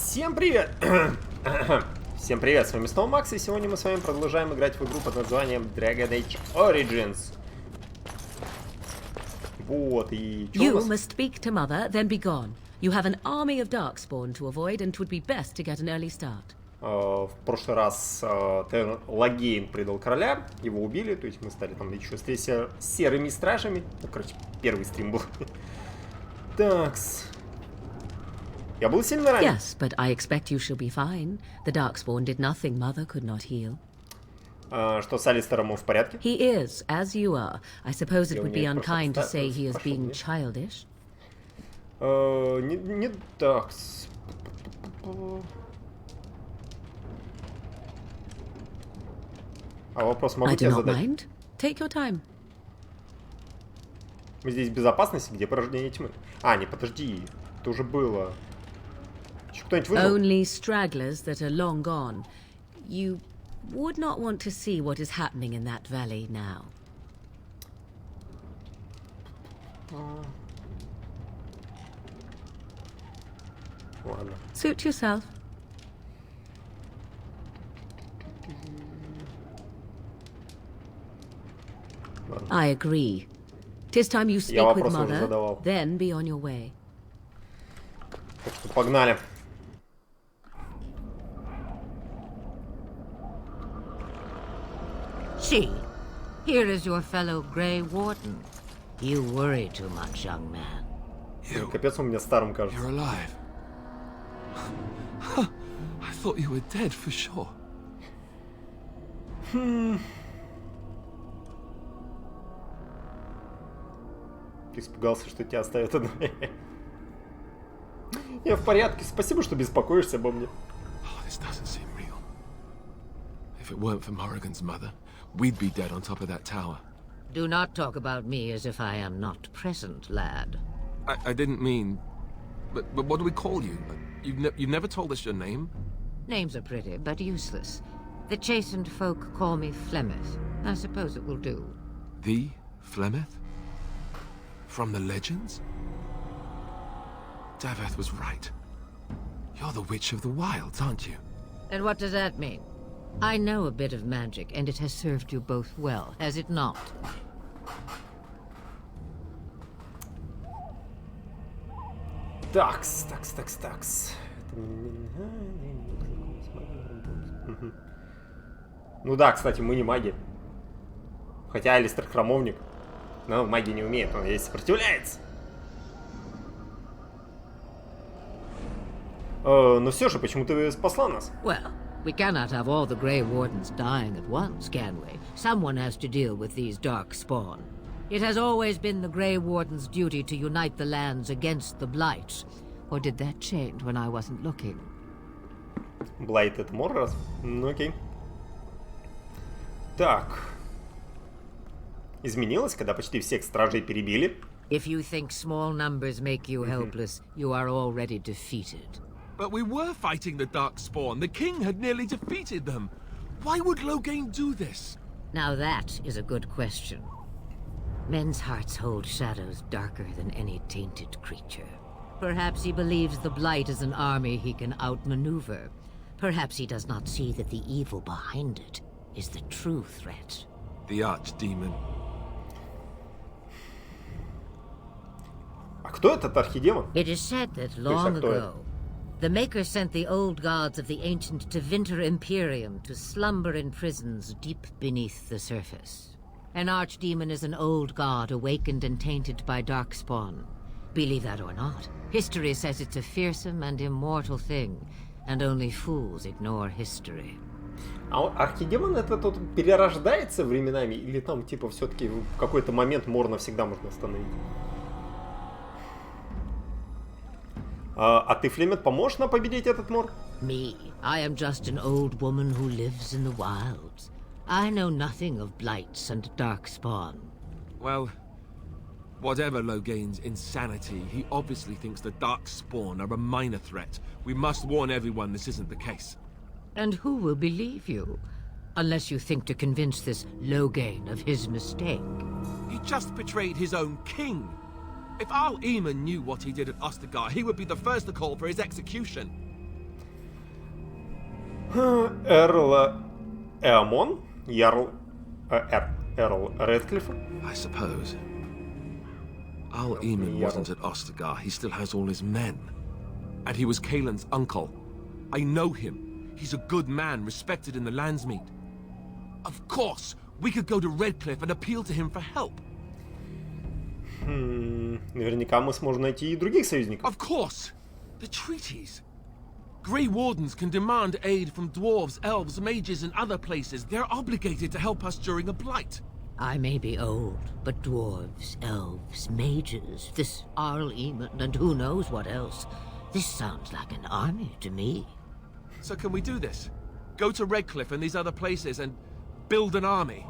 Всем привет! Всем привет, с вами снова Макс, и сегодня мы с вами продолжаем играть в игру под названием Dragon Age Origins. Вот, и чё у You нас? must speak to Mother, then be gone. You have an army of Darkspawn to avoid, and 'twould be best to get an early start. В прошлый раз Лагейн предал короля, его убили, то есть мы стали там еще с серыми стражами. Ну, короче, первый стрим был. Такс. Я был сильно ранен? Yes, but I expect you shall be fine. The Darkspawn did nothing Mother could not heal. Что с Алистером, он в порядке? He is, as you are. I suppose it would be unkind to say he is being childish. Не такс. А вопрос могу I do тебе not задать? mind. Take your time. Мы здесь в безопасности, где порождение тьмы? А, не, подожди. Это уже было. Еще кто-нибудь выжил? Only stragglers that are long gone. You would not want to see what is happening in that valley now. Ладно. Suit yourself. I agree. 'Tis time you speak with вопросы уже Mother, задавал. then be on your way. Так что погнали. See, here is your fellow Grey Warden. You worry too much, young man. Капец, он мне старым You're кажется. alive. I thought you were dead for sure. Ты испугался, что тебя оставят одну. Я в порядке. Спасибо, что беспокоишься обо мне. Oh, this doesn't seem real. If it weren't for Morrigan's mother, we'd be dead on top of that tower. Do not talk about me as if I am not present, lad. I didn't mean... But what do we call you? You've never told us your name? Names are pretty, but useless. The chastened folk call me Flemeth. I suppose it will do. The Flemeth? From the legends? Daveth was right. You're the Witch of the Wilds, aren't you? And what does that mean? I know a bit of magic, and it has served you both well, has it not? Такс. Ну да, кстати, мы не маги. Хотя Алистер храмовник. Но магии не умеет, он ей сопротивляется. Но все же, почему ты спасла нас? Well, we cannot have all the Grey Wardens dying at once, can we? Someone has to deal with these dark spawn. It has always been the Grey Warden's duty to unite the lands against the Blight. Or did that change when I wasn't looking? Блайт это мор раз? Ну окей. Так. Изменилось, когда почти всех стражей перебили. If you think small numbers make you helpless, you are already defeated. But we were fighting the Darkspawn. The king had nearly defeated them. Why would Loghain do this? Now that is a good question. Men's hearts hold shadows darker than any tainted creature. Perhaps he believes the Blight is an army he can outmaneuver. Perhaps he does not see that the evil behind it is the true threat. The archdemon. А кто этот архидемон? It is said that long ago, the Maker sent the old gods of the ancient Tevinter Imperium to slumber in prisons deep beneath the surface. An archdemon is an old god awakened and tainted by darkspawn. Believe that or not, history says it's a fearsome and immortal thing, and only fools ignore history. А архидемон это тот перерождается временами, или там типа все-таки в какой-то момент мор навсегда можно остановить? А ты, Флемет, поможешь нам победить этот мор? Me, I am just an old woman who lives in the wilds. I know nothing of blights and darkspawn. Well, whatever Loghain's insanity, he obviously thinks the Darkspawn are a minor threat. We must warn everyone this isn't the case. And who will believe you? Unless you think to convince this Loghain of his mistake. He just betrayed his own king. If Al Eamon knew what he did at Ostagar, he would be the first to call for his execution. Эрл Эамон? Эрл Рэдклифф? I suppose. Al Eamon wasn't at Ostagar. He still has all his men. And he was Kaelin's uncle. I know him. He's a good man, respected in the Landsmeet. Of course, we could go to Redcliffe and appeal to him for help. Наверняка мы сможем найти и других союзников. Of course! The treaties. Grey Wardens can demand aid from dwarves, elves, mages, and other places. They're obligated to help us during a blight. I may be old, but dwarves, elves, mages, this Arl Eamon, and who knows what else. This sounds like an army to me. So can we do this? Go to Redcliffe and these other places and build an army?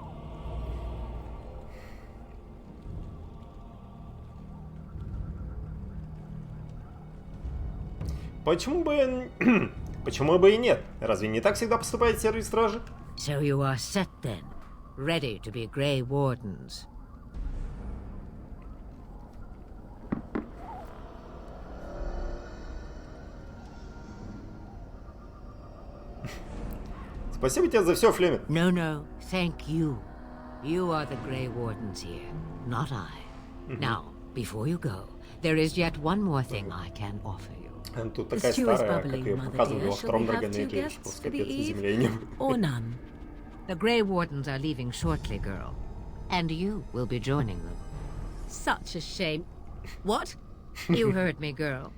Почему бы... Почему бы и нет? Разве не так всегда поступает серые стражи? So you are set then, ready to be Grey Wardens. Спасибо тебе за все, Флеминг. No, thank you. You are the Grey Wardens here, not I. Now, before you go, there is yet one more thing I can offer you. Тут The такая stew is старая, как bubbling, ее Mother показывали dear. во Shall втором we have Драгоне, 2 guests просто for the капец eve? заземлением. Or none? The Grey Wardens are leaving shortly, girl. And you will be joining them. Such a shame. What? You heard me, girl.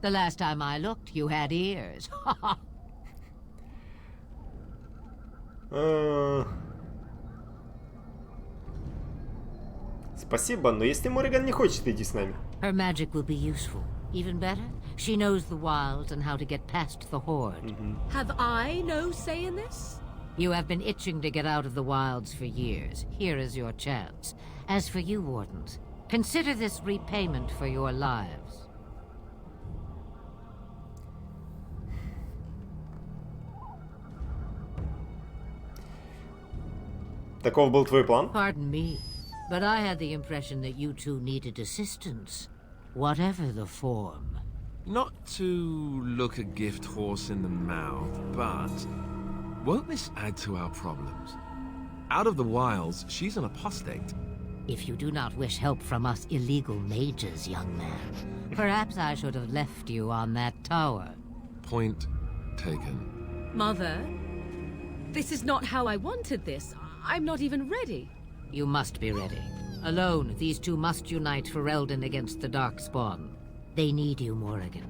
The last time I looked, you had ears. Спасибо, но если Морриган не хочет идти с нами. Her magic will be useful. Even better, she knows the wilds and how to get past the Horde. Have I no say in this? You have been itching to get out of the wilds for years. Here is your chance. As for you, Wardens, consider this repayment for your lives. Таков был твой план? Pardon me, but I had the impression that you two needed assistance, whatever the form. Not to look a gift horse in the mouth, but won't this add to our problems? Out of the wilds, she's an apostate. If you do not wish help from us illegal mages, young man, perhaps I should have left you on that tower. Point taken. Mother, this is not how I wanted this. I'm not even ready. You must be ready. Alone, these two must unite for Eldon against the Darkspawn. They need you, Morrigan.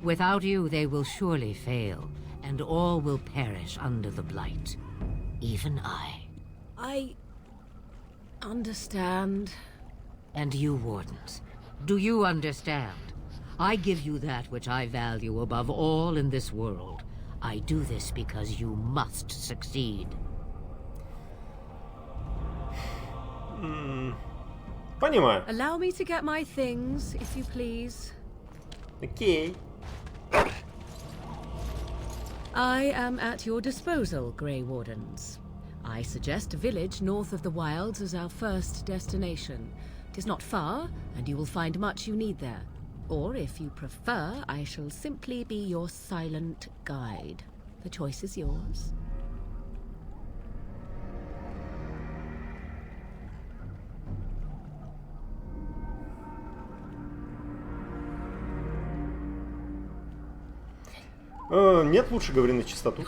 Without you, they will surely fail, and all will perish under the Blight. Even I. I understand. And you, Wardens, do you understand? I give you that which I value above all in this world. I do this because you must succeed. Понимаю. Allow me to get my things, if you please. Окей. I am at your disposal, Grey Wardens. I suggest a village north of the wilds as our first destination. It is not far, and you will find much you need there. Or, if you prefer, I shall simply be your silent guide. The choice is yours. Нет, лучше говори на чистоту.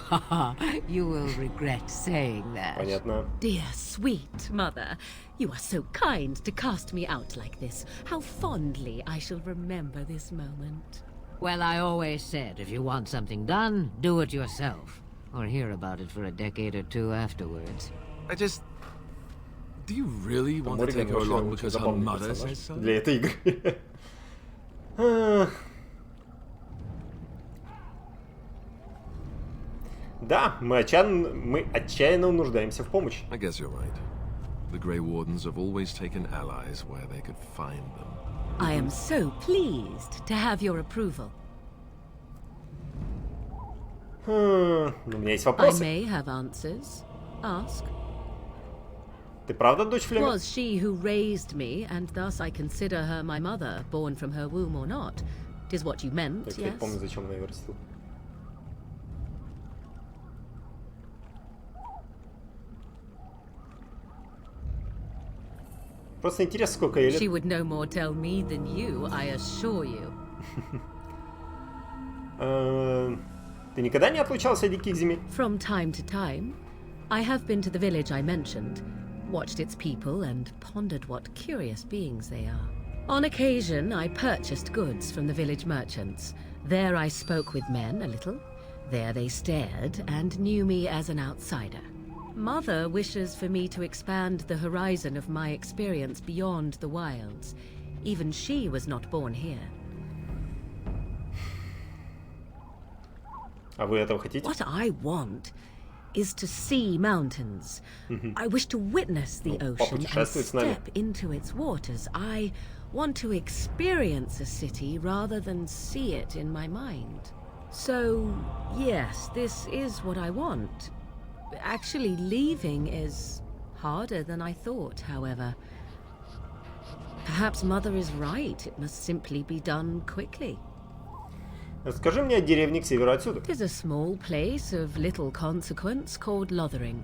You will regret saying that. Понятно. Dear sweet mother, you are so kind to cast me out like this. How fondly I shall remember this moment. Well, I always said, if you want something done, do it yourself. Or hear about it for a decade or two afterwards. Do you really want to take her Морриган along вообще because her забавный mother персонаж says so? для этой игры. Да, мы отчаянно нуждаемся в помощи. I guess you're right. The Grey Wardens have always taken allies where they could find them. I am so pleased to have your approval. У меня есть I вопросы. may have answers. Ask. Ты правда дочь Флеминга? Was she who raised me, and thus I consider her my mother, born from her womb or not? 'Tis what you meant, Так я yes? помню, зачем она ее растил. Просто интересно, сколько ей лет. She would no more tell me than you, I assure you. Ты никогда не отлучался от диких земель? From time to time, I have been to the village I mentioned, watched its people, and pondered what curious beings they are. On occasion, I purchased goods from the village merchants. There I spoke with men a little. There they stared and knew me as an outsider. Mother wishes for me to expand the horizon of my experience beyond the wilds. Even she was not born here. А вы этого хотите? What I want is to see mountains. I wish to witness the ocean and step into its waters. I want to experience a city rather than see it in my mind. So, yes, this is what I want. Actually, leaving is harder than I thought, however. Perhaps Mother is right. It must simply be done quickly. Расскажи мне о деревне к северу отсюда. It is a small place of little consequence called Lothering.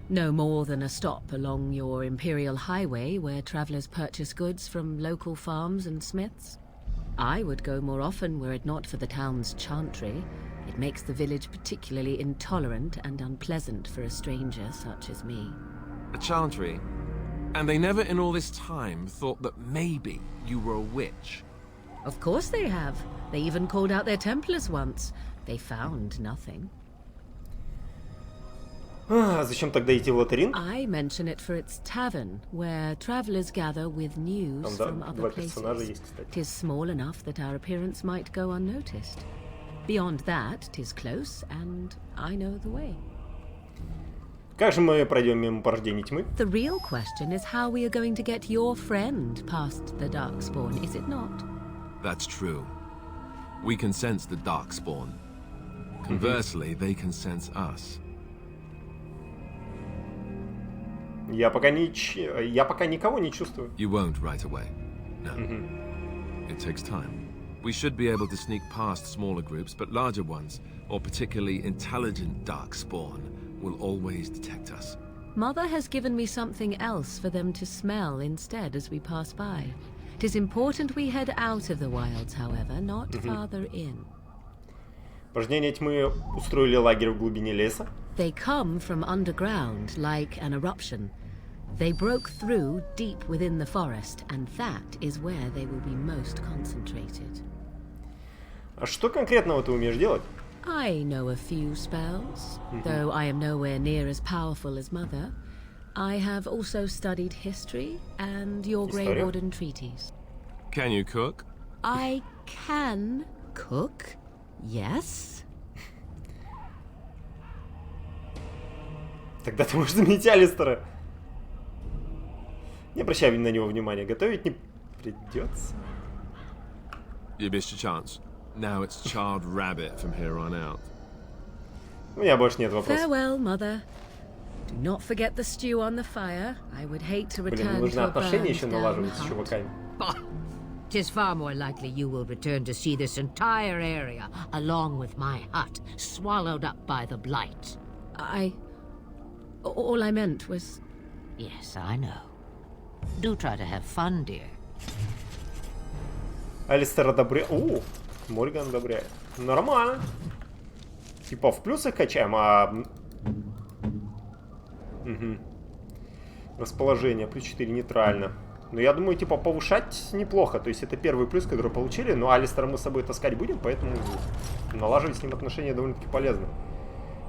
No more than a stop along your imperial highway where travelers purchase goods from local farms and smiths. I would go more often were it not for the town's chantry. It makes the village particularly intolerant and unpleasant for a stranger such as me. A chantry? And they never in all this time thought that maybe you were a witch? Of course they have. They even called out their Templars once. They found nothing. Зачем тогда идти в Лотарин? I mention it for its tavern, where travelers gather with news from other places. Tis small enough that our appearance might go unnoticed. Beyond that, tis close, and I know the way. Как же мы пройдем мимо порождений тьмы? The real question is how we are going to get your friend past the Darkspawn, is it not? That's true. We can sense the Darkspawn. Conversely, they can sense us. Я пока никого не чувствую. You won't right away. No. It takes time. We should be able to sneak past smaller groups, but larger ones, or particularly intelligent Darkspawn, will always detect us. Mother has given me something else for them to smell instead as we pass by. It is important we head out of the wilds, however, not farther in. Порождения тьмы устроили лагерь в глубине леса. They come from underground, like an eruption. They broke through deep within the forest, and that is where they will be most concentrated. А что конкретного ты умеешь делать? I know a few spells, though I am nowhere near as powerful as Mother. I have also studied history and your Grey Warden treaties. Can you cook? I can cook, yes. Тогда ты можешь заменить Алистера. Не обращай на него внимания. Готовить не придется. You missed your chance. Now it's charred rabbit from here on out. У меня больше нет вопросов. Farewell, Mother. Do not forget the stew on the fire. I would hate to return нужно to a отношения burned еще down налаживать с hut. чуваками. Tis far more likely you will return to see this entire area, along with my hut, swallowed up by the blight. All I meant was... Yes, I know. Do try to have fun, dear. Алистер одобряет. Морган одобряет. Нормально. Типа в плюсах качаем, Расположение. Плюс 4 нейтрально. Но я думаю, типа, повышать неплохо. То есть это первый плюс, который получили. Но Алистера мы с собой таскать будем, поэтому налаживать с ним отношения довольно-таки полезно.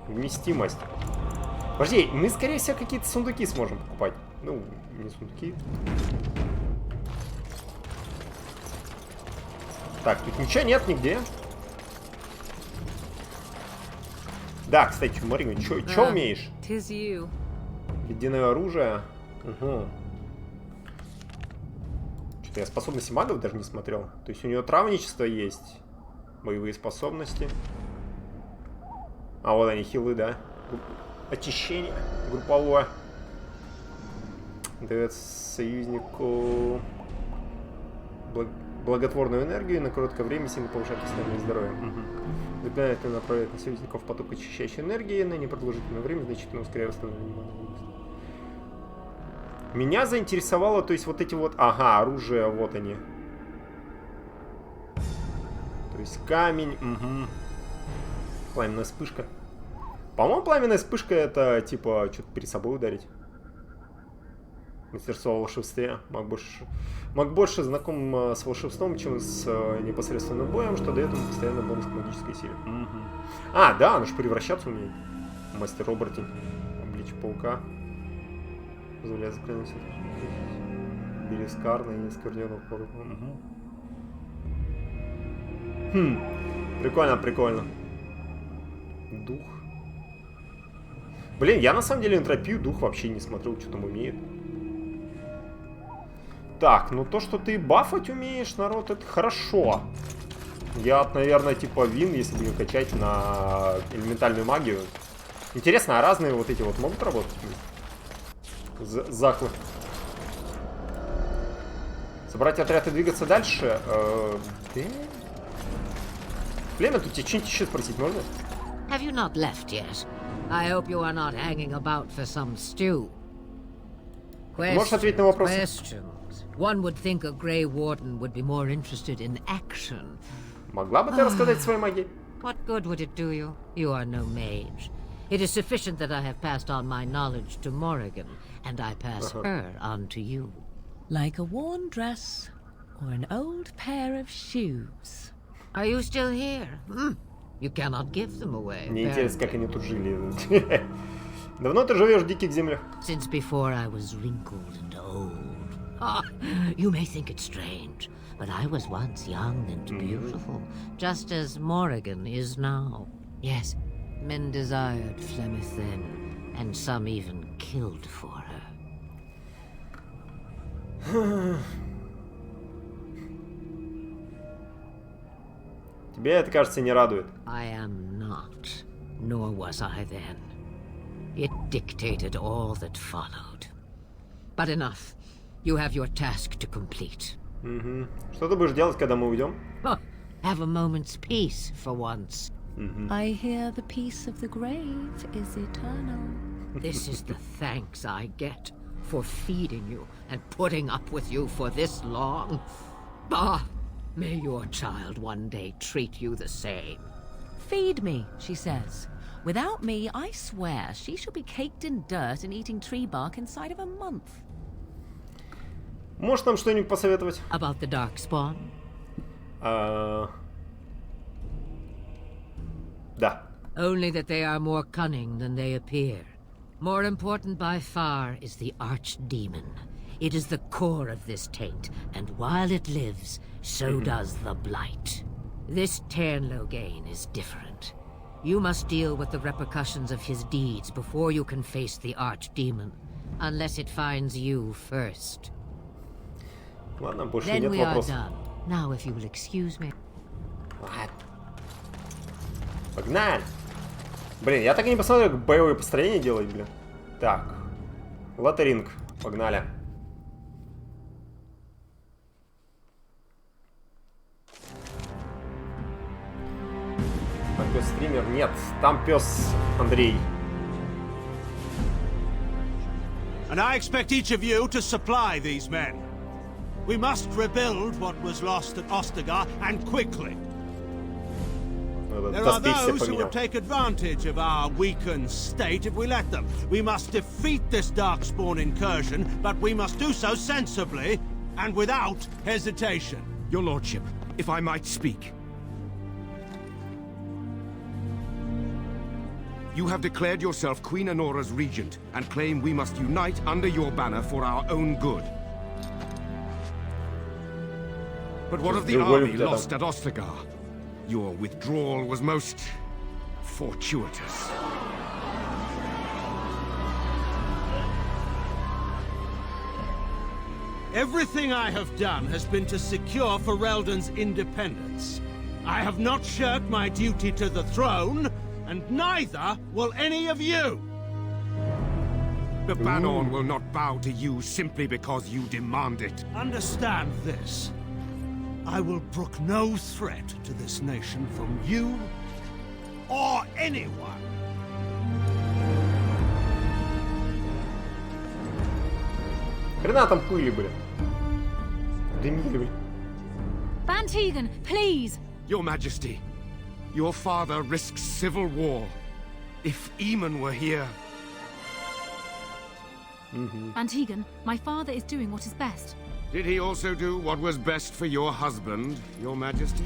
Вместимость. Подожди, мы, скорее всего, какие-то сундуки сможем покупать. Ну, не сундуки. Так, тут ничего нет нигде. Да, кстати, Марина, что умеешь? Tis you. Ледяное оружие. Угу. Что-то я способности магов даже не смотрел. То есть у нее травничество есть. Боевые способности. А вот они, хилы, да. Очищение групповое. Дает союзнику благотворную энергию, на короткое время сильно повышает состояние здоровья. Заклинает и направляет на союзников поток очищающей энергии, на непродолжительное время значительно ускоряет восстановление маны. Меня заинтересовало, то есть вот эти вот... Ага, оружие, вот они. То есть камень, угу. Пламенная вспышка. По-моему, пламенная вспышка это типа что-то перед собой ударить. Мастерство в волшебстве. Маг больше знаком с волшебством, чем с непосредственным боем, что дает ему постоянно бонус к магической силе. Угу. А, да, он же превращаться умеет. Мастер-оборотень. Обличие паука. Позволяет сохранить Берескарный и скверненного пору. Угу. Хм. Прикольно, прикольно. Дух. Блин, я на самом деле энтропию дух вообще не смотрел, что там умеет. Так, ну то, что ты бафать умеешь, народ, это хорошо. Я, наверное, типа вин, если бы ее качать на элементальную магию. Интересно, а разные вот эти вот могут работать? Заклы. Собрать отряд и двигаться дальше. Племя, тут тебе что-нибудь еще спросить можно? Have you not left yet? I hope you are not hanging about for some stew. Можешь ответить на вопрос? Questions. One would think a Grey Warden would be more interested in action. Могла бы ты рассказать своей магии? What good would it do you? You are no mage. It is sufficient that I have passed on my knowledge to Morrigan, and I pass her on to you. Like a worn dress or an old pair of shoes. Are you still here? You cannot give them away. Мне интересно, как они тут жили. Давно ты живешь в диких землях? Since before I was wrinkled and old. You may think it strange, but I was once young and beautiful, just as Morrigan is now. Yes, men desired Flemeth then, and some even killed for her. Тебя это, кажется, не радует. I am not, nor was I then. It dictated all that followed. But enough. You have your task to complete. Что ты будешь делать, когда мы уйдем? Have a moment's peace for once. I hear the peace of the grave is eternal. This is the thanks I get for feeding you and putting up with you for this long. Bah! May your child one day treat you the same. Feed me, she says. Without me, I swear, she shall be caked in dirt and eating tree bark inside of a month. Можешь нам что-нибудь посоветовать? About the Darkspawn? Да. Only that they are more cunning than they appear. More important by far is the Archdemon. It is the core of this taint, and while it lives, so does the Blight. This Ternlogane is different. You must deal with the repercussions of his deeds before you can face the Archdemon, unless it finds you first. Ладно, больше Then нет we are вопросов. done. Now, if you will excuse me. Погнали! Блин, я так и не посмотрел, как боевые построения делать, блин. Так. Лоттеринг. Погнали. Там пес стример? Нет, там пес Андрей. And I expect each of you to supply these men. We must rebuild what was lost at Ostagar, and quickly. There are those who will take advantage of our weakened state if we let them. We must defeat this Darkspawn incursion, but we must do so sensibly and without hesitation. Your lordship, if I might speak. You have declared yourself Queen Honora's regent, and claim we must unite under your banner for our own good. But what of the army lost at Ostagar? Your withdrawal was most fortuitous. Everything I have done has been to secure Ferelden's independence. I have not shirked my duty to the throne, and neither will any of you! The Banon will not bow to you simply because you demand it. Understand this. I will brook no threat to this nation from you or anyone. Хрена там пыли, блин. Дымили, блин. Bantegan, please! Your Majesty, your father risks civil war. If Eamon were here... Bantegan, my father is doing what is best. Did he also do what was best for your husband, your Majesty?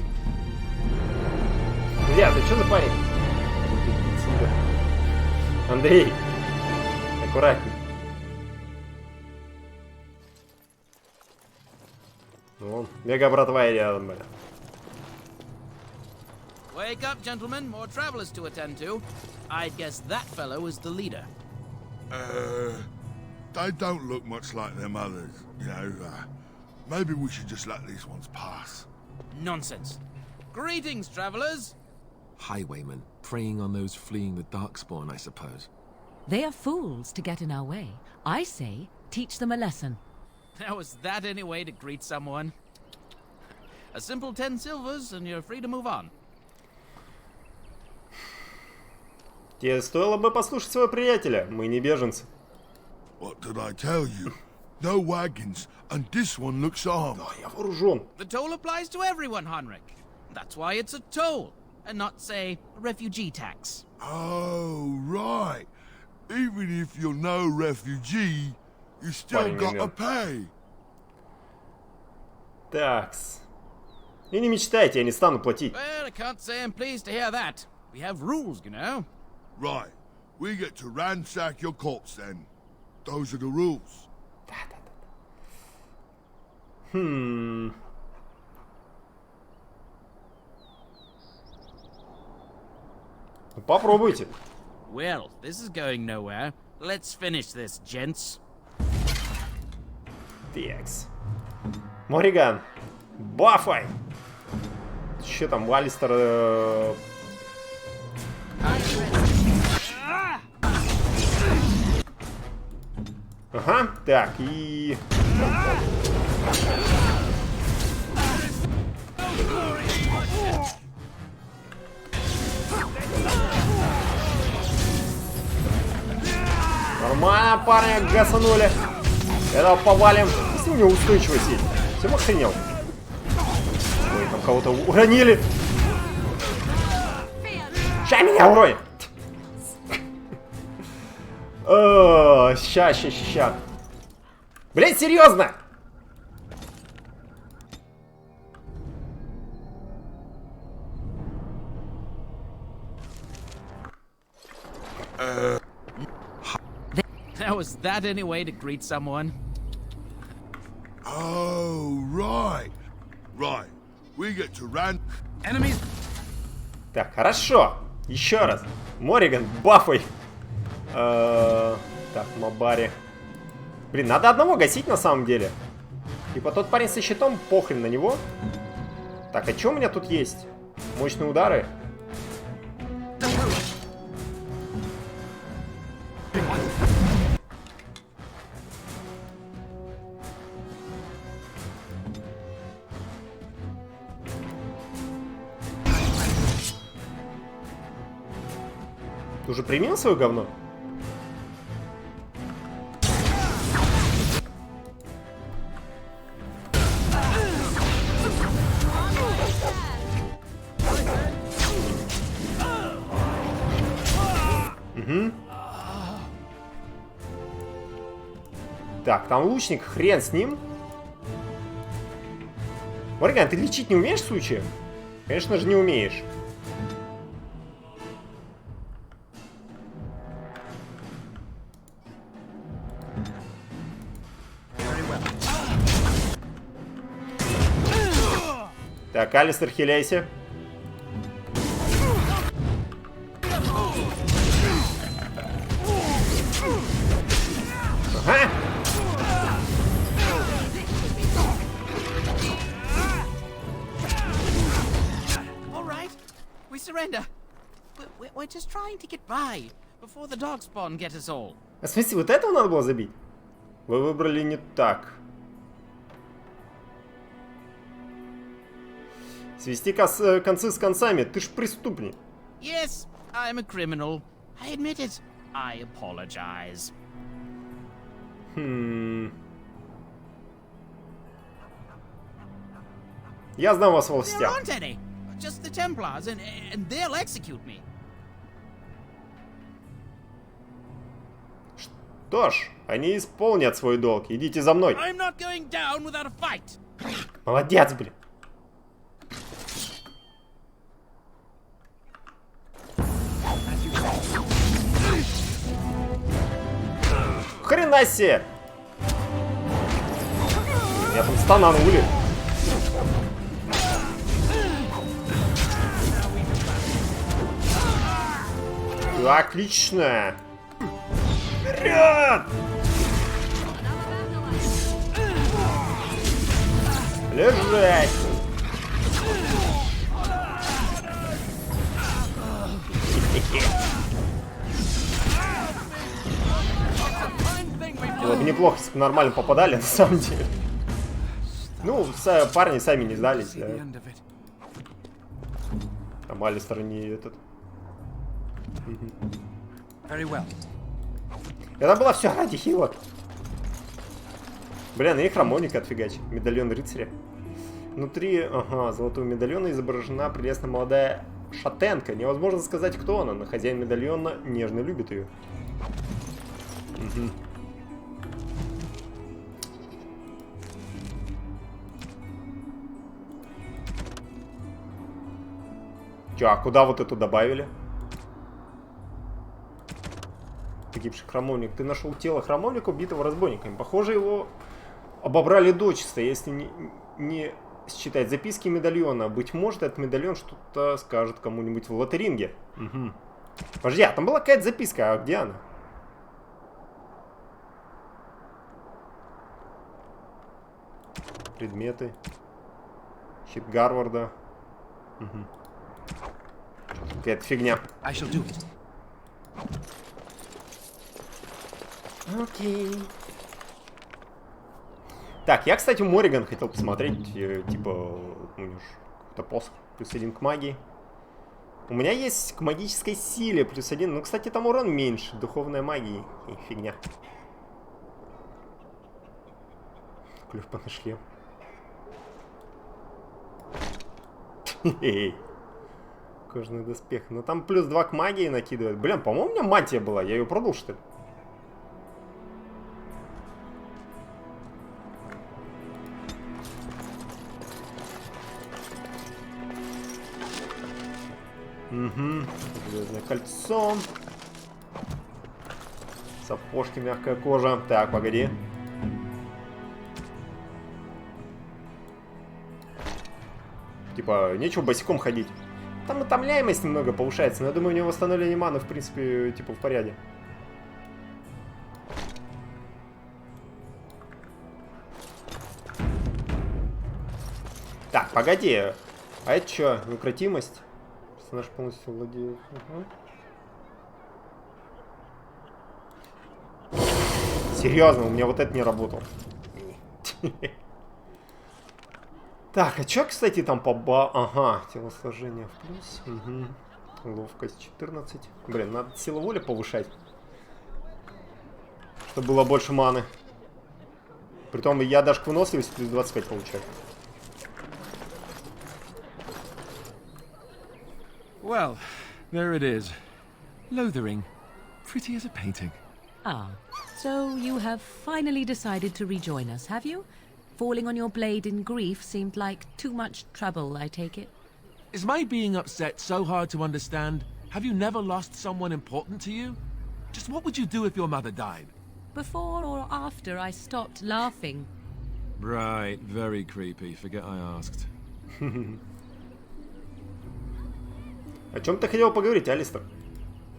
Друзья, ты что за парень? Андрей, аккуратней. Вон, мега братва рядом, бля. Wake up, gentlemen. More travelers to attend to. I'd guess that fellow is the leader. They don't look much like them others, you know. Maybe we should just let these ones pass. Nonsense. Greetings, travelers. Highwaymen, preying on those fleeing the Darkspawn, I suppose. They are fools to get in our way. I say, teach them a lesson. Now, is that any way to greet someone? A simple 10 silvers and you're free to move on. Тебе стоило бы послушать своего приятеля. Мы не беженцы. What did I tell you? No wagons, and this one looks armed. Да, я вооружен. The toll applies to everyone, Henrik. That's why it's a toll, and not, say, a refugee tax. Oh, right. Even if you're no refugee, you still gotta pay. Такс. И не мечтайте, я не стану платить. Well, I can't say I'm pleased to hear that. We have rules, you know. Right. We get to ransack your corpse then. Those are the rules. Ну, попробуйте. Well, this is going nowhere. Let's finish this, gents. Такс. Мориган. Бафай. Че там, Алистер... Ага, так, и... Нормально, парня, гасанули. Этого повалим. Если у него устойчивость есть. Всем охренел. Ой, там кого-то уронили. Ща меня уронит. Ща. Блять, серьезно? Now, is that any way to greet someone? Oh, right. Right. We get to Enemies. Так, хорошо. Еще раз. Мориган, бафай. Так, Мабари. Блин, надо одного гасить на самом деле. Типа тот парень со щитом, похрен на него. Так, а что у меня тут есть? Мощные удары. Ты уже применил свое говно? Угу. Так, там лучник, хрен с ним. Морган, ты лечить не умеешь в случае? Конечно же не умеешь. Так, Алистер, хиляйся. Ага. All right, we surrender. We're just trying to get by before the Darkspawn get us all. А в смысле, вот этого надо было забить? Вы выбрали не так. Свести концы с концами, ты ж преступник. Yes, I'm a criminal. I admit it. I apologize. Я знаю вас в There властях. aren't any. Just the Templars, and they'll execute me. Что ж, они исполнят свой долг. Идите за мной. I'm not going down without a fight. Молодец, блин. Хрена себе! Я там стананули. Отлично! Вперед! Лежать! Было бы неплохо, если бы нормально попадали, на самом деле. Ну, парни сами не сдались, да. Там Алистер не этот. Это было все ради хила. Блин, и хромоника отфигачит. Медальон рыцаря. Внутри, ага, золотого медальона изображена прелестная молодая шатенка. Невозможно сказать, кто она, но хозяин медальона нежно любит ее. Угу. Чё, а куда вот эту добавили? Погибший храмовник. Ты нашел тело храмовника, убитого разбойниками. Похоже, его обобрали дочисто, если не считать записки медальона. Быть может, этот медальон что-то скажет кому-нибудь в Лоттеринге. Угу. Подожди, а там была какая-то записка, а где она? Предметы. Щит Гарварда. Угу. Какая-то фигня. Окей. Так, я, кстати, Морриган хотел посмотреть. Типа, у него какой-то посох. +1 к магии. У меня есть к магической силе +1. Ну, кстати, там урон меньше. Духовная магия. И фигня. Клюв понашли. Кожаный доспех. Ну там +2 к магии накидывает. Блин, по-моему, у меня мантия была. Я ее продал, что ли? Угу. Железное кольцо. Сапожки, мягкая кожа. Так, погоди. Типа, нечего босиком ходить. Там утомляемость немного повышается, но я думаю, у него восстановление маны, в принципе, типа, в порядке. Так, погоди. А это что? Неукротимость? Персонаж полностью владеет. Угу. Серьезно, у меня вот это не работало. Так, а что, кстати, там по Ага, телосложение в плюс. Угу. Ловкость 14. Блин, надо силу воли повышать. Чтобы было больше маны. Притом я даже к выносливости +25 получаю. Well, there it is. Lothering. Pretty as a painting. Ah, so you have finally decided to rejoin us, have you? Falling on your blade in grief seemed like too much trouble, I take it. Is my being upset so hard to understand? Have you never lost someone important to you? Just what would you do if your mother died? Before or after I stopped laughing? Right, very creepy. Forget I asked. О чем ты хотел поговорить, Алистер?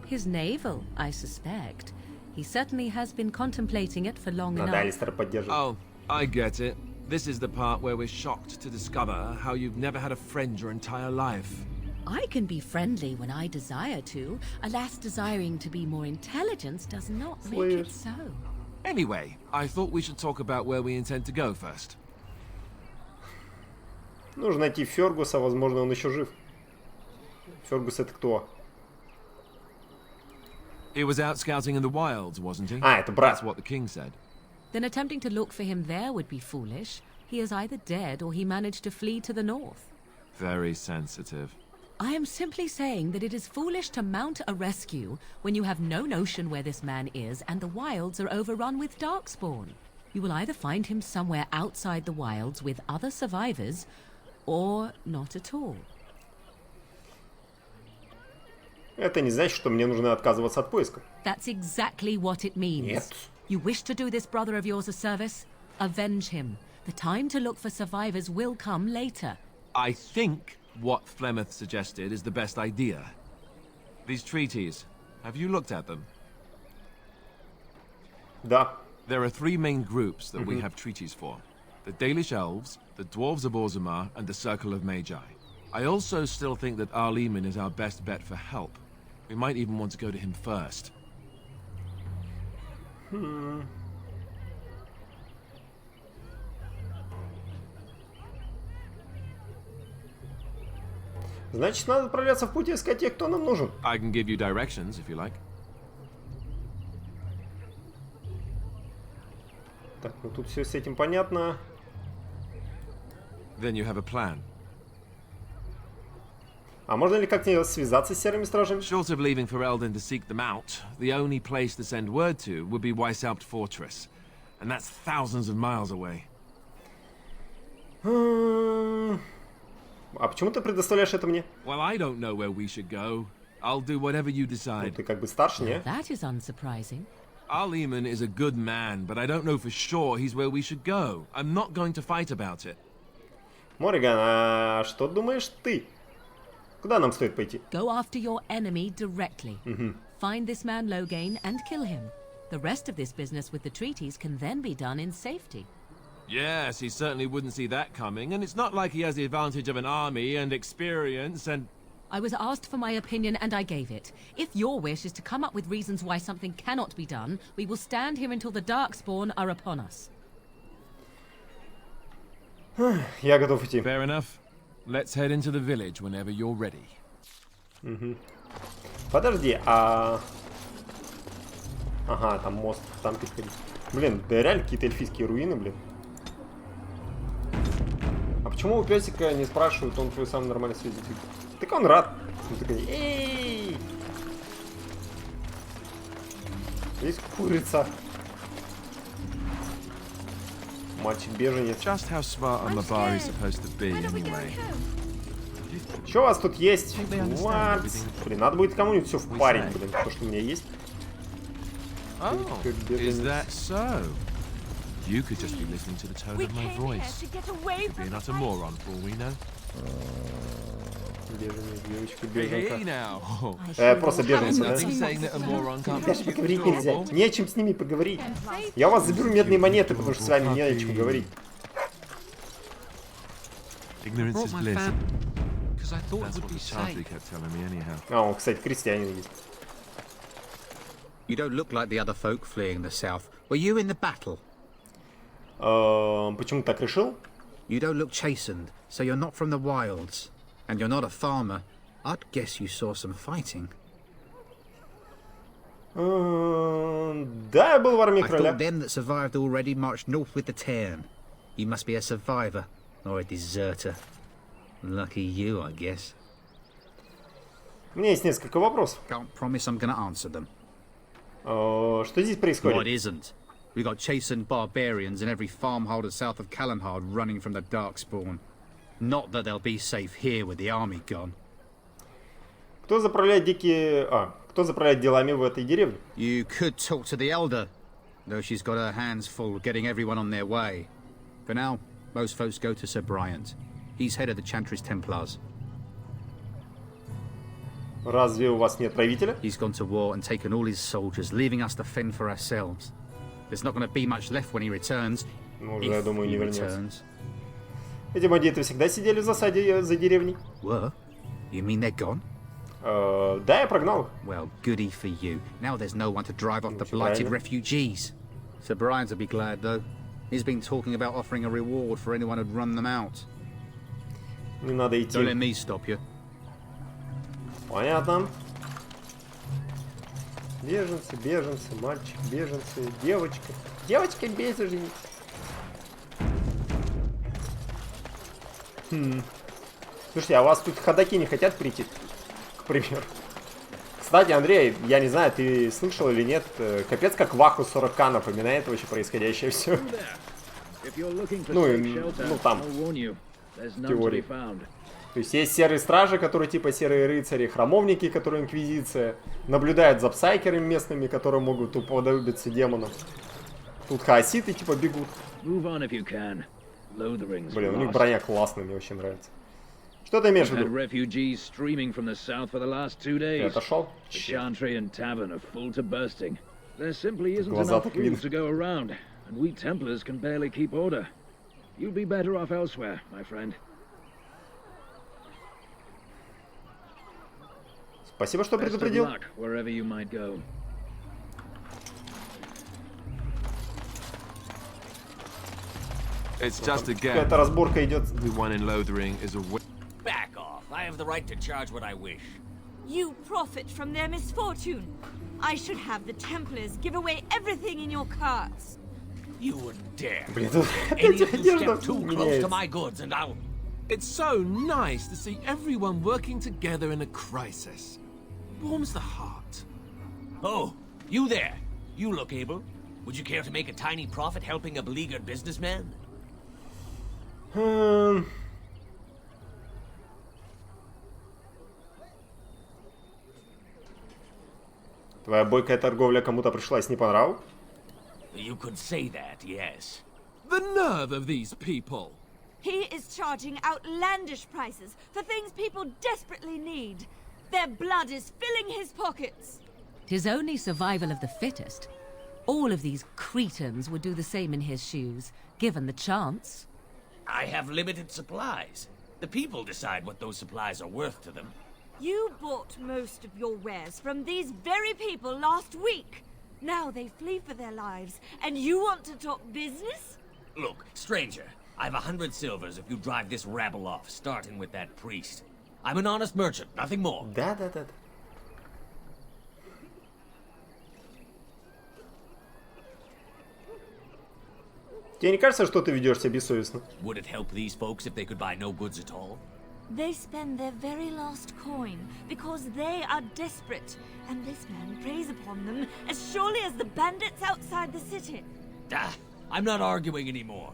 His navel, I suspect. He certainly has been contemplating it for long Надо enough. Алистера поддерживать. Oh, I get it. This is the part where we're shocked to discover how you've never had a friend your entire life. I can be friendly when I desire to. Alas, desiring to be more intelligent does not make it so. Anyway, I thought we should talk about where we intend to go first. Нужно найти Фергуса, возможно, он еще жив. Фергус это кто? He was out scouting in the wilds, wasn't he? А, это брат. That's what the king said. Then attempting to look for him there would be foolish. he is either dead or he managed to flee to the north. Very sensitive. I am simply saying that it is foolish to mount a rescue when you have no notion where this man is and the wilds are overrun with darkspawn. You will either find him somewhere outside the wilds with other survivors, or not at all. Это не значит, что мне нужно отказываться от поисков. That's exactly what it means. Нет. You wish to do this brother of yours a service? Avenge him. The time to look for survivors will come later. I think what Flemeth suggested is the best idea. These treaties, have you looked at them? Да. There are three main groups that we have treaties for. The Dalish Elves, the Dwarves of Orzammar, and the Circle of Magi. I also still think that Arleman is our best bet for help. We might even want to go to him first. Значит, надо отправляться в путь и искать тех, кто нам нужен. I can give you directions, if you like. Так, ну тут все с этим понятно. Then you have a plan. А можно ли как-то связаться с серыми стражами? Short of leaving for Eldon to seek them out, the only place to send word to would be Weishaupt Fortress. And that's thousands of miles away. А почему ты предоставляешь это мне? Well, I don't know where we should go. I'll do whatever you Ну, decide. ты как бы старше, не? That is unsurprising. Arleman is a good man, but I don't know for sure he's where we should go. I'm not going to fight about it. Морриган, а что думаешь ты? Куда нам стоит пойти? Go after your enemy directly. Find this man Loghain and kill him. The rest of this business with the treaties can then be done in safety. Yes, he certainly wouldn't see that coming, and it's not like he has the advantage of an army and experience and... I was asked for my opinion and I gave it. If your wish is to come up with reasons why something cannot be done, we will stand here until the Darkspawn are upon us. Я готов идти. Fair enough. Let's head into the village whenever you're ready. Подожди, а... Ага, там мост, там переходить. Блин, да реально какие-то эльфийские руины, блин. А почему у песика не спрашивают, он твой самый нормальный свидетель? Так он рад. Он такой, эй! Здесь курица. Мальчик-беженец. Just how smart a Mabari supposed to be, anyway. Что у вас тут есть? Think they understand What? everything. Блин, надо будет кому-нибудь все впарить, блин, то, что у меня есть. Oh, is that so? You could just be listening to the tone of my voice. Could be an utter moron for all we know. Беженец, девочка, Hey, беженка. now. Просто беженцы, да? Nothing saying that a moron can't be Даже поговорить нельзя. adorable. Не о чем с ними поговорить. Я у вас заберу медные монеты, потому что с вами не о чем говорить. Ignorance is bliss. Because I thought it That's would what be the Chantry safe. kept telling me anyhow. А, он, кстати, крестьянин есть. You don't look like the other folk fleeing the south. Were you in the battle? Почему так решил? You don't look chastened, so you're not from the wilds. And you're not a farmer. I'd guess you saw some fighting. Да, я был в армии I короля. thought them that survived already marched north with the Tairn. You must be a survivor, or a deserter. Lucky you, I guess. У меня есть несколько вопросов. Can't promise I'm gonna answer them. Что здесь What происходит? isn't? We got chastened barbarians in every farmholder south of Callanhard running from the Darkspawn. Not that they'll be safe here with the army gone. Кто заправляет кто заправляет делами в этой деревне? You could talk to the Elder, though she's got her hands full getting everyone on their way. For now, most folks go to Sir Bryant. He's head of the Chantry's Templars. Разве у вас нет правителя? He's gone to war and taken all his soldiers, leaving us to fend for ourselves. There's not going to be much left when he returns. Ну, уже, я If думаю, he не вернется. returns. Эти бандиты всегда сидели в засаде за деревней. Were? You mean they're gone? Да, я прогнал их. Well, goody for you. Now there's no one to drive off the Очень blighted правильно. refugees. Sir Bryant will be glad, though. He's been talking about offering a reward for anyone who'd run them out. Не надо Don't let идти. me stop you. Понятно. Беженцы, беженцы, мальчик, беженцы, девочка. Девочка, беженец. Слушайте, а у вас тут ходаки не хотят прийти? К примеру. Кстати, Андрей, я не знаю, ты слышал или нет, капец как Ваху 40к напоминает вообще происходящее все. Ну, там, в теории. То есть есть серые стражи, которые типа серые рыцари, храмовники, которые инквизиция, наблюдают за псайкерами местными, которые могут уподобиться демонам. Тут хаоситы типа бегут. Блин, у них броня классная, мне очень нравится. Что ты имеешь в виду? Ты отошел? Глаза так видно. Спасибо, что предупредил. Какая-то разборка идет. Back off. I have the right to charge what I wish. You profit from their misfortune. I should have the Templars give away everything in your carts. You wouldn't dare. Any of you step too close to my goods and I'll... It's so nice to see everyone working together in a crisis. Warms the heart. Oh, you there. You look able. Would you care to make a tiny profit helping a beleaguered businessman? Твоя бойкая торговля кому-то пришлась не по нраву? You could say that, yes. The nerve of these people! He is charging outlandish prices for things people desperately need. Their blood is filling his pockets. 'Tis only survival of the fittest. All of these cretins would do the same in his shoes, given the chance. I have limited supplies. The people decide what those supplies are worth to them. You bought most of your wares from these very people last week. Now they flee for their lives, and you want to talk business? Look, stranger, I've 100 silvers if you drive this rabble off, starting with that priest. I'm an honest merchant, nothing more. Да. Тебе не кажется, что ты ведешь себя бессовестно? Would it help these folks if they could buy no goods at all? They spend their very last coin because they are desperate, and this man preys upon them as surely as the bandits outside the city. I'm not arguing anymore.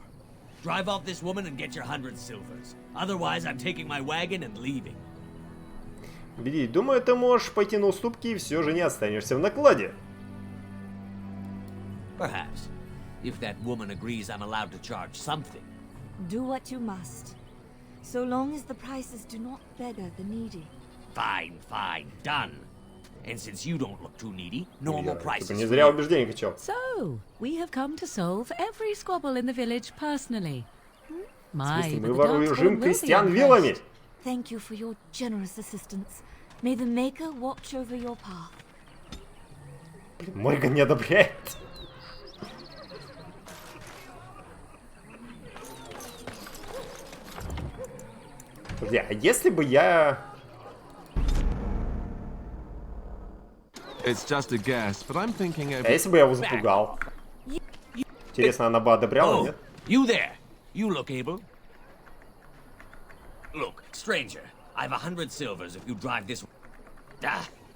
Drive off this woman and get your 100 silvers. Otherwise, I'm taking my wagon and leaving. Беги, думаю, ты можешь пойти на уступки и все же не останешься в накладе. Perhaps. If that woman agrees I'm allowed to charge something. Do what you must. So long as the prices do not beggar the needy. Fine, done. And since you don't look too needy, normal prices. Не зря убеждение качал. So, we have come to solve every squabble in the village personally. My, мы вооружим крестьян вилами. Thank you for your generous assistance. May the Maker watch over your path. Морган не одобряет. Подожди, а если бы я... А если бы я его запугал? Интересно, она бы одобряла, нет? You there? You look able? Look, stranger, I've 100 silvers if you drive this...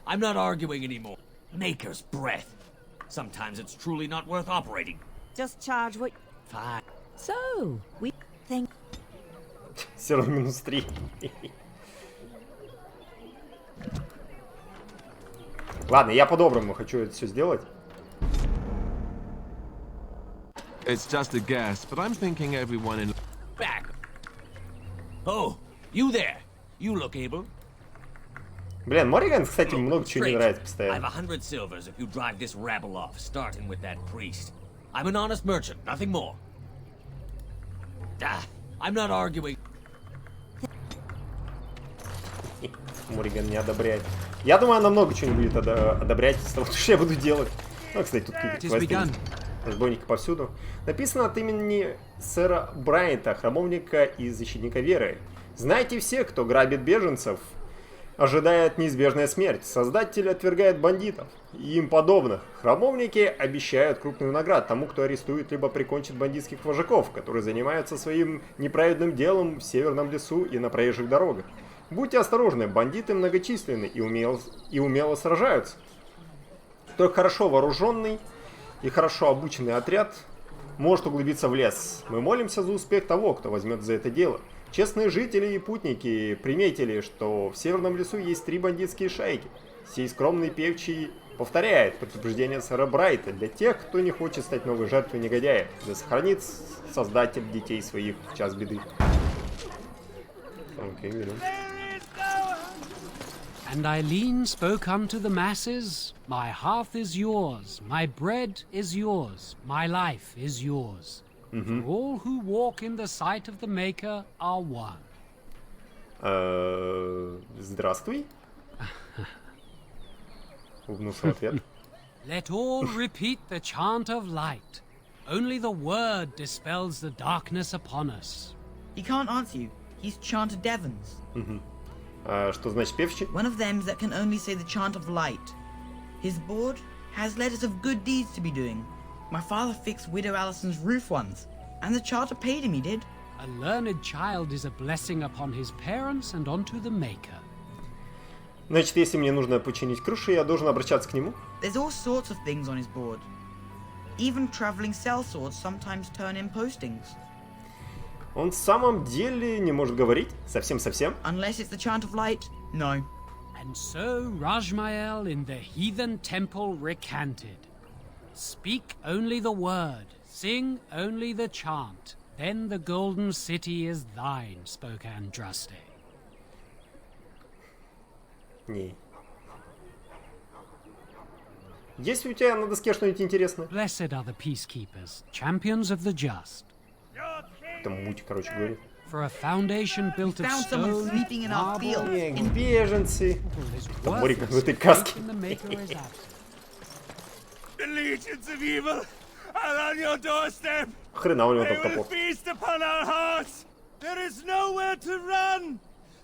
I'm not arguing anymore. Maker's breath. Sometimes it's truly not worth operating. Just charge what... Fine. So, we think... Все равно -3. Ладно, я по-доброму хочу это все сделать. It's just a guess, but I'm thinking everyone in... Back. Oh, you there? You look able? Блин, Морриган, кстати, много чего не нравится постоянно. I've 100 silvers if you drive this rabble off, starting with that priest. I'm an honest merchant, nothing more. I'm not arguing. Морриган не одобряет. Я думаю, она много чего не будет одобрять из того, что я буду делать. Ну, кстати, тут какие-то разбойники повсюду. Написано от имени сэра Брайанта, храмовника и защитника веры. Знаете все, кто грабит беженцев, ожидает неизбежная смерть. Создатель отвергает бандитов и им подобных. Храмовники обещают крупную награду тому, кто арестует либо прикончит бандитских вожаков, которые занимаются своим неправедным делом в северном лесу и на проезжих дорогах. Будьте осторожны, бандиты многочисленны и умело сражаются. Только хорошо вооруженный и хорошо обученный отряд может углубиться в лес. Мы молимся за успех того, кто возьмет за это дело. Честные жители и путники приметили, что в северном лесу есть 3 бандитские шайки. Сей скромный певчий повторяет предупреждение сэра Брайта для тех, кто не хочет стать новой жертвой негодяя, да сохранит Создатель детей своих в час беды. Окей, берем. And Eileen spoke unto the masses, my hearth is yours, my bread is yours, my life is yours. For all who walk in the sight of the Maker are one. Здравствуй. Улыбнулся в ответ. Let all repeat the chant of light. Only the word dispels the darkness upon us. He can't answer you. He's chanted Devons. Что значит певчий? One of them that can only say the chant of light. His board has letters of good deeds to be doing. My father fixed Widow Allison's roof once, and the charter paid him, he did. A learned child is a blessing upon his parents and onto the Maker. Значит, если мне нужно починить крышу, я должен обращаться к нему? There's all sorts of things on his board. Even traveling sellswords sometimes turn in postings. Он в самом деле не может говорить? Совсем-совсем? Unless it's the chant of light, no. And so Rajmael in the heathen temple recanted. Speak only the word, sing only the chant, then the golden city is thine, spoke Andraste. Не. Есть у тебя на доске что-нибудь интересное? Blessed are the peacekeepers, champions of the just. Там муть, короче, говорит. For a foundation built of stone, marble, беженцы. Там море как в этой каске. The legions of evil are on your doorstep. Хрена у него They там will капот. feast upon our hearts. There is nowhere to run.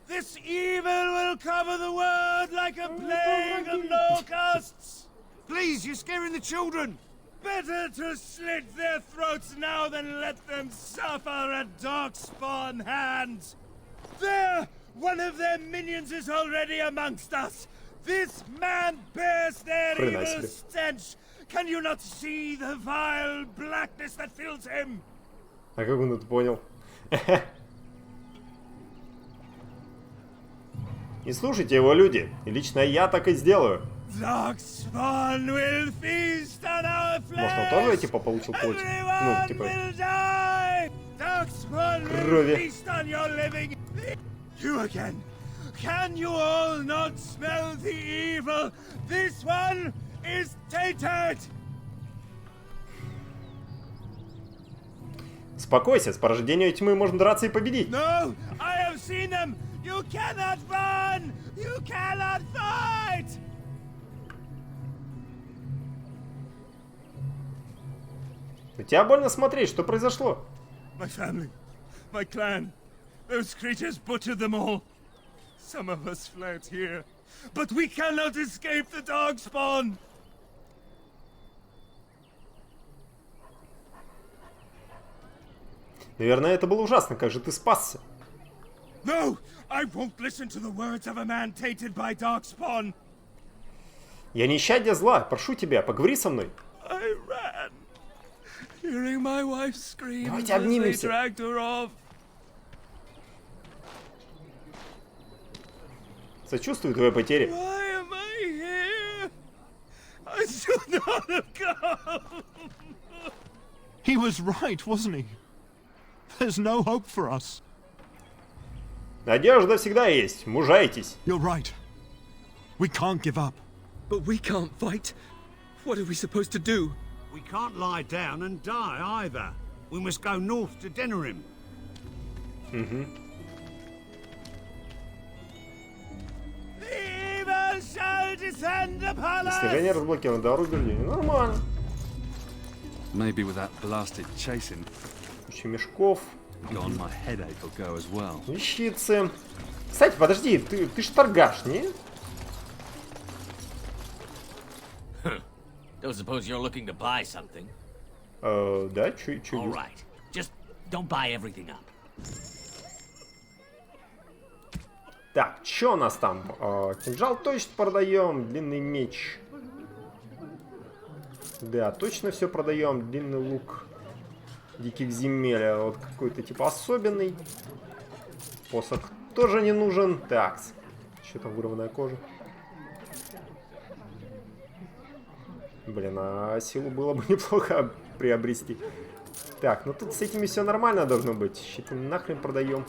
This evil will cover the world like a plague of locusts. Please, you're scaring the children. Better to slit their throats now than let them suffer at Darkspawn hands. There, one of their minions is already amongst us. This man bears their evil stench. Can you not see the vile blackness that fills him? А как он это понял? Не слушайте его, люди. И лично я так и сделаю. Darkspawn will feast on our flesh. Может, он тоже, типа, получил плоть? Ну, типа... Крови. You again. Can you all not smell the evil? This one is tainted. Спокойся, с порождением тьмы можно драться и победить. No, I have seen them. You cannot run. You cannot fight. На тебя больно смотреть, что произошло? My family, my clan, those creatures butchered them all. Some of us fled here, but we cannot escape the Darkspawn. Наверное, это было ужасно. Как же ты спасся? No, I won't listen to the words of a man tainted by Darkspawn. Я не исчадие зла. Прошу тебя, поговори со мной. I ran, hearing my wife's screams Давайте as they обнимемся. dragged her off. Сочувствую твоей потере. Why am I here? I should not have come. He was right, wasn't he? There's no hope for us. Надежда всегда есть. Мужайтесь. You're right. We can't give up. But we can't fight. What are we supposed to do? We can't lie down and die either. We must go north to Denerim. Evil shall descend upon us. Достижение разблокировано. Да, Руберни. Нормально. Maybe with that blasted chasing. Куча мешков. Gone, my headache will go as well. Вещицы. Кстати, подожди, ты ж торгаш, не? Don't suppose you're looking to buy something? Да, чё All right. Just don't buy everything up. Так, что у нас там? Кинжал точно продаем, длинный меч. Да, точно все продаем. Длинный лук диких земель. Вот какой-то типа особенный. Посох тоже не нужен. Так, что там вырванная кожа? Блин, а силу было бы неплохо приобрести. Так, ну тут с этими все нормально должно быть. Щиты нахрен продаем.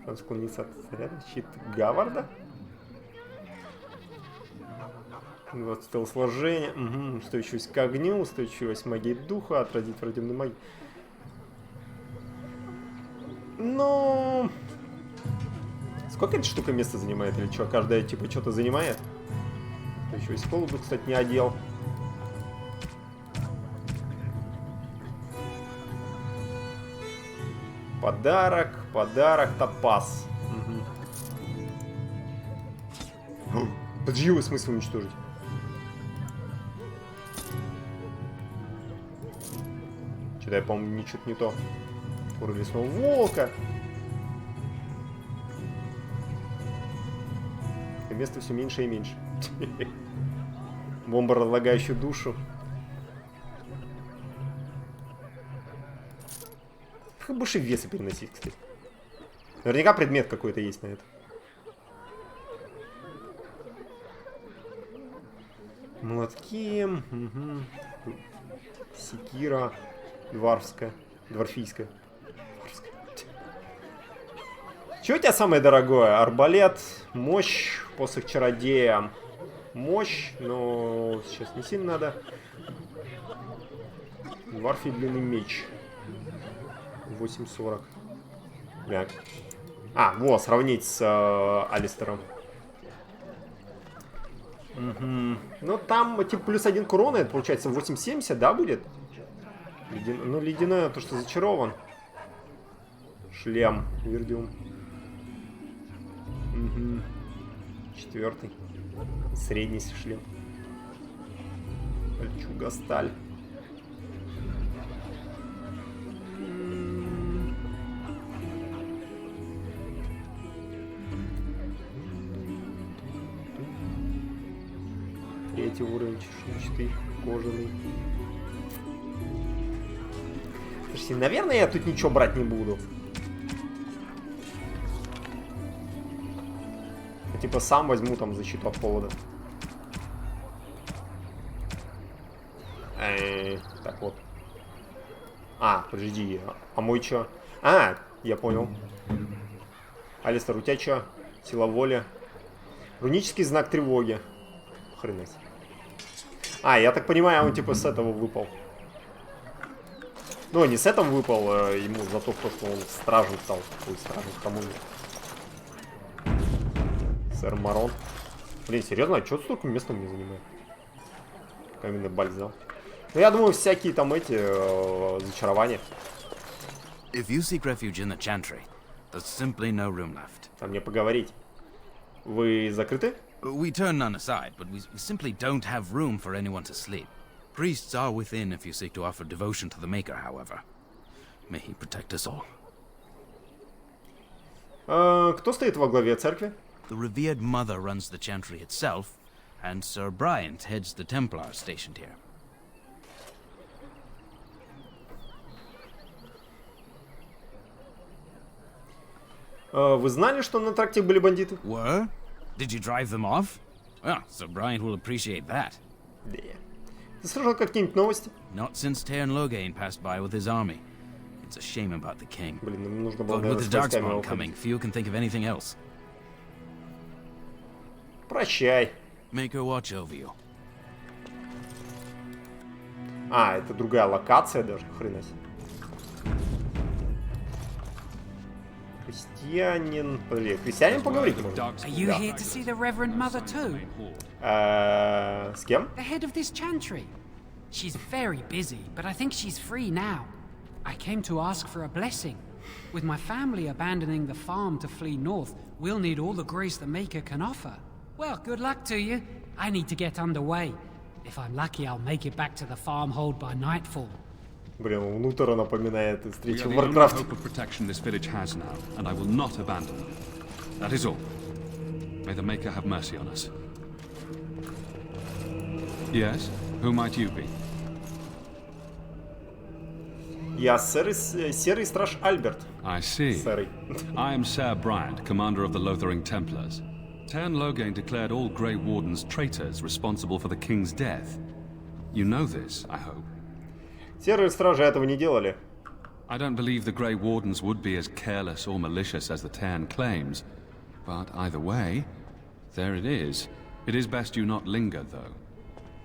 Шанс склониться от снаряда. Щит Гаварда. Вот телосложение. Угу. Устойчивость к огню. Устойчивость магии духа. Отразить враждебную магию. Ну... Сколько эта штука места занимает? Или что? Каждая типа что-то занимает? Устойчивость к холоду, кстати, не одел. Подарок, топаз. Угу. Подожди, его смысл уничтожить. Что-то я, по-моему, ничего не то. Твор лесного волка. И места все меньше и меньше. Бомба, разлагающая душу. Как больше веса переносить, кстати. Наверняка предмет какой-то есть на это. Молотки. Угу. Секира. Дворфийская. Что у тебя самое дорогое? Арбалет, мощь, посох чародея. Мощь, но сейчас не сильно надо. Дворфий длинный меч. 8.40. Так. А, вот, сравнить с Алистером. Угу. Ну, там, типа, плюс 1 к урону, это получается 8.70, да, будет? Ну, ледяное, то, что зачарован. Шлем, Вердиум. Угу. 4. Средний шлем. Кольчуга, сталь. Третий уровень, чешуйчатый, кожаный. Слушайте, наверное, я тут ничего брать не буду. Я, типа, сам возьму там защиту от холода. Так вот. А, подожди, а мой чё? А, я понял. Алистер, у тебя чё? Сила воли. Рунический знак тревоги. Хренать. А, я так понимаю, он типа с этого выпал. Ну, не с этого выпал, ему за то, что он стражем стал. Ой, стражем, кому не. Сэр Марон. Блин, серьезно, а что столько места мне занимает? Каменный бальзам. Ну, я думаю, всякие там эти зачарования. If you seek refuge in the Chantry, there's simply no room left. А мне поговорить. Вы закрыты? We turn none aside, but we simply don't have room for anyone to sleep. Priests are within if you seek to offer devotion to the Maker, however. May he protect us all. Кто стоит во главе церкви? The revered mother runs the Chantry itself, and Sir Bryant heads the Templars stationed here. Вы знали, что на тракте были бандиты? Were? Did you drive them off? Well, Sir Bryant will appreciate that. Да. Ты слышал какие-нибудь новости? Not since Tairn Loghain passed by with his army. It's a shame about the king. Блин, нам нужно было, But with the Darkspawn coming, few can think of anything else. Прощай. Make her watch over you. А, это другая локация даже, хрена себе. Крестьянин. Подожди, крестьянин поговорить можно? Are you here to see the Reverend Mother too? С кем? The head of this chantry. She's very busy, but I think she's free now. I came to ask for a blessing. With my family abandoning the farm to flee north, we'll need all the grace the Maker can offer. Well, good luck to you. I need to get underway. If I'm lucky, I'll make it back to the farmhold by nightfall. Блин, у Лутера напоминает из We are третьего the only Warcraft. hope of protection this village has now, and I will not abandon them. That is all. May the Maker have mercy on us. Yes? Who might you be? Я серый страж Альберт. I see. Серый. I am Sir Bryant, commander of the Lothering Templars. Tern Loghain declared all Grey Wardens traitors responsible for the king's death. You know this, I hope. Серые стражи этого не делали. I don't believe the Grey Wardens would be as careless or malicious as the Tern claims. But either way, there it is. It is best you not linger, though.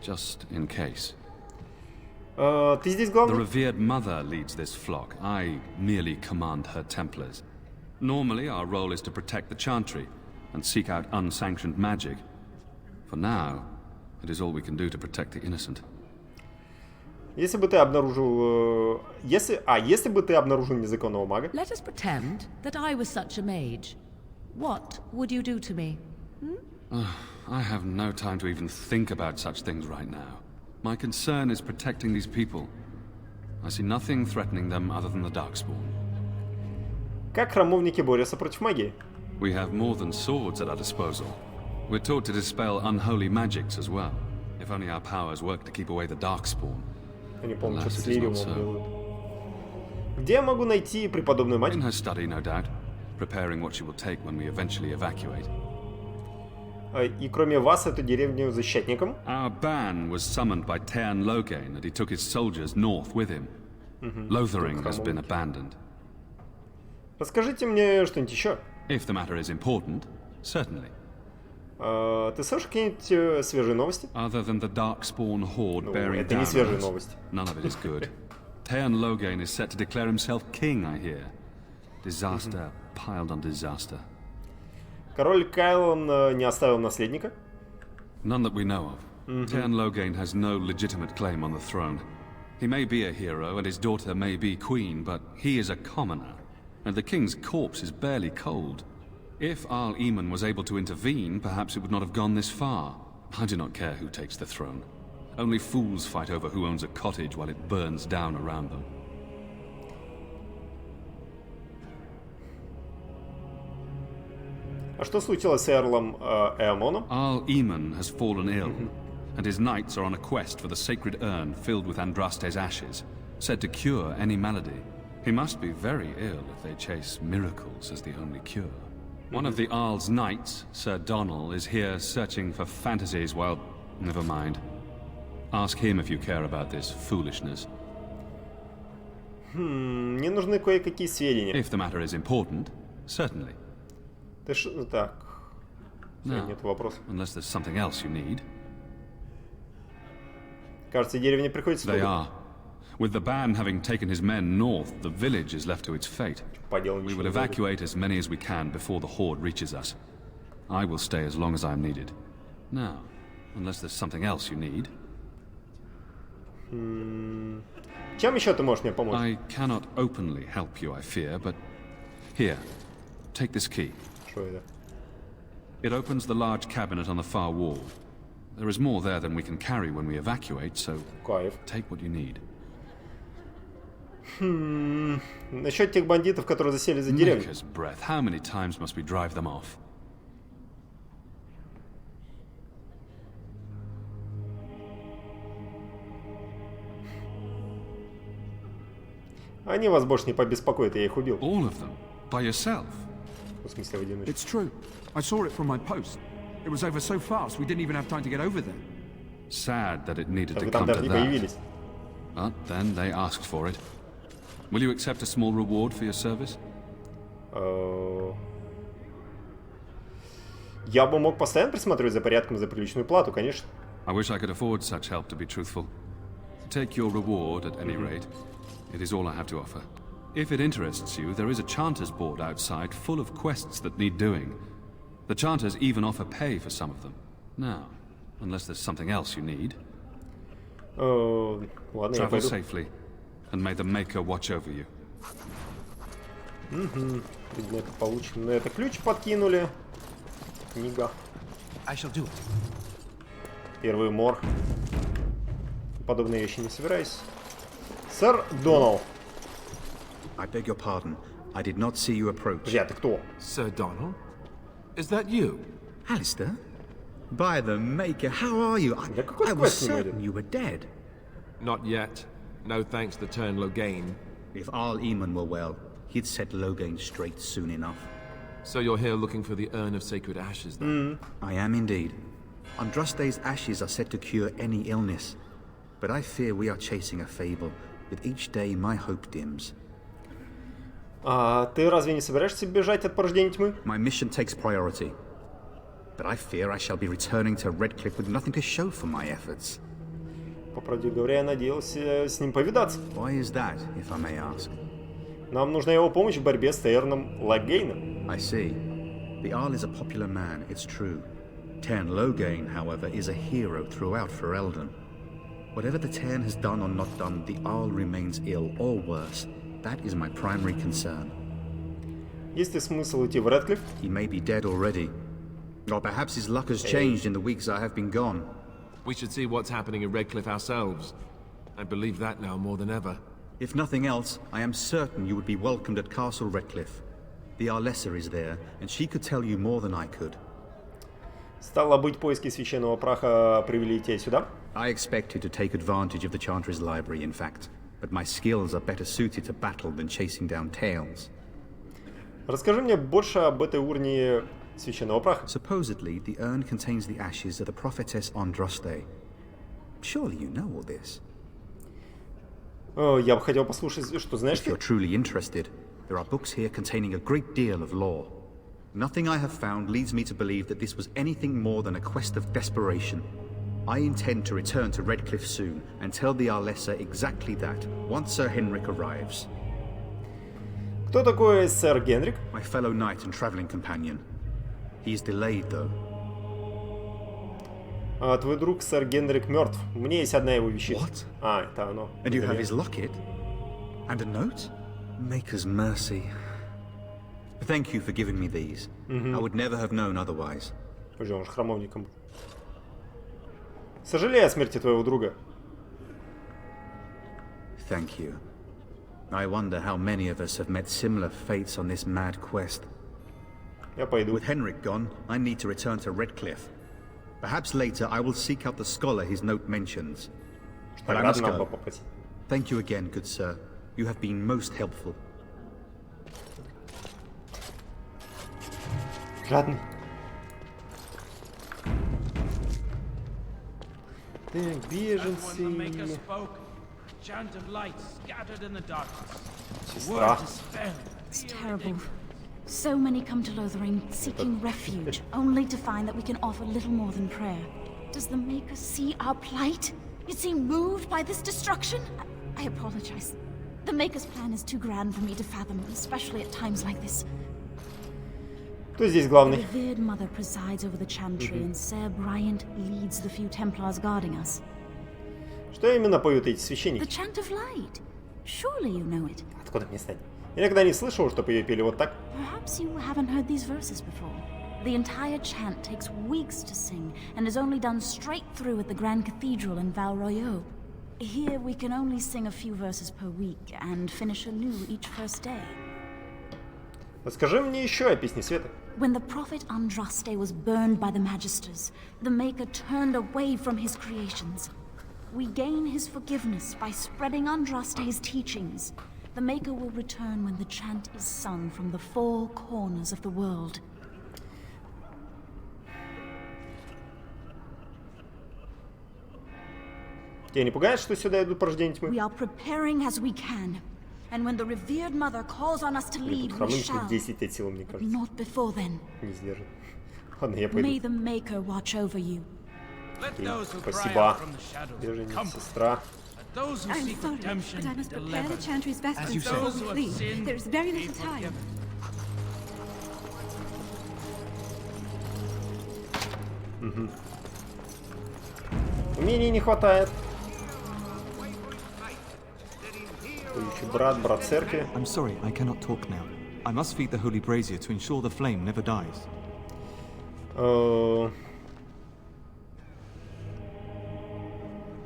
Just in case. Ты здесь главный? The revered mother leads this flock. I merely command her Templars. Normally, our role is to protect the Chantry and seek out unsanctioned magic. For now, it is all we can do to protect the innocent. Если бы ты обнаружил... Если бы ты обнаружил незаконного мага... Let us pretend that I was such a mage. What would you do to me? I have no time to even think about such things right now. My concern is protecting these people. I see nothing threatening them other than the Darkspawn. Как храмовники борются против магии? We have more than swords at our disposal. We're taught to dispel unholy magics as well. If only our powers work to keep away the Darkspawn. Я не помню, что Alas, с it is not Лириумом so. делают. Где я могу найти преподобную мать? In her study, no doubt. Preparing what she will take when we eventually evacuate. И кроме вас, эту деревню защитником? Our ban was summoned by Tern Loghain, and he took his soldiers north with him. Lothering has been abandoned. Расскажите мне что-нибудь еще. If the matter is important, certainly. Ты слышал какие-нибудь свежие новости? Other than the Darkspawn horde bearing это не down свежие on us, новости. none of it is good. Tern Loghain is set to declare himself king, I hear. Disaster piled on disaster. Король Кайлон не оставил наследника? None that we know of. Tern Loghain has no legitimate claim on the throne. He may be a hero, and his daughter may be queen, but he is a commoner. And the king's corpse is barely cold. If Arl Eamon was able to intervene, perhaps it would not have gone this far. I do not care who takes the throne. Only fools fight over who owns a cottage while it burns down around them. А что случилось с Эрлом Эамоном? Arl Eamon has fallen ill, and his knights are on a quest for the sacred urn filled with Andraste's ashes, said to cure any malady. He must be very ill if they chase miracles as the only cure. One of the Arl's knights, Sir Donnell, is here searching for fantasies while... Never mind. Ask him if you care about this foolishness. Мне нужны кое-какие сведения. If the matter is important, certainly. Ты так. No, Нет вопросов. unless there's something else you need. Кажется, деревня приходится They туго. are. With the ban having taken his men north, the village is left to its fate. We will evacuate as many as we can before the horde reaches us. I will stay as long as I am needed. Now, unless there's something else you need. Чем еще ты можешь мне помочь? I cannot openly help you, I fear, but... Here, take this key. Что это? It opens the large cabinet on the far wall. There is more there than we can carry when we evacuate, so take what you need. Насчет тех бандитов, которые засели за деревню. Maker's breath. How many times must we drive them off? Они вас больше не побеспокоят, я их убил. All of them? By yourself? В смысле, в одиночку. It's true. I saw it from my post. It was over so fast, we didn't even have time to get over there. Sad that it needed Так to вы там come to даже не that. появились. But then they asked for it. Will you accept a small reward for your service? Я бы мог постоянно присматривать за порядком за приличную плату, конечно. I wish I could afford such help, to be truthful. Take your reward at any rate. It is all I have to offer. If it interests you, there is a Chanters board outside full of quests that need doing. The Chanters even offer pay for some of them. Now, unless there's something else you need. Ладно, я Travel пойду. safely, and may the Maker watch over you. Угу. Предметы получены. Это ключ подкинули. Книга. Первый мор. Подобные вещи не собираюсь. Сэр Донал. I beg your pardon. I did not see you approach. Друзья, ты кто? Sir Donald? Is that you? Alistair? By the Maker, how are you? I was certain you were dead. Not yet. No thanks to Turn Logain. If Arl Eamon were well, he'd set Logain straight soon enough. So you're here looking for the Urn of Sacred Ashes, then? I am indeed. Andraste's ashes are said to cure any illness. But I fear we are chasing a fable. With each day, my hope dims. Ты разве не собираешься бежать от порождения тьмы? My mission takes priority. But I fear I shall be returning to Redcliffe with nothing to show for my efforts. По правде говоря, я надеялся с ним повидаться. Why is that, if I may ask? Нам нужна его помощь в борьбе с Терном Логейном. I see. The Arl is a popular man, it's true. Tern Logain, however, is a hero throughout Ferelden. Whatever the Tern has done or not done, the Arl remains ill or worse. That is my primary concern. Есть ли смысл идти в Редклифф? He may be dead already. Or perhaps his luck has changed in the weeks I have been gone. We should see what's happening in Redcliffe ourselves. I believe that now more than ever. If nothing else, I am certain you would be welcomed at Castle Redcliffe. The Arlessa is there, and she could tell you more than I could. Стало быть, поиски священного праха привели тебя сюда? I expected to take advantage of the Chantry's library, in fact. But my skills are better suited to battle than chasing down tales. Расскажи мне больше об этой урне священного праха. Supposedly, the urn contains the ashes of the prophetess Andraste. Surely you know all this. Я бы хотел послушать, что знаешь ты? If you're truly interested, there are books here containing a great deal of lore. Nothing I have found leads me to believe that this was anything more than a quest of desperation. I intend to return to Redcliffe soon and tell the Arlessa exactly that, once Sir Henrik arrives. Кто такой сэр Генрик? My fellow knight and traveling companion. He is delayed, though. Твой друг сэр Генрик мертв. У меня есть одна его вещица. What? Это оно. And you have his locket? And a note? Maker's mercy. Thank you for giving me these. I would never have known otherwise. Подожди, он же храмовником был. Сожалею о смерти твоего друга. Thank you. I wonder how many of us have met similar fates on this mad quest. Я пойду. With Henrik gone, I need to return to Redcliffe. Perhaps later I will seek out the scholar his note mentions. But I must go. Thank you again, good sir. You have been most helpful. Жадный. Так, беженцы. Сестра. It's terrible. So many come to Lothering seeking refuge, only to find that we can offer little more than prayer. Does the Maker see our plight? Is he moved by this destruction? I apologize. The Maker's plan is too grand for me to fathom, especially at times like this. Кто здесь главный? The revered mother presides over the chantry, and Sir Bryant leads the few Templars guarding us. Что именно поют эти священники? The chant of light. Surely you know it. Откуда мне знать? Я никогда не слышал, чтобы ее пели вот так. Perhaps you haven't heard these verses before. The entire chant takes weeks to sing, and is only done straight through at the Grand Cathedral in Val Royeaux. Here we can only sing a few verses per week, and finish anew each first day. Расскажи мне еще о Песне Света. When the prophet Andraste was burned by the Magisters, the Maker turned away from his creations. We gain his forgiveness by spreading Andraste's teachings. The Maker will return when the chant is sung from the four corners of the world. Тебя не пугает, что сюда идут порождения тьмы? We are preparing as we can. And when the revered mother calls on us to lead, we shall. 10 лет силы, мне кажется. Not before then. Не сдержит. Ладно, я пойду. May the Maker watch over you. Спасибо. Беженец, сестра. I'm sorry, but I must prepare the chantry's vestments before we flee. There is very little time. Умений не хватает. Брат церкви. I'm sorry, I cannot talk now. I must feed the holy brazier to ensure the flame never dies.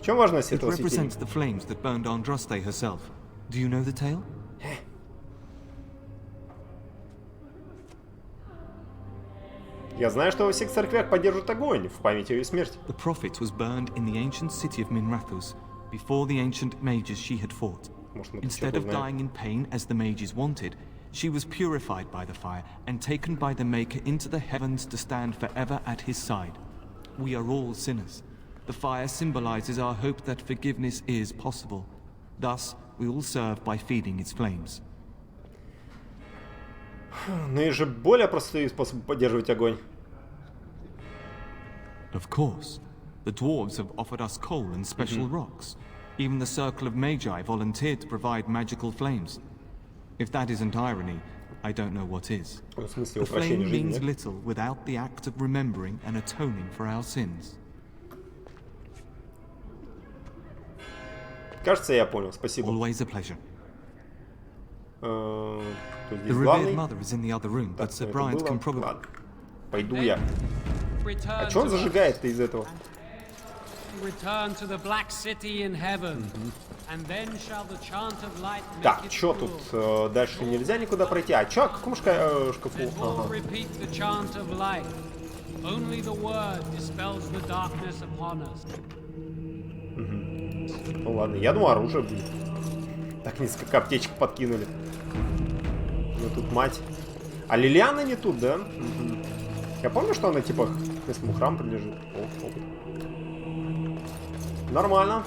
Чем важность It этого represents светильника? the flames that burned Andraste herself. Do you know the tale? Я знаю, что во всех церквях поддерживают огонь в память о ее смерти. The prophet was burned in the ancient city of Minrathous before the ancient mages she had fought. Instead of dying in pain as the mages wanted, she was purified by the fire and taken by the Maker into the heavens to stand forever at his side. We are all sinners. The fire symbolizes our hope that forgiveness is possible. Thus, we all serve by feeding its flames. Но есть же более простые способы поддерживать огонь. Of course. The dwarves have offered us coal and special rocks. Even the Circle of Magi volunteered to provide magical flames. If that isn't irony, I don't know what is. The flame means little without the act of remembering and atoning for our sins. Кажется, я понял. Спасибо. Always a pleasure. The revered mother is in the other room, but Sir Brian can probably... Пойду я. А что он зажигает-то из этого? Return to the black city in heaven, and then shall the chant of light make Так, it чё тут? Дальше нельзя никуда пройти. А чё? К какому шкафу? Ага. repeat the chant of light. Only the word dispels the darkness upon us. Ну ладно, я думал, оружие будет. Так несколько аптечек подкинули. Ну тут мать. А Лилиана не тут, да? Я помню, что она типа к местному храму принадлежит. О, опыт. Нормально.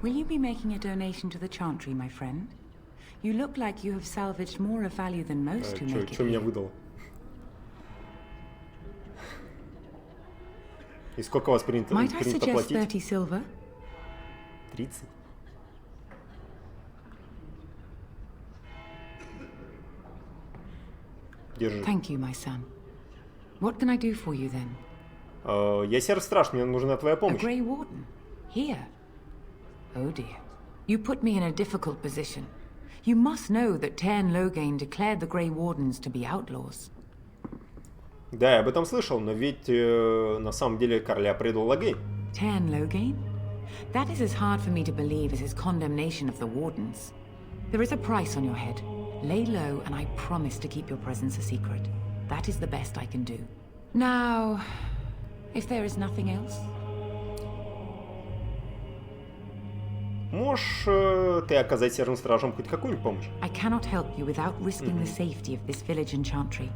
Will you be making a donation to the chantry, my friend? You look like you have salvaged more of value than most who make it. Что меня выдало? И сколько у вас принято Might I suggest платить? 30 silver? 30. Держи. Thank you, my son. What can I do for you then? Я серый страж, мне нужна твоя A помощь. Grey Warden? Here? Oh dear. You put me in a difficult position. You must know that Tairn Logain declared the Grey Wardens to be outlaws. Да, я об этом слышал, но ведь на самом деле короля предал Логейн. Tairn Logain? That is as hard for me to believe as his condemnation of the Wardens. There is a price on your head. Lay low, and I promise to keep your presence a secret. That is the best I can do. Now, if there is nothing else... Можешь ты оказать серым стражам хоть какую-нибудь помощь? I cannot help you without risking the safety of this village and chantry.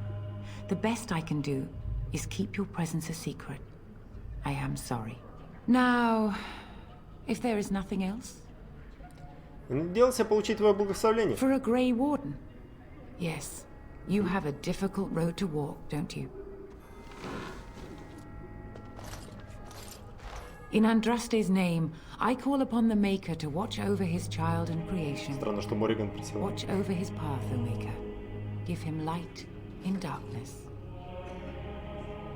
The best I can do is keep your presence a secret. I am sorry. Now, if there is nothing else... Надеялся получить твое благословение. For a Grey Warden? Yes. You have a difficult road to walk, don't you? In Andraste's name, I call upon the Maker to watch over his child and creation. Странно, что Морриган присел. Watch over his path, O Maker. Give him light in darkness.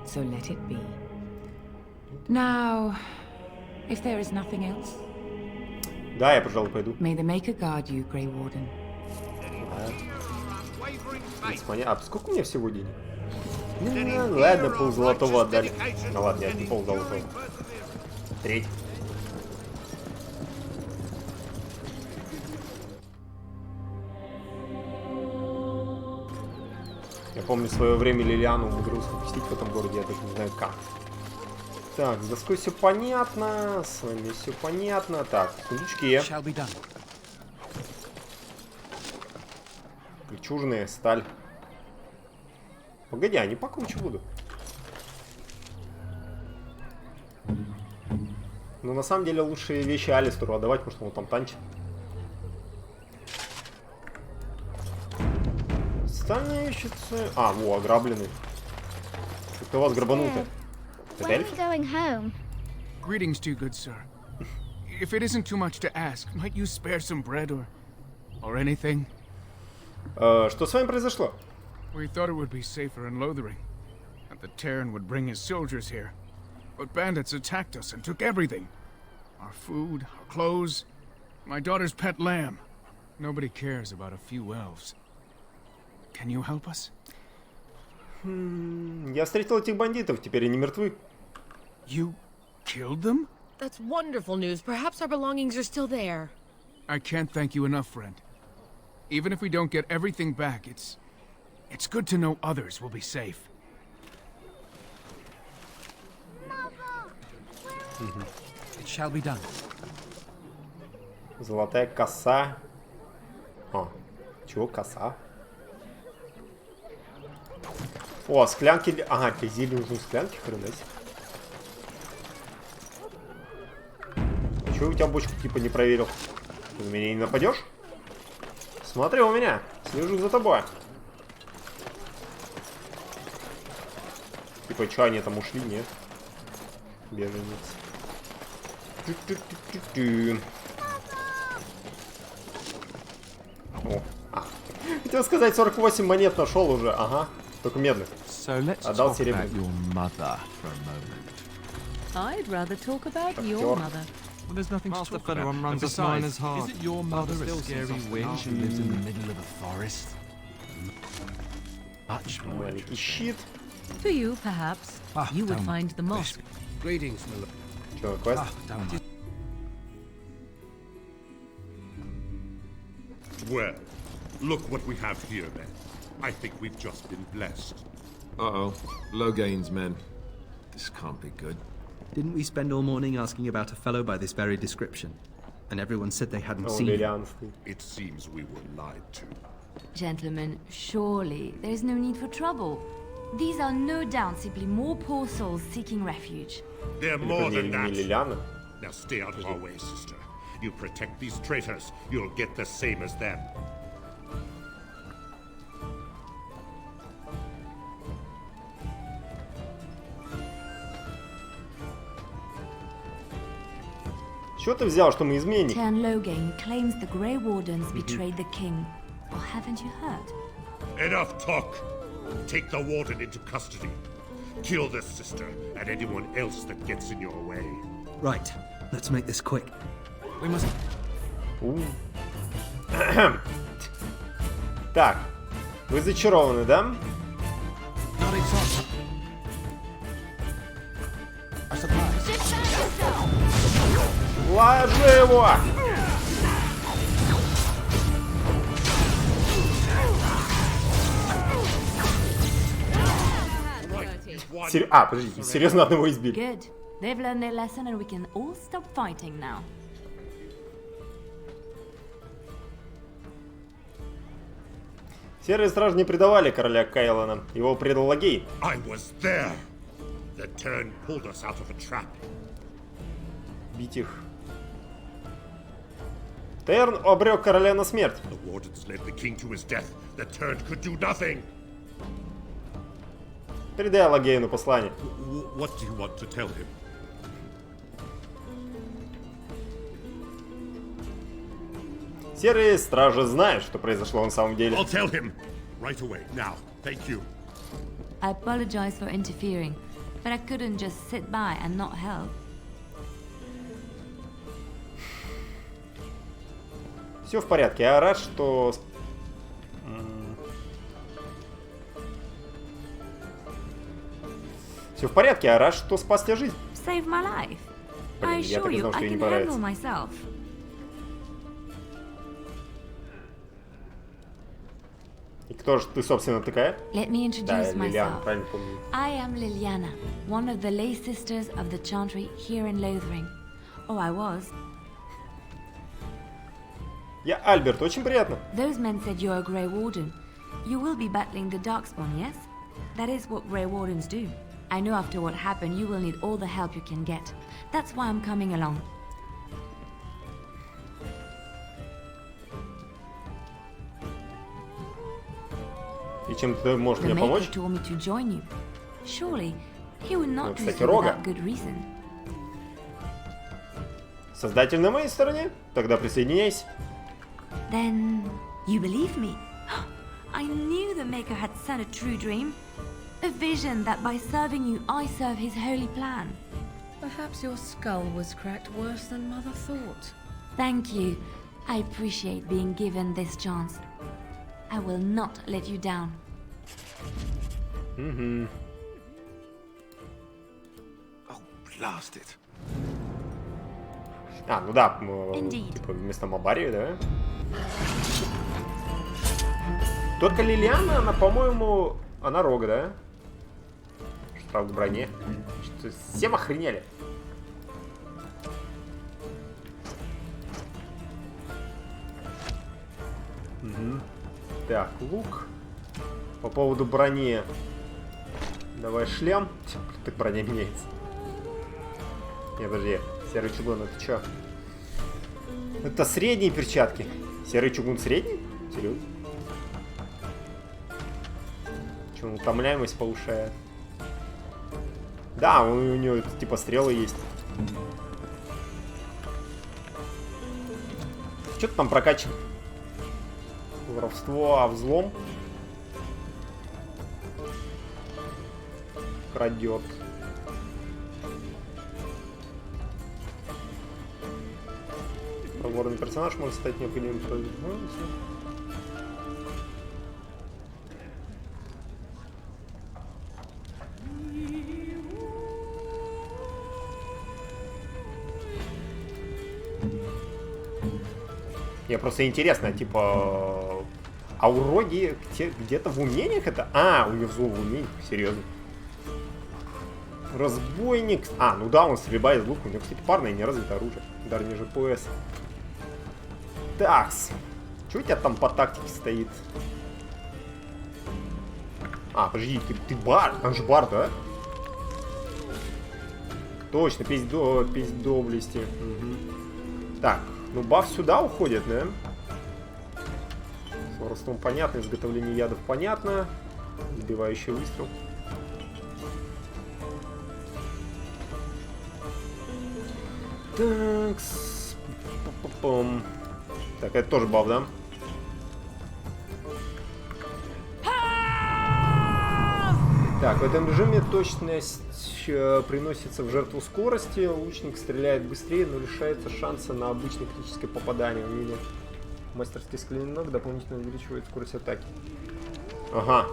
So let it be. Now, if there is nothing else... Да, я, пожалуй, пойду. May the Maker guard you, Grey Warden. А сколько у меня всего денег? Ну, ладно, ползолотого отдали. Ну ладно, нет, не ползолотого. Треть. Я помню, в свое время Лилиану умудрился упустить в этом городе, я даже не знаю как. Так, с доской все понятно, с вами все понятно. Так, сундучки. Ключужная сталь. Погоди, а не покруче буду. Но на самом деле лучшие вещи Алистеру отдавать, потому что он там танчит. Стальные вещицы. А, во, ограбленный. Кто вас грабанул-то? When are we going home? Greetings to you, good sir. If it isn't too much to ask, might you spare some bread or anything? Что с вами произошло? We thought it would be safer in Lothering, and that Tairn would bring his soldiers here. But bandits attacked us and took everything. Our food, our clothes, my daughter's pet lamb. Nobody cares about a few elves. Can you help us? Я встретил этих бандитов, теперь они мертвы. You killed them? That's wonderful news. Perhaps our belongings are still there. I can't thank you enough, friend. Even if we don't get everything back, it's good to know others will be safe. It shall be done. Золотая коса. О, чего коса? О, склянки. Ага, для зелья нужны склянки, хрена себе. Чего у тебя бочку типа не проверил? Ты на меня не нападешь? Смотри у меня, слежу за тобой. Типа, что они там ушли, нет? Беженец. О, хотел сказать, 48 монет нашел уже, ага. Только медных. Отдал серебряный. I'd rather talk about your mother. Well, there's nothing Master to talk about. Fenrir runs And a miner's besides, heart. isn't your mother Father a still scary seems witch to who lives in the middle of a forest? Much more Маленький щит. To you, perhaps. You would find the mosque. Greetings, my lord. Что, квест? Well, look what we have here then. I think we've just been blessed. Uh-oh. Logain's men. This can't be good. Didn't we spend all morning asking about a fellow by this very description? And everyone said they hadn't seen him. It seems we were lied to. Gentlemen, surely there is no need for trouble. These are no doubt simply more poor souls seeking refuge. They're more than that. Now stay out of our way, sister. You protect these traitors, you'll get the same as them. Чего ты взял, что мы изменники? Raknogun claims the Grey Wardens betrayed the king. Or haven't you heard? Enough talk! Take the warden into custody. Kill this sister and anyone else that gets in your way. Right, let's make this quick. We must... Так, вы зачарованы, да? Not exactly. A surprise. Ложи его! Подождите, серьезно одного избили. Good. They've learned their lesson and we can all stop fighting now. Серые стражи не предавали короля Кайлана. Его предал Лагейн. I was there. The turn pulled us out of a trap. Бить их. Терн обрек короля на смерть. The wardens led the king to his death. The turn could do nothing. Передай Лагейну послание. What do you want to tell him? Серые стражи знают, что произошло на самом деле. I'll tell him right away. Now, thank you. I apologize for interfering, but I couldn't just sit by and not help. Все в порядке. Я рад, что... Все в порядке. Я рад, что спас тебе жизнь. Save my life. I Я так assure и you, знал, I что ей не can понравится. handle myself. И кто же ты, собственно, такая? Let me Да, introduce Лилиана, myself. правильно помню. I am Liliana, one of the lay sisters of the Chantry here in Lothering. Oh, I was. Я Альберт, очень приятно. Those men said you're a Grey Warden. You will be battling the Darkspawn, yes? That is what Grey Wardens do. I know after what happened, you will need all the help you can get. That's why I'm coming along. И чем ты можешь The мне Maker помочь? told me to join you. Surely, he would not do кстати, so Рога. without good reason. Создатель на моей стороне? Тогда присоединяйся. Then, you believe me? I knew the Maker had sent a true dream. A vision that by serving you, I serve his holy plan. Perhaps your skull was cracked worse than Mother thought. Thank you. I appreciate being given this chance. I will not let you down. Угу. Oh, blast it. А, ну да, Indeed. типа вместо Мабари, да? Только Лилиана, она, по-моему, она рога, да? Штраф к броне. Что, всем охренели? Угу. Так, лук. По поводу брони. Давай шлем. Так броня меняется. Не, подожди. Серый чугун, это что? Это средние перчатки. Серый чугун средний? Серьезно? Че, утомляемость повышает? Да, у него типа стрелы есть. Что ты там прокачиваешь? Воровство, а взлом? Крадет. Проворный персонаж может стать необходимым. Мне просто интересно, типа, а у Роги где-то в умениях это? А, у него взлом в умениях, серьезно. Разбойник. А, ну да, он стрельба из лука. У него, кстати, парное не развито оружие. Даже ниже пояса. Такс. Что у тебя там по тактике стоит? А, подожди, ты бар. Там же бар, да? Точно, песнь доблести. Угу. Так, ну баф сюда уходит, да? С воровством понятно, изготовление ядов понятно. Сбивающий выстрел. Так, так, это тоже баф, да? Так, в этом режиме точность приносится в жертву скорости. Лучник стреляет быстрее, но лишается шанса на обычное критическое попадание. Умение мастерский клинок дополнительно увеличивает скорость атаки. Ага.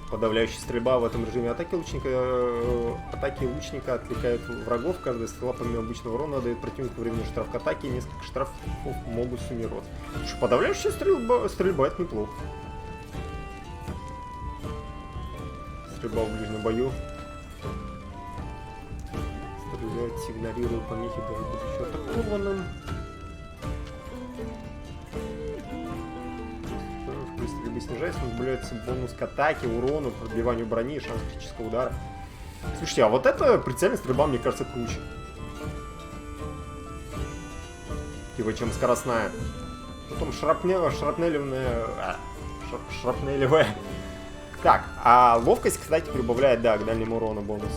Подавляющая стрельба в этом режиме атаки лучника отвлекают врагов. Каждая стрела помимо обычного урона дает противнику временный штраф к атаке, и несколько штрафов могут суммироваться. Что, подавляющая стрельба это неплохо. Стрельба в ближнем бою. Стрелять, игнорируя помехи, даже будучи атакованным. Стрельбы снижается, но добавляется бонус к атаке, урону, пробиванию брони и шанс критического удара. Слушайте, а вот эта прицельная стрельба, мне кажется, круче. Типа, чем скоростная. Потом шрапнелевая. Так, а ловкость, кстати, прибавляет, да, к дальнему урону бонус.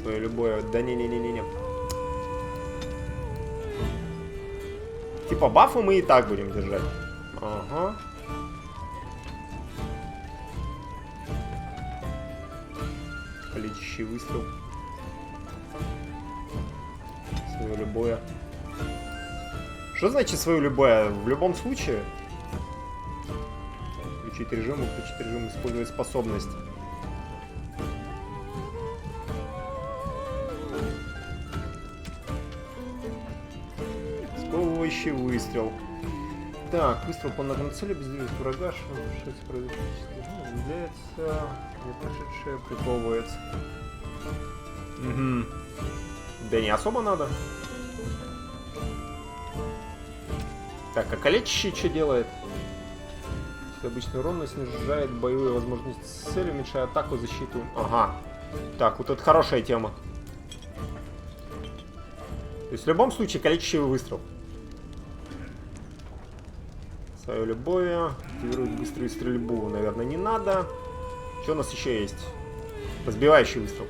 Любое. Да не-не-не-не-не. Типа бафы мы и так будем держать. Ага. Лечащий выстрел. Свое любое. Что значит свое любое? В любом случае. Включить режим, использовать способность. Выстрел. Так, выстрел по ногам цели, бездействует врага, замедляется, не прошедшее приковывается. Угу. Да не особо надо. Так, а калечащий что делает? Обычный урон снижает боевые возможности цели, уменьшая атаку, защиту. Ага. Так, вот это хорошая тема. То есть в любом случае калечащий выстрел. Свое любое. Активировать быструю стрельбу, наверное, не надо. Что у нас еще есть? Разбивающий выстрел.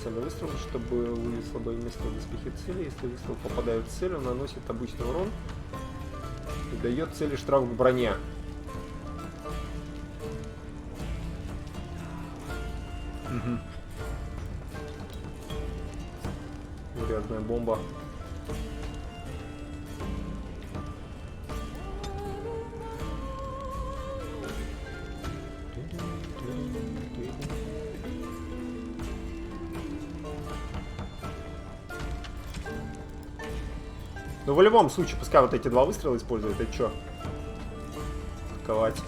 Прицельный выстрел, чтобы вывести слабое место в успехе цели. Если выстрел попадает в цель, он наносит обычный урон и дает цели штраф к броне. Угу. Грязная бомба. Ну, в любом случае, пускай вот эти два выстрела используют. Это что? Атаковать.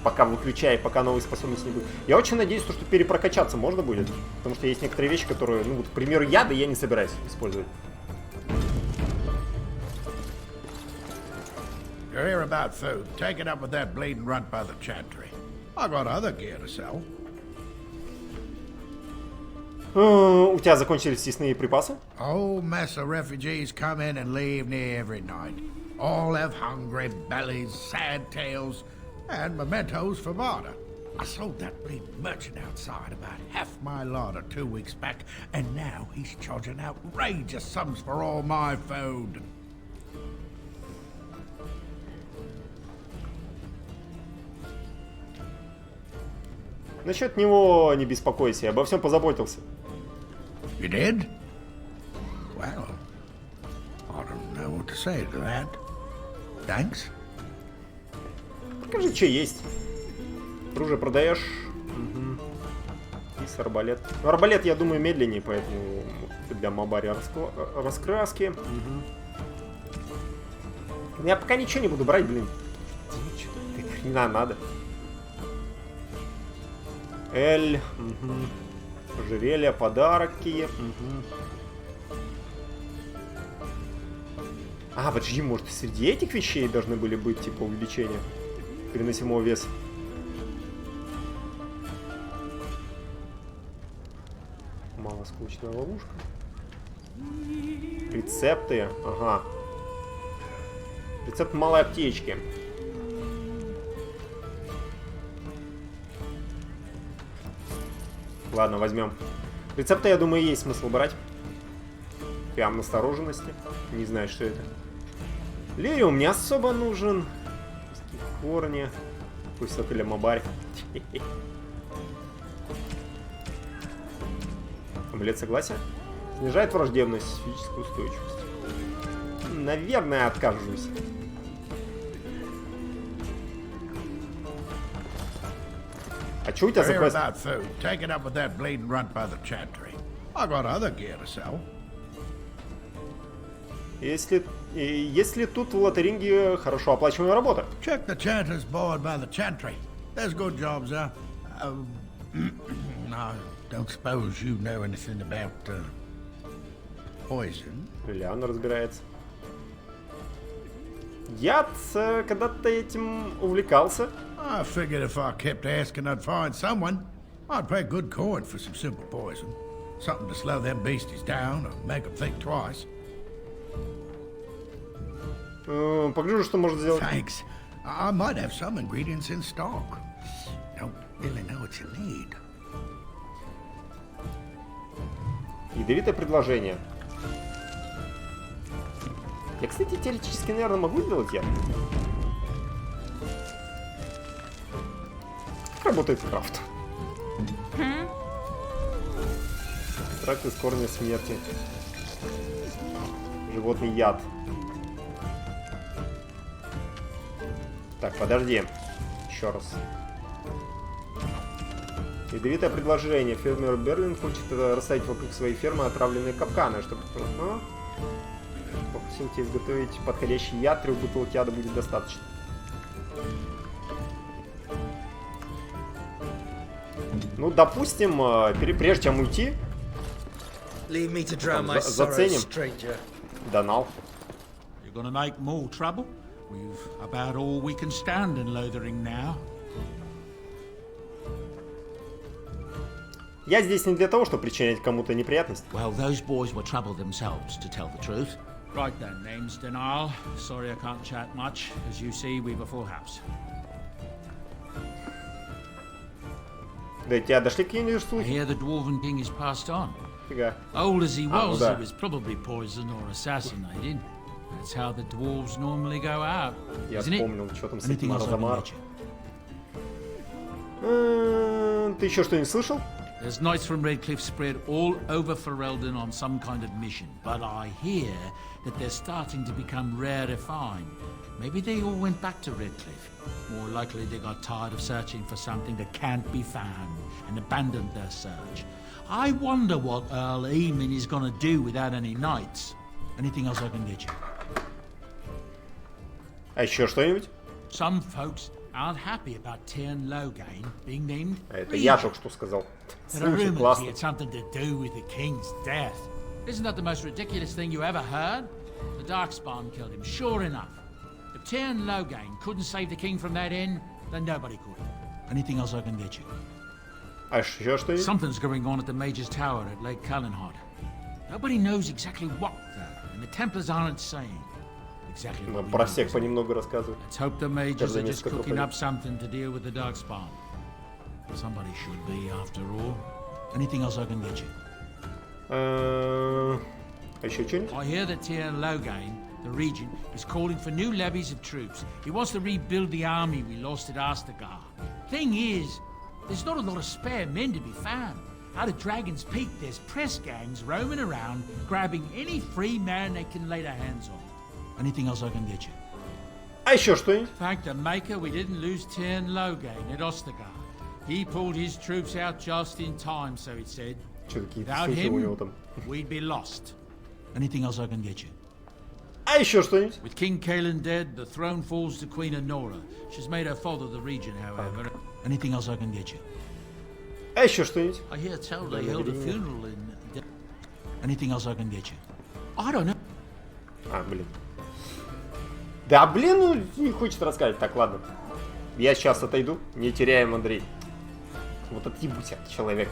Пока выключай, пока новые способности не будет. Я очень надеюсь, что перепрокачаться можно будет. Потому что есть некоторые вещи, которые, ну, вот, к примеру, яды я не собираюсь использовать. You're here about food. Take it up with that bleeding runt by the chantry. I got other gear to sell. У тебя закончились съестные припасы? Whole mess of refugees come in and leave near every night. All have hungry bellies, sad tales, and mementos for barter. I sold that bleeding merchant outside about half my larder 2 weeks back, and now he's charging outrageous sums for all my food. Насчет него не беспокойся, я обо всем позаботился. You did? Well, I don't know what to say to that. Thanks. Покажи, что есть. Оружие продаешь. Угу. И с арбалет. Ну, арбалет, я думаю, медленнее, поэтому для мобари раскраски. Угу. Я пока ничего не буду брать, блин. Не надо. Эль. Угу. Ожерелья, подарки. Угу. А, подожди, может, среди этих вещей должны были быть, типа, увеличения переносимого веса. Малоскучная ловушка. Рецепты. Ага. Рецепт малой аптечки. Ладно, возьмем. Рецепты, я думаю, есть смысл брать. Прям настороженности. Не знаю, что это. Лириум не особо нужен. Корни. Пусть это для мобарь. Амулет согласия. Снижает враждебность, физическую устойчивость. Наверное, откажусь. А что у тебя за квест? Если тут в Лотаринге хорошо оплачиваемая работа. Check the chanter's board by the chantry. There's good jobs there. I don't suppose you know anything about poison. Лиана разбирается. Я когда-то этим увлекался. I figured if I kept asking, I'd find someone. I'd pay good coin for some simple poison. Something to slow them beasties down or make them think twice. Погляжу, что можно сделать. Thanks. I might have some ingredients in stock. Don't really know what you need. Ядовитое предложение. Я, кстати, теоретически, наверное, могу сделать я. Как работает крафт? Экстракт из корня смерти. Животный яд. Так, подожди. Еще раз. Ядовитое предложение. Фермер Берлин хочет расставить вокруг своей фермы отравленные капканы, чтобы... Попросил тебя изготовить подходящий яд, 3 бутылок яда будет достаточно. Ну, допустим, прежде чем уйти, заценим. Донал. Я здесь не для того, чтобы причинять кому-то неприятность. Right then, name's Denial. Sorry I can't chat much. As you see, we've a full house. До тебя дошли какие-нибудь I слухи? hear the Dwarven King has passed on. Фига. Old as he А, ну was, да. he was probably poisoned or assassinated. That's how the dwarves normally go out, Я isn't it? вспомнил, что там с Anything этим else I can Арзамаром. get you? Ты еще что-нибудь слышал? There's knights from Redcliffe spread all over Ferelden on some kind of mission, but I hear that they're starting to become rare to find. Maybe they all went back to Redcliffe. More likely they got tired of searching for something that can't be found and abandoned their search. I wonder what Earl Eamon is gonna do without any knights. Anything else I can get you? А еще что-нибудь? Some folks aren't happy about Tyrn Loghain being named Это я только что сказал. There are Слушай, rumors he классно. had something to do with the king's death. Isn't that the most ridiculous thing you ever heard? The Darkspawn killed him, sure enough. If Tyrn Loghain couldn't save the king from that inn, then nobody could. Anything else I can get you? А еще что-нибудь? Something's going on at the Major's Tower at Lake Callanhod. Nobody knows exactly what, though, and the Templars aren't saying exactly what we Про know. всех понемногу рассказывай. Let's hope the Majors Каждые are just несколько cooking up проповедей. something to deal with the Darkspawn. Somebody should be, after all. Anything else I can get you? А еще что-нибудь? I hear that Tyrn Loghain, the regent, is calling for new levies of troops. He wants to rebuild the army we lost at Astagar. Thing is, there's not a lot of spare men to be found. Out of Dragon's Peak, there's press gangs roaming around, grabbing any free man they can lay their hands on. Anything else I can get you? А еще что-нибудь? Thank the Maker we didn't lose Tyrn Loghain at Ostagar. He pulled his troops out just in time, so it said. Что какие-то Without слухи у него him, там? we'd be lost. Anything else I can get you? А еще что-нибудь? With King Kaelin dead, the throne falls to Queen Anora. She's made her father the regent, however. Anything else I can get you? А еще что-нибудь? I hear tell they held a funeral in... Anything else I can get you? I don't know. А, блин. Да, блин, ну не хочет рассказать. Так, ладно. Я сейчас отойду. Не теряем, Андрей. Вот отъебусь от человека.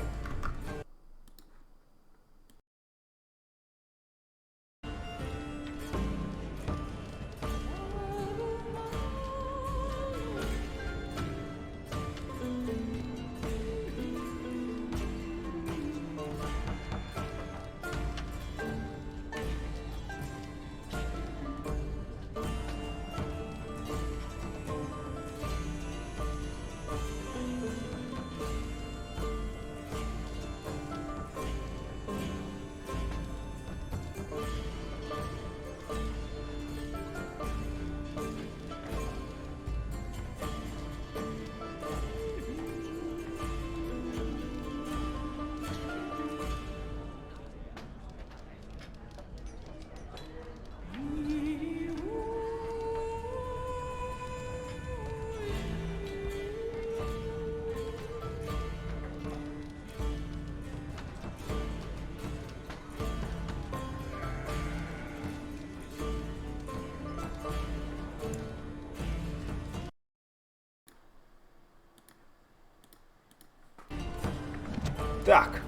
Так.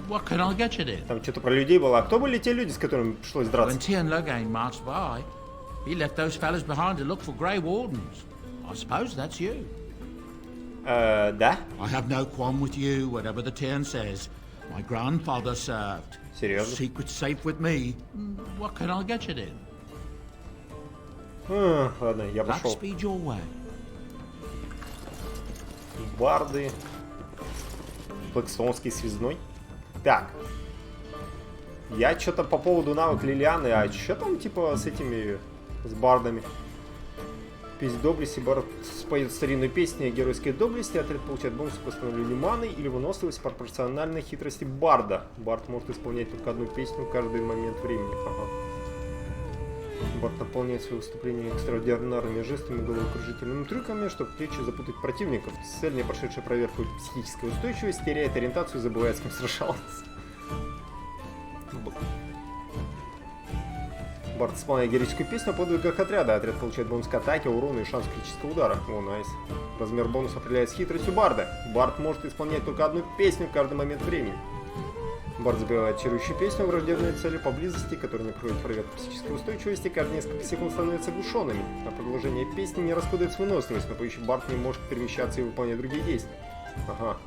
What can I get you then? Там что-то про людей было. А кто были те люди, с которыми пришлось драться? When Tyrn Loghain marched by, he left those fellas behind to look for Grey Wardens. I suppose that's you. Да? I have no qualm with you, whatever the Tyrn says. My grandfather served. Серьезно? Secret's safe with me. What can I get you then? Ладно, я пошел. Speed your way. Барды. Блэкстоунский связной. Так. Я что-то по поводу навык Лилианы. А что там типа с этими... с бардами? Песнь доблести. Бард споет старинную песню о геройской доблести. Отряд получает бонус к восстановлению маны или выносливость пропорциональной хитрости барда. Бард может исполнять только одну песню каждый момент времени. Ага. Бард наполняет свои выступления экстраординарными жестами, головокружительными трюками, чтобы отвлечь и запутать противников. Цель, не прошедшая проверку психической устойчивости, теряет ориентацию и забывает, с кем сражался. Бард исполняет героическую песню о подвигах отряда. Отряд получает бонус к атаке, урону и шанс критического удара. О, найс. Размер бонуса определяется хитростью Барда. Бард может исполнять только одну песню в каждый момент времени. Бард забивает чарующую песню о враждебной цели поблизости, которая не проходит проверку психической устойчивости, каждые несколько секунд становятся оглушенными. На продолжение песни не расходуется выносливость, но поющий Бард не может перемещаться и выполнять другие действия. Ага.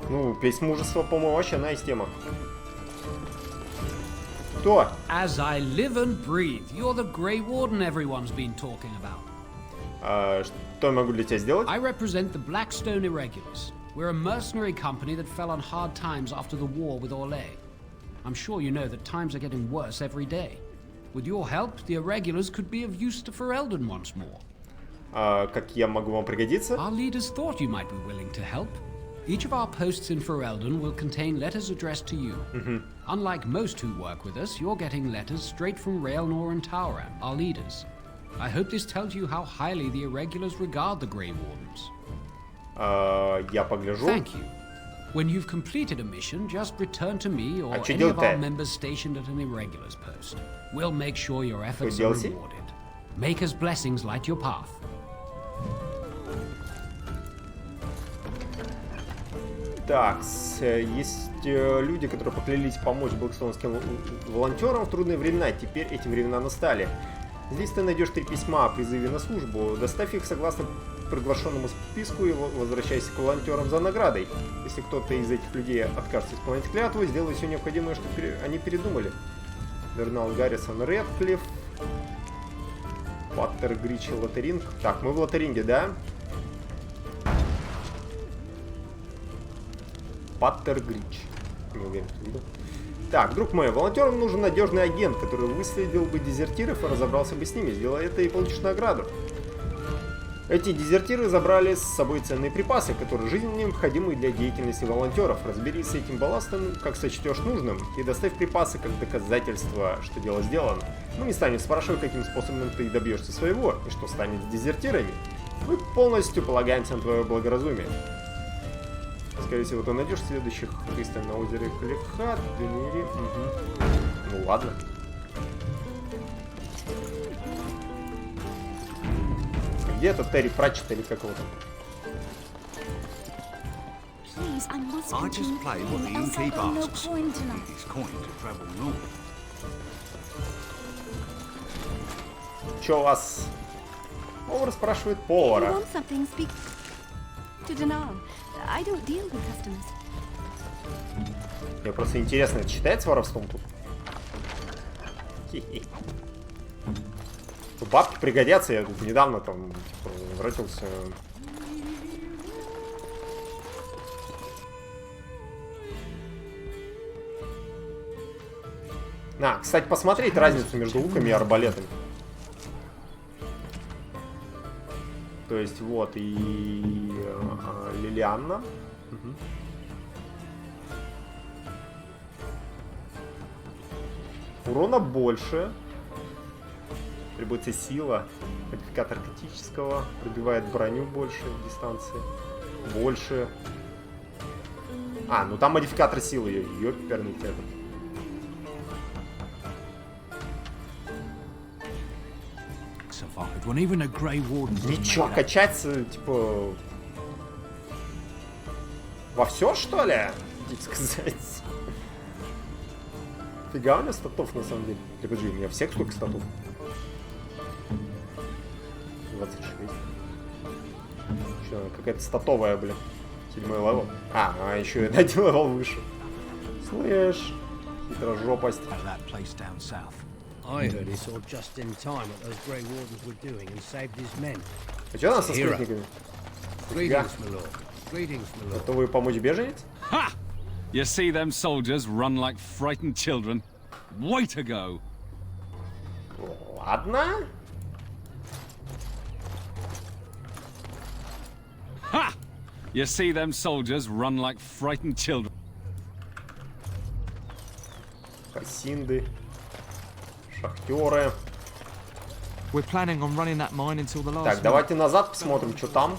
Ну, песнь мужества, по-моему, вообще nice тема. Кто? As I live and breathe, you're the Grey Warden everyone's been talking about. Что я могу для тебя сделать? I represent the Blackstone Irregulars. We're a mercenary company that fell on hard times after the war with Orlais. I'm sure you know that times are getting worse every day. With your help, the Irregulars could be of use to Ferelden once more. Как я могу вам пригодиться? Our leaders thought you might be willing to help. Each of our posts in Ferelden will contain letters addressed to you. Unlike most who work with us, you're getting letters straight from Raelnor and Tauram, our leaders. I hope this tells you how highly the Irregulars regard the Grey Wardens. Я погляжу. Thank you. When you've completed a mission, just return to me or any of our members stationed at an Irregulars post. We'll make sure your efforts are rewarded. Maker's blessings light your path. Так, есть люди, которые поклялись помочь блэкстоунским волонтерам в трудные времена. Теперь эти времена настали. Здесь ты найдешь 3 письма о призыве на службу. Доставь их согласно приглашенному списку и возвращайся к волонтерам за наградой. Если кто-то из этих людей откажется исполнять клятву, сделай все необходимое, чтобы они передумали. Бернал Гаррисон Редклифф. Паттер Грич и Лотеринг. Так, мы в Лотеринге, да? Паттер Грич. Не уверен, что видел. Так, друг мой, волонтерам нужен надежный агент, который выследил бы дезертиров и разобрался бы с ними. Сделай это и получишь награду. Эти дезертиры забрали с собой ценные припасы, которые жизненно необходимы для деятельности волонтеров. Разберись с этим балластом, как сочтешь нужным, и доставь припасы как доказательство, что дело сделано. Мы не станем спрашивать, каким способом ты добьешься своего, и что станет с дезертирами. Мы полностью полагаемся на твое благоразумие. Скорее всего, ты найдешь следующих пристань на озере Клихат, Денери. Ну ладно. Где этот Терри Пратчетт или как его там? I just play what the innkeep asks. It's coin to travel north. Чё у вас? Повар спрашивает повара. Мне просто интересно, это считается воровством тут? Хи-хи. Бабки пригодятся, я тут недавно там типа, возвратился. Кстати, посмотреть разницу между луками и арбалетами. То есть вот и Лилианна. Урона больше. Требуется сила. Модификатор критического. Пробивает броню больше дистанции. Больше. Ну там модификатор силы. Ёперный тетр. Ничего, качаться, типа... Во все, что ли? Хотите сказать? Фига у меня статов, на самом деле. Подожди, у меня всех столько статов. 26. Что, какая-то статовая, блин. 7-й левел. Еще и 1 левел выше. Слышь, хитрожопость. I heard he saw just in time what those Grey Wardens were doing and saved his men. А что у нас со скрытниками? Greetings, my lord. Greetings, my lord. Готовы помочь беженец? Ha! You see them soldiers run like frightened children? Way to go! Ладно. Ha! You see them soldiers run like frightened children? Хасинды. Шахтеры. Так, давайте назад посмотрим, что там.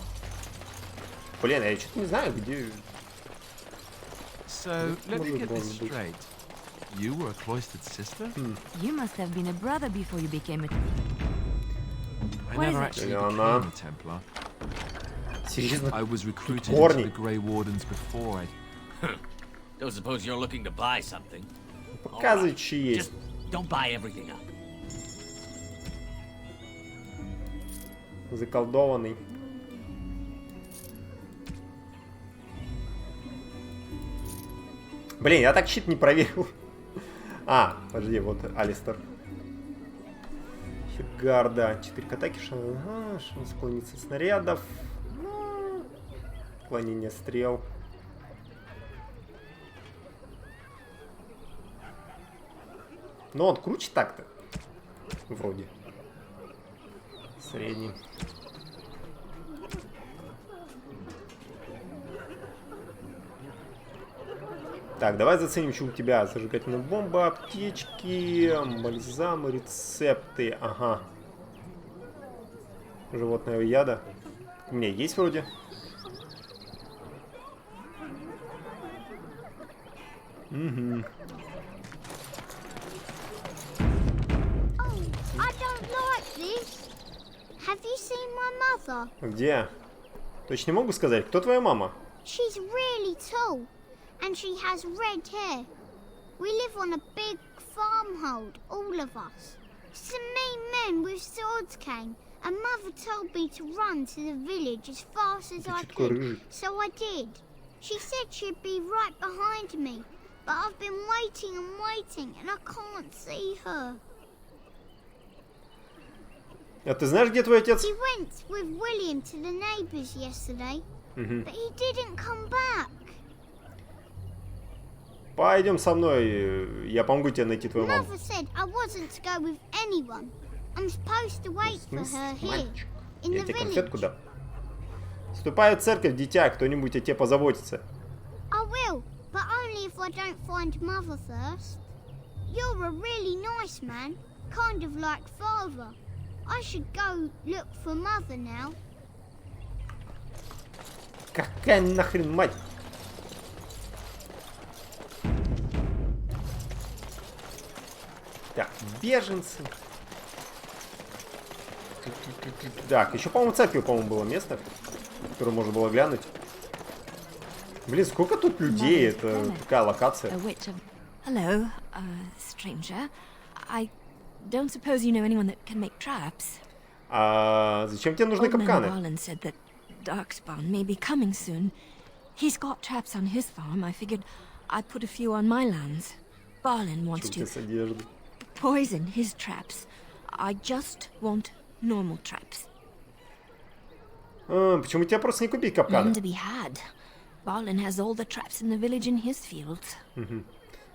Блин, я что-то не знаю, где... So, let me get this straight. You were a cloistered sister? You must have been a brother before you became a... I never actually became a Templar. I was recruited into the Grey Wardens before I... Don't suppose you're looking to buy something? Показывай, что есть. Don't buy everything up. Заколдованный. Блин, я так щит не проверил. А, подожди, вот Алистер. Хергарда. 4 атаки, шанс склониться снарядов. Клонение стрел. Но он круче так-то. Вроде. Средний. Так, давай заценим, что у тебя. Зажигательная бомба, аптечки, бальзамы, рецепты. Ага. Животного яда. У меня есть вроде. Угу. Где? Точно не могу сказать. Кто твоя мама? She's really tall, and she has red hair. We live on a big farmhold, all of us. Some mean men with swords came, and Mother told me to run to the village as fast as I could, so I did. She said she'd be right behind me, but I've been waiting and waiting, and I can't see her. А ты знаешь, где твой отец? He went with William to the neighbors yesterday, but he didn't come back. Пойдем со мной, я помогу тебе найти твою маму. Mother said I wasn't to go with anyone. I'm supposed to wait for her here, in the village. Ступай в церковь, дитя, кто-нибудь о тебе позаботится. I will, but only if I don't find Mother first. You're a really nice man, kind of like Father. I should go look for Mother now. Какая нахрен мать? Так, беженцы. Так, еще, по-моему, в церкви, по-моему, было место, которое можно было глянуть. Блин, сколько тут людей? Это такая локация. Hello, stranger. I don't suppose you know anyone that can make traps. А зачем тебе нужны капканы? Barlin said that Darkspawn may be coming soon. He's got traps on his farm. I figured I'd put a few on my lands. Barlin wants to poison his traps. I just want normal traps. Почему тебе просто не купить капканы? None to be had. Barlin has all the traps in the village in his fields.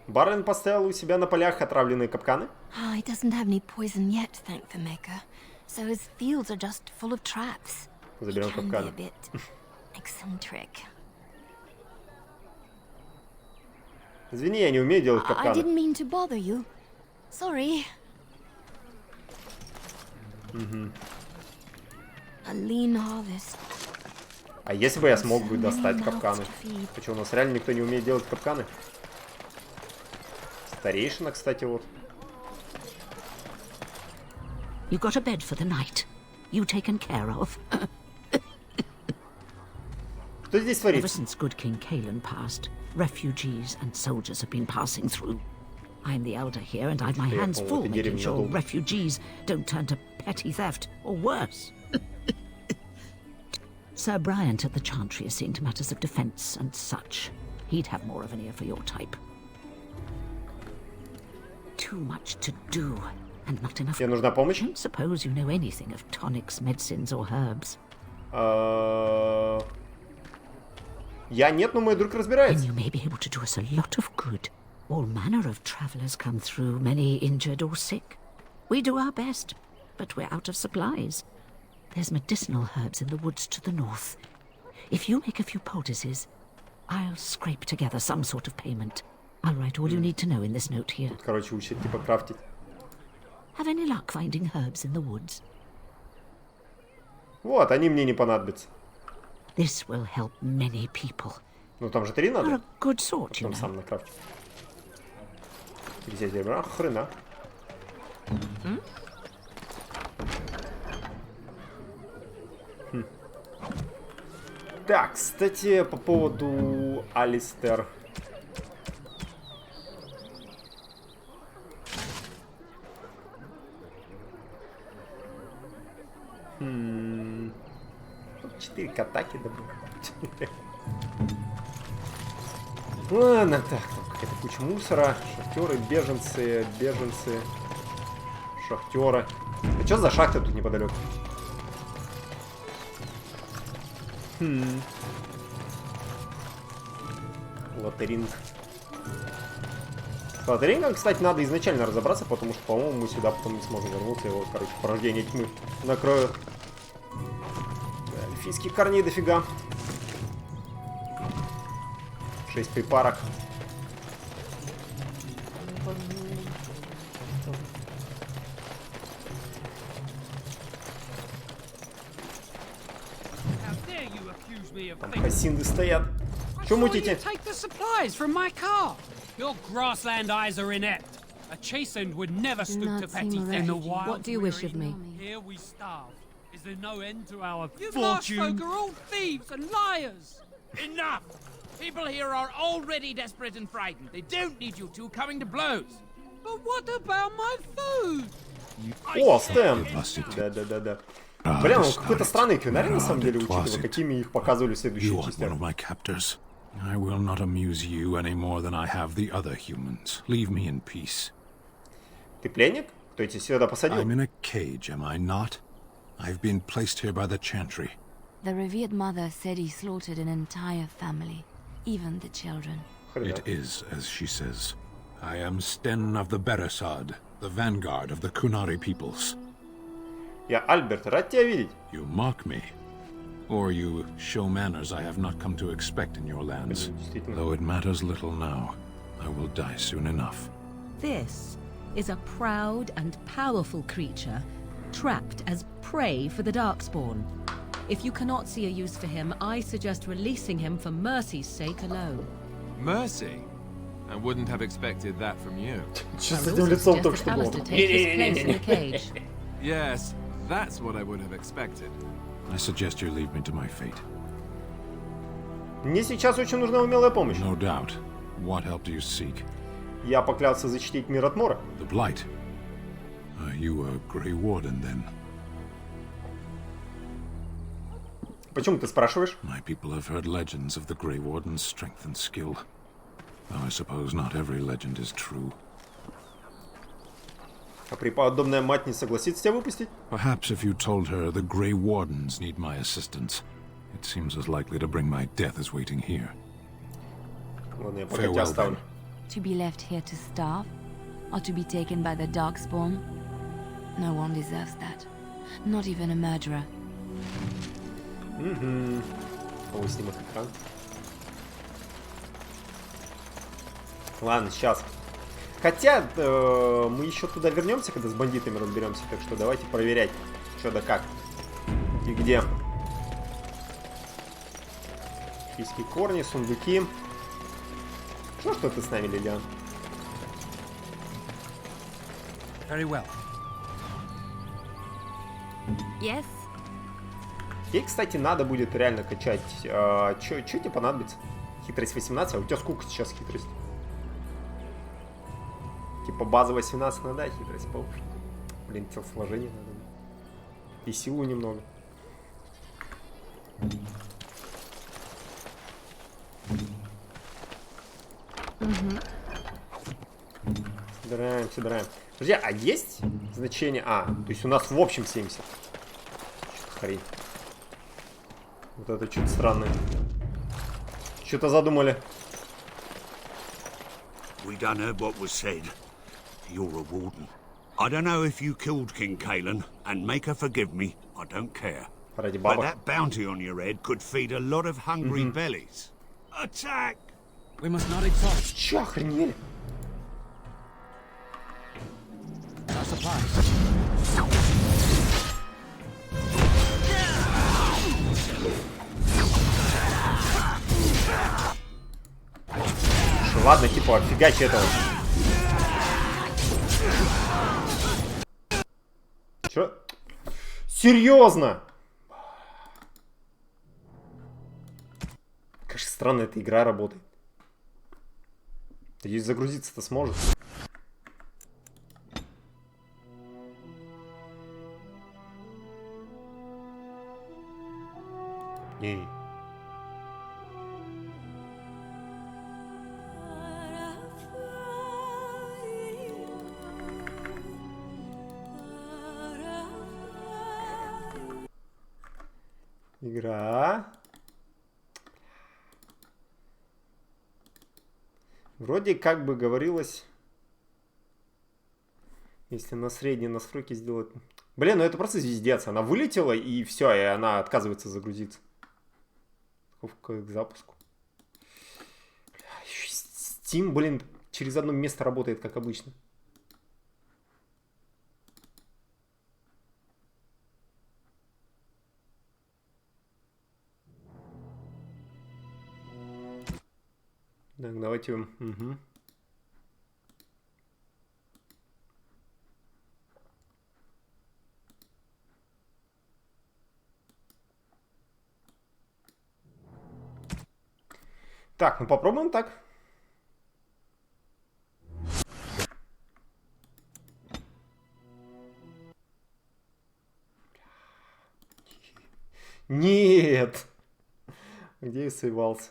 Барлин поставил у себя на полях отравленные капканы? He doesn't have any poison yet, thank the maker. So his fields are just full of traps. Заберем He can капканы. be a bit eccentric. Извини, я не умею делать I капканы. didn't mean to bother you. Sorry. A lean harvest. А если бы я смог бы достать капканы? Почему у нас реально никто не умеет делать капканы? Старейшина, кстати, вот. You got a bed for the night. You taken care of. Что здесь творится? Ever since good King Kalen passed, refugees and soldiers have been passing through. I'm the elder here, and I've my hands full making sure refugees don't turn to petty theft or worse. Sir Bryant at the Chantry is seeing to matters of defense and such. He'd have more of an ear for your type. Too much to do, and not enough. Тебе нужна помощь? Don't suppose you know anything of tonics, medicines, or herbs. Я нет, но мой друг разбирается. Then you may be able to do us a lot of good. All manner of travelers come through, many injured or sick. We do our best, but we're out of supplies. There's medicinal herbs in the woods to the north. If you make a few poultices, I'll scrape together some sort of payment. I'll write all you need to know in this note here. Короче, учит типа крафтить. Have any luck finding herbs in the woods? Вот, они мне не понадобятся. This will help many people. Ну там же 3 надо. You're a good sort, you Потом know. сам накрафтить. 50 серебра, хрена. Так, кстати, по поводу Алистер. Тут 4 атаки добро. Ладно, так. Это куча мусора, шахтеры, беженцы, шахтеры. А что за шахта тут неподалеку? Лотеринг. С лотерингом, кстати, надо изначально разобраться, потому что, по-моему, мы сюда потом не сможем вернуться. Его, короче, порождение тьмы накроют. Да, эльфийских корней дофига. 6 припарок. Там хасинды стоят. Чё мутите? Your grassland eyes are inept. A chastened would never stoop to petty theft. What do you wish of me? Here we starve. Is there no end to our fortune? You folk are all thieves and liars. Enough! People here are already desperate and frightened. They don't need you two coming to blows. But what about my food? О, Стэм! Да. Блин, он какой-то странный квинарий, на самом деле, учитывая, какими их показывали в следующих частях. I will not amuse you any more than I have the other humans. Leave me in peace. Ты пленник? Кто тебя сюда посадил? I'm in a cage, am I not? I've been placed here by the Chantry. The revered mother said he slaughtered an entire family, even the children. It is as she says. I am Sten of the Beresad, the vanguard of the Kunari peoples. Я Альберт, рад тебя видеть. You mock me. Or you show manners I have not come to expect in your lands. Though it matters little now. I will die soon enough. This is a proud and powerful creature, trapped as prey for the Darkspawn. If you cannot see a use for him, I suggest releasing him for mercy's sake alone. Mercy? I wouldn't have expected that from you. Yes, that's what I would have expected. I suggest you leave me to my fate. Мне сейчас очень нужна умелая помощь. No doubt. What help do you seek? Я поклялся защитить мир от Мора. The Blight. Are you a Grey Warden then? Почему ты спрашиваешь? My people have heard legends of the Grey Warden's strength and skill. Though I suppose not every legend is true. А преподобная мать не согласится тебя выпустить? Perhaps if you told her the Grey Wardens need my assistance, it seems as likely to bring my death as waiting here. Ладно, я пока тебя оставлю. To be left here to starve, or to be taken by the Darkspawn? No one deserves that. Not even a murderer. Ой, снимок экран. Ладно, сейчас. Хотя мы еще туда вернемся, когда с бандитами разберемся, так что давайте проверять, что да как и где. Фийские корни, сундуки. Что ты с нами, Лилиан? Very well. Yes. Ей, кстати, надо будет реально качать. Что тебе понадобится? Хитрость 18, а у тебя сколько сейчас хитрость? Типа базовая 17 надо, хитрость повыше. Блин, телосложение надо. И силу немного. Собираем. Подожди, а есть значение? То есть у нас в общем 70. Что-то хрень. Вот это что-то странное. Что-то задумали. We done heard what was said. You're a warden. I don't know if you killed King Kalen, and make her forgive me, I don't care. But that bounty on your head could feed a lot of hungry bellies. Attack! We must not exhaust. Чё охренели? Our supplies. Ладно, типа, фигачь этого. Чё? Серьезно? Конечно, странно эта игра работает. Надеюсь, загрузиться-то сможет. Игра. Вроде как бы говорилось, если на средние настройки сделать... Блин, ну это просто звездец. Она вылетела и все, и она отказывается загрузиться. К запуску. Steam, блин, через одно место работает, как обычно. Так, давайте... Угу. Так, ну попробуем так. Нет! Где я сейвался?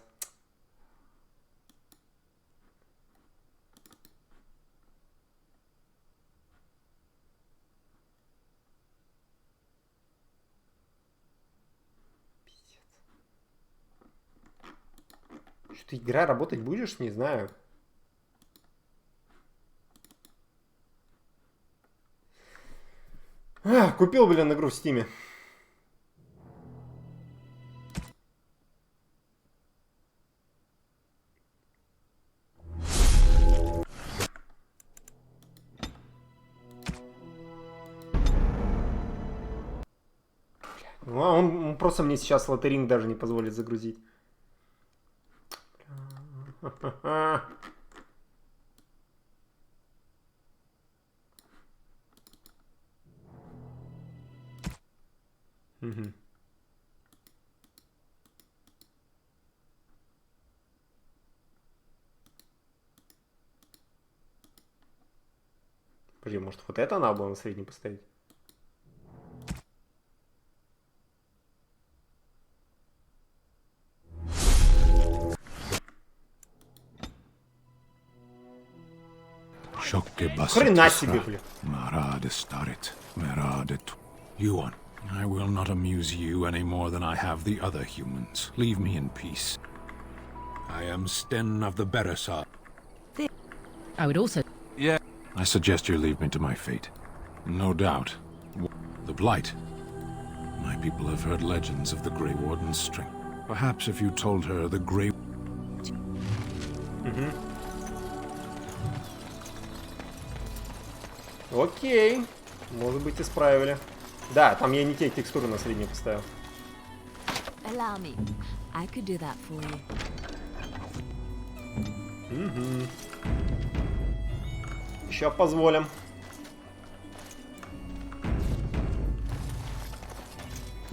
Что, игра работать будешь? Не знаю. Купил, блин, игру в Стиме. Ну, он просто мне сейчас лотеринг даже не позволит загрузить. Угу. Подожди, может вот это надо было на средний поставить? Хрена себе, блин. Yuan, I will not amuse you any more than I have the other humans. Leave me in peace. I am Sten of the Beresar. I would also... Yeah. I suggest you leave me to my fate. No doubt. The Blight. My people have heard legends of the Grey Warden's strength. Perhaps if you told her the Grey... Окей. Может быть, исправили. Да, там я не те текстуры на средний поставил. Allow me. I could do that for you. Угу. Еще позволим.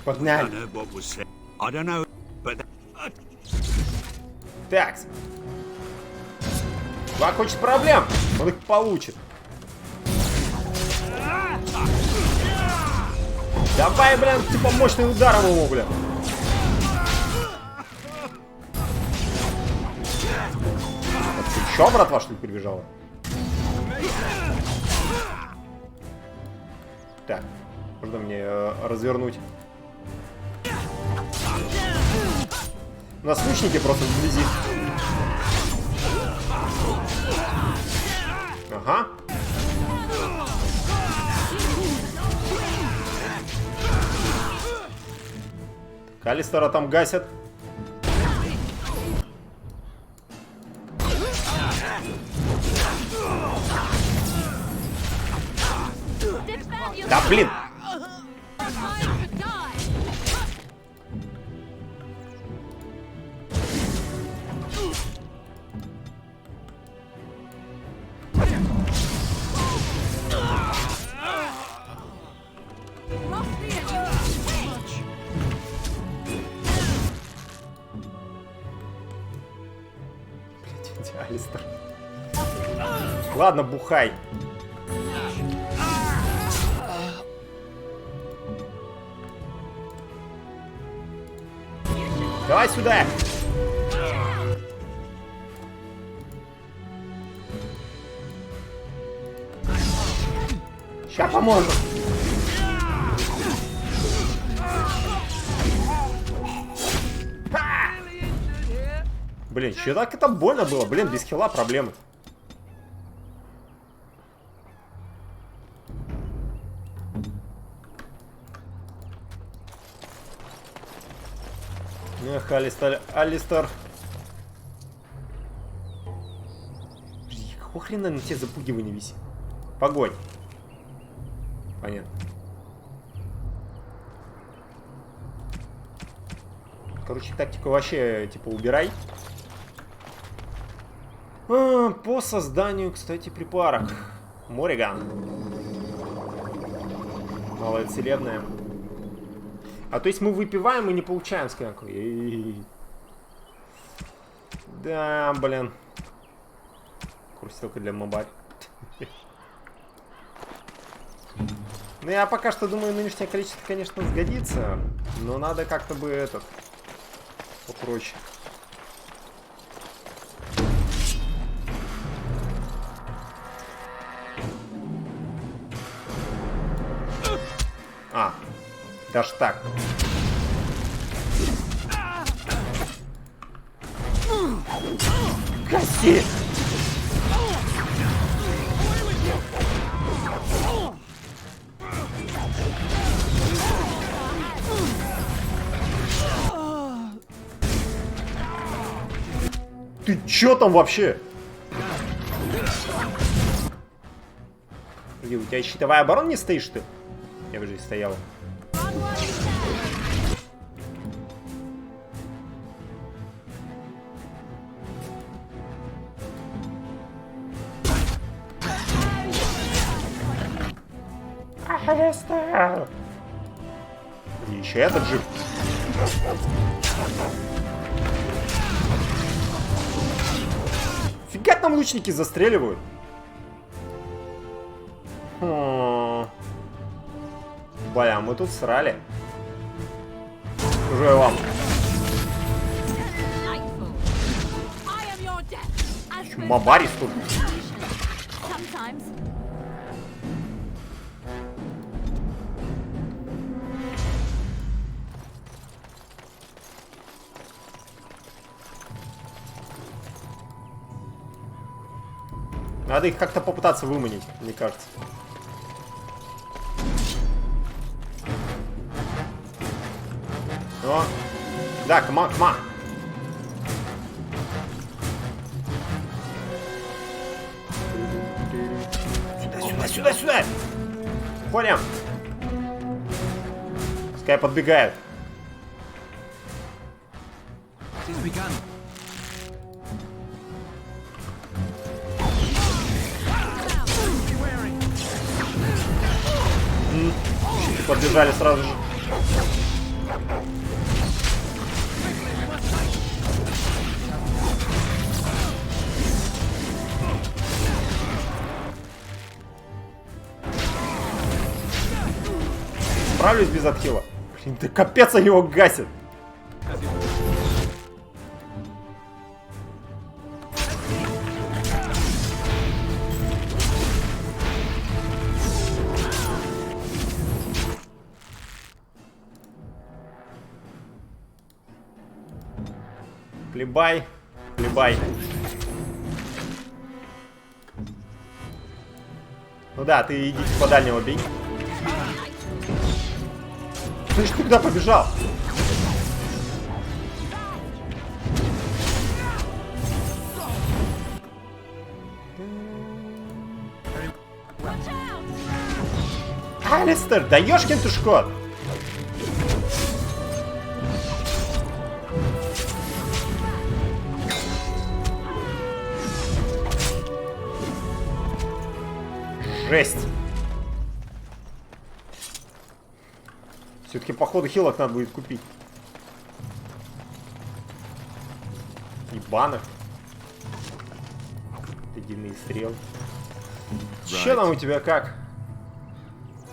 Погнали. Так. Чувак хочет проблем. Он их получит. Давай, блин, типа мощный ударом ему, блин. Это еще братва, что ли, прибежала? Так, можно мне развернуть. У нас лучники просто вблизи. Ага. Калистера там гасят. Да блин! Алистер. Ладно, бухай. Давай сюда. Сейчас поможем. Блин, че так это больно было? Блин, без хила проблемы. Эх, Алистер. Какого хрена на тебе запугивание висит? Погонь. Понятно. Короче, тактику вообще, типа, убирай. По созданию, кстати, припарок. Мориган. Малая целебная. А то есть мы выпиваем и не получаем склянку. Да, блин. Курс только для мобарь. Ну, я пока что думаю, нынешнее количество, конечно, сгодится. Но надо как-то бы этот... попроще. А, даже так. Гаси! Ты чё там вообще? Где, у тебя щитовая оборона не стоишь, что ли? Я бы здесь стояла. И еще этот жив. Фига там лучники застреливают. Бля, мы тут срали. Уже вам. Мабарис тут. Надо их как-то попытаться выманить, мне кажется. О! Да, кма. Сюда! Уходим! Пускай подбегает. Подбежали сразу же. Справлюсь без отхила. Блин, да капец, они его гасят. Плебай. Ну да, ты иди по дальнему бей. Слышь, ты куда побежал? Алистер, да ёшкин ты шкот! Жесть! Все-таки, походу, хилок надо будет купить. И банок. Ледяные стрелы. Че там у тебя как?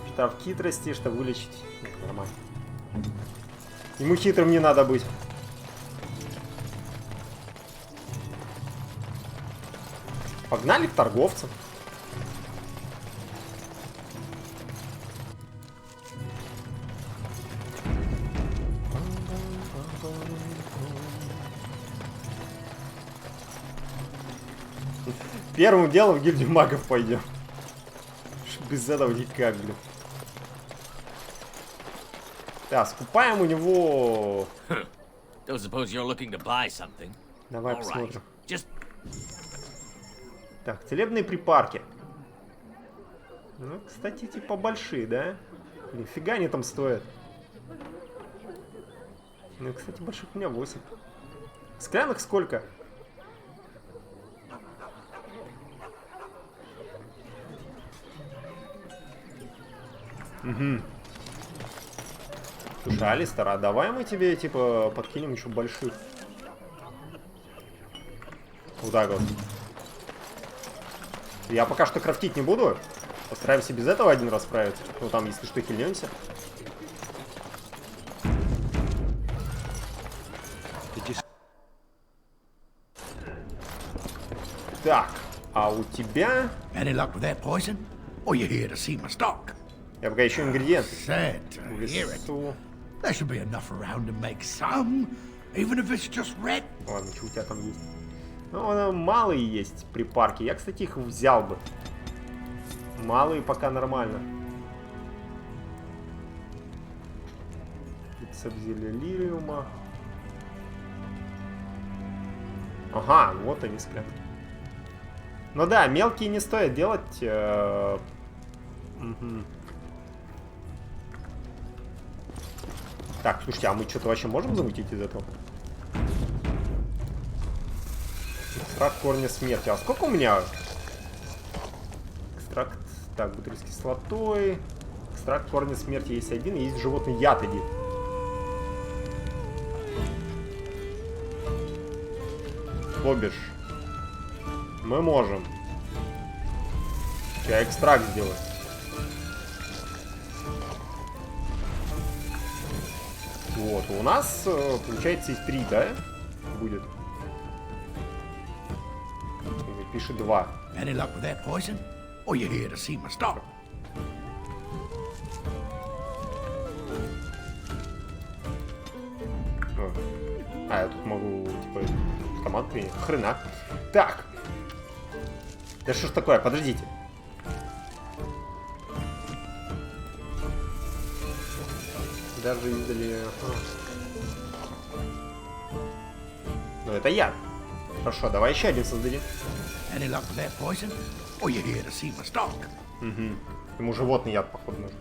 Что в хитрости, что вылечить. Нормально. Ему хитрым не надо быть. Погнали к торговцам. Первым делом в гильдию магов пойдем. Без этого никак, блин. Так, скупаем у него... Давай посмотрим. Так, целебные припарки. Ну, кстати, типа большие, да? Нифига они там стоят. Ну, кстати, больших у меня 8. Склянок сколько? Угу. Слушай, Алистер, а давай мы тебе, типа, подкинем еще больших. Вот так вот. Я пока что крафтить не буду. Постараемся без этого один раз справиться. Ну, там, если что, хильнемся. Так, а у тебя... Я пока ищу ингредиенты. В лесу. Ладно, что у тебя там есть? Ну, малые есть припарки. Я, кстати, их взял бы. Малые пока нормально. Рецепт зелья лириума. Ага, вот они склянки. Ну да, мелкие не стоит делать. Угу. Так, слушайте, а мы что-то вообще можем замутить из этого? Экстракт корня смерти. А сколько у меня? Экстракт... Так, бутыль с кислотой. Экстракт корня смерти есть один, и есть животный яд один. То бишь, мы можем. Я экстракт сделаю. Вот, у нас, получается, их 3, да? Будет. Пишет 2. А, я тут могу, типа, команд принять. Хрена. Так. Да что ж такое? Подождите. Даже издали... Ну, это я. Хорошо, давай еще один создадим. Угу. Ему животный яд, походу, нужен.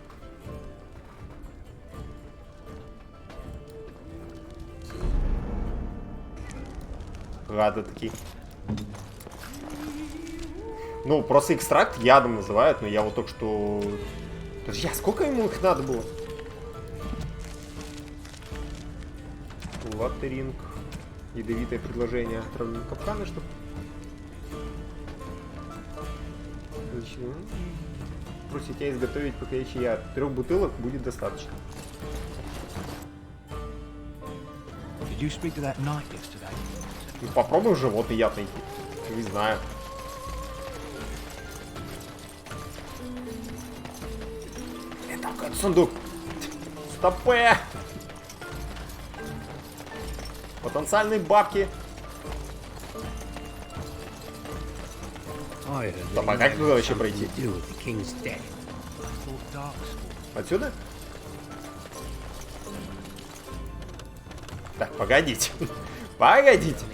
Ладно, такие. Ну, просто экстракт ядом называют, но я вот только что... Подожди, а сколько ему их надо было? Латеринг. Ядовитое предложение. Отравление капканы, что? Просите тебя изготовить покорячий яд. 3 бутылок будет достаточно. Ну, попробуем животный яд найти. Не знаю. Это какой-то сундук. Стопэ! Потенциальные бабки. Стоп, а как туда вообще пройти? Отсюда? Так, погодите. Погодите.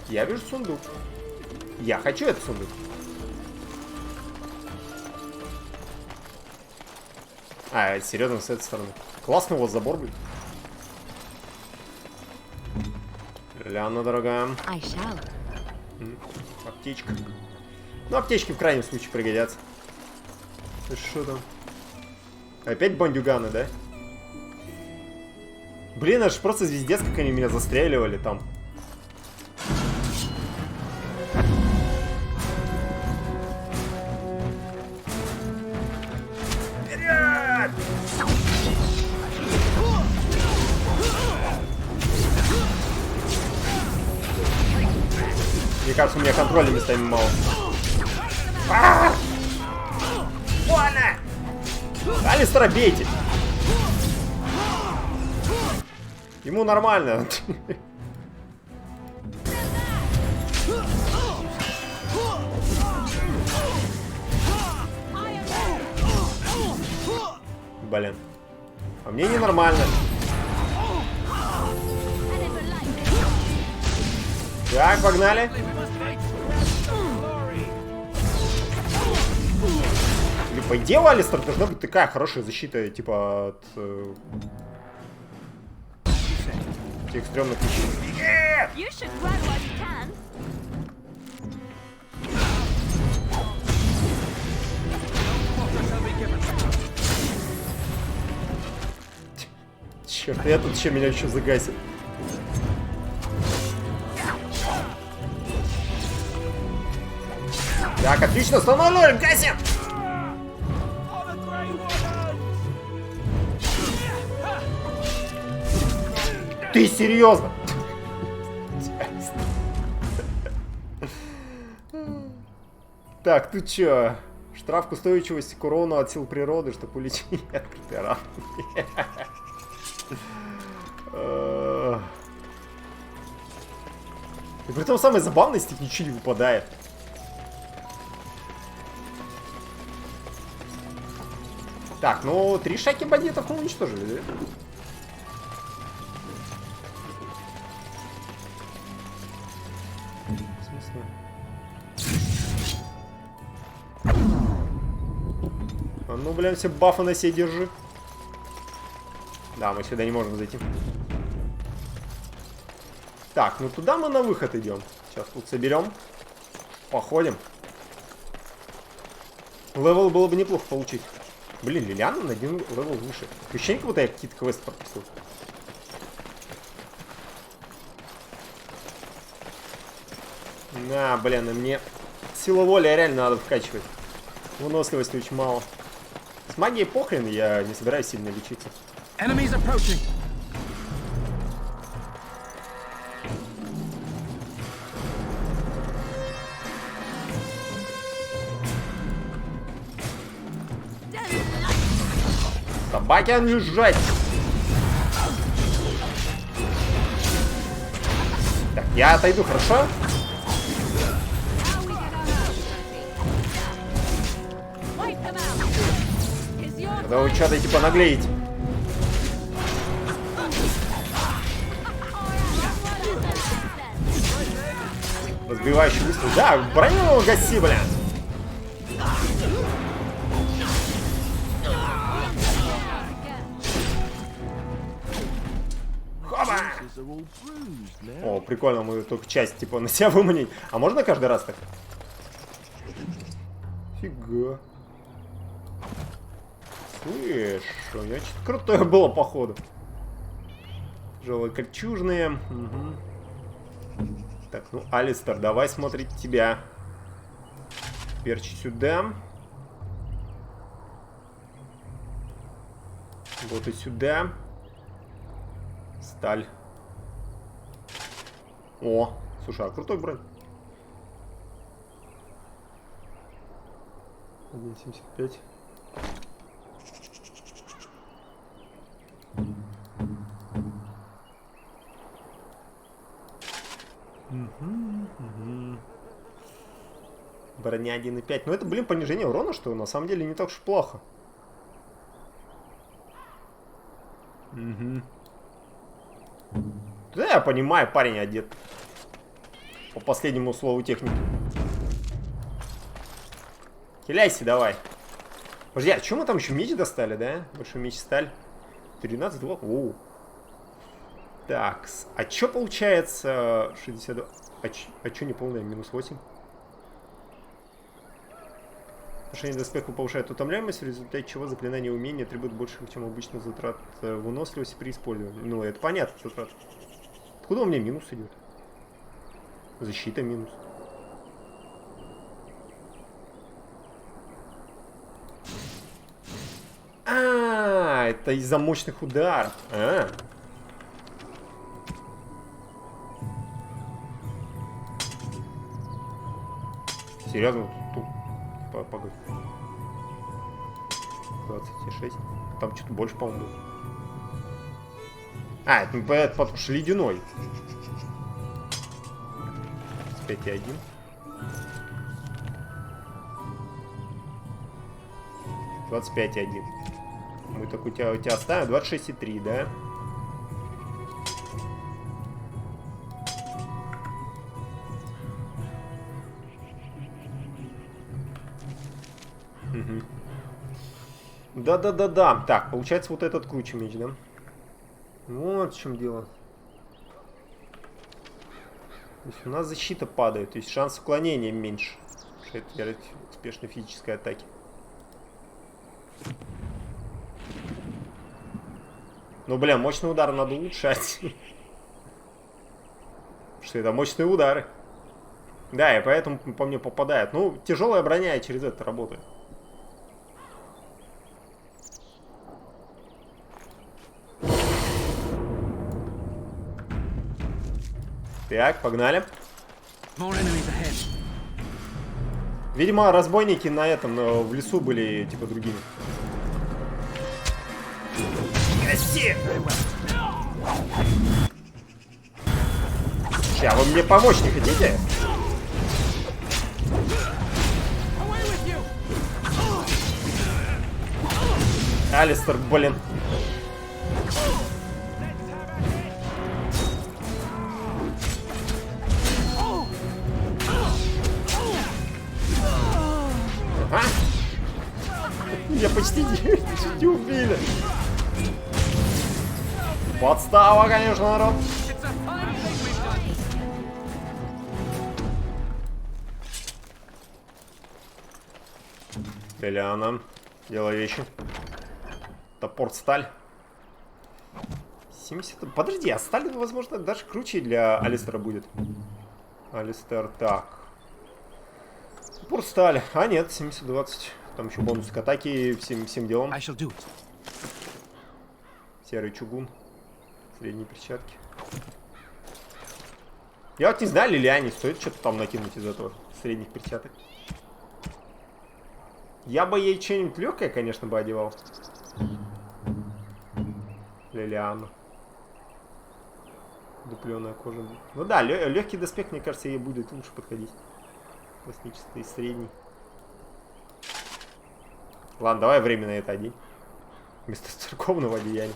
Я вижу сундук. Я хочу этот сундук. А, серьезно, с этой стороны. Классный у вас забор будет. Ляна, дорогая. Аптечка. Ну, аптечки в крайнем случае пригодятся. Ты что там? Опять бандюганы, да? Блин, это ж просто звездец, как они меня застреливали там. Вперед! Мне кажется, у меня контроля местами мало. Больно! Алистера бейте! Ему нормально. Блин. А мне ненормально. Так, погнали. Или по идее у Алистера должна быть такая хорошая защита, типа от тех стрёмных вещей. Черт, этот еще меня еще загасит. Так, отлично, основной ноль, гасим! Ты серьезно? Так, ты чё? Штраф к устойчивости к урону от сил природы, чтобы уличить открытые раны. И при том самое забавное, из них ничего не выпадает. Так, ну 3 шайки бандитов мы уничтожили, да? А ну, блин, все бафы на себе держи. Да, мы сюда не можем зайти. Так, ну туда мы на выход идем. Сейчас тут соберем. Походим. Левел было бы неплохо получить. Блин, Лилиана на один левел выше. Ощущение, как будто я какие-то квесты пропустил. На, блин, и мне силу воли реально надо вкачивать. Выносливости очень мало. С магией похрен, я не собираюсь сильно лечиться. Enemies approaching. Собаки отъезжать! Так, я отойду, хорошо? Когда вы что-то типа наглеете. Разбивающий выстрел. Да, броню гаси, бля! О, прикольно, мы только часть типа на себя выманить. А можно каждый раз так? Фига. Слышь, у меня что-то крутое было, походу. Тяжелые кольчужные. Угу. Так, ну, Алистер, давай смотреть тебя. Перчи сюда. Вот и сюда. Сталь. О, слушай, а крутой бронь. 1.75. Броня 1.5. Ну это, блин, понижение урона, что на самом деле не так уж плохо. Угу. Да, я понимаю, парень одет. По последнему слову техники. Хиляйся, давай. Подожди, а что мы там еще меч достали, да? Большой меч сталь. 13-2. Оу. Так, а что получается 62? А что неполное? Минус 8. Повышение доспеха повышает утомляемость, в результате чего заклинание умения требует больше, чем обычно затрат выносливости при использовании. Ну, это понятно, затрат. Откуда у меня минус идет? Защита минус. Это из-за мощных ударов. Серьезно? Тут. Погоди. 26. Там что-то больше, по-моему. А, это потому что ледяной. 5.1. 25.1. Мы так у тебя оставим. 26,3, да? Угу. Да. Так, получается вот этот круче меч, да? Вот в чем дело. То есть у нас защита падает, то есть шанс уклонения меньше. Это делает успешной физической атаки. Ну, бля, мощный удар надо улучшать. Что это мощные удары. Да, и поэтому по мне попадает. Ну, тяжелая броня через это работает. Так, погнали. Видимо, разбойники на этом, в лесу были, типа, другими. Слушай, а вы мне помочь не хотите? Алистер, блин. А? Меня почти убили. Подстава, конечно, народ. Лилиана, делай вещи. Топор, сталь. 70... Подожди, а сталь, возможно, даже круче для Алистера будет. Алистер, так. Топор, сталь. А нет, 70-20. Там еще бонус к атаке всем делом. Серый чугун. Средние перчатки. Я вот не знаю, Лилиане стоит что-то там накинуть из этого средних перчаток. Я бы ей что-нибудь легкое, конечно, бы одевал. Лилиану. Дупленая кожа. Ну да, легкий доспех, мне кажется, ей будет лучше подходить. Классический, средний. Ладно, давай временно это одень. Вместо церковного одеяния.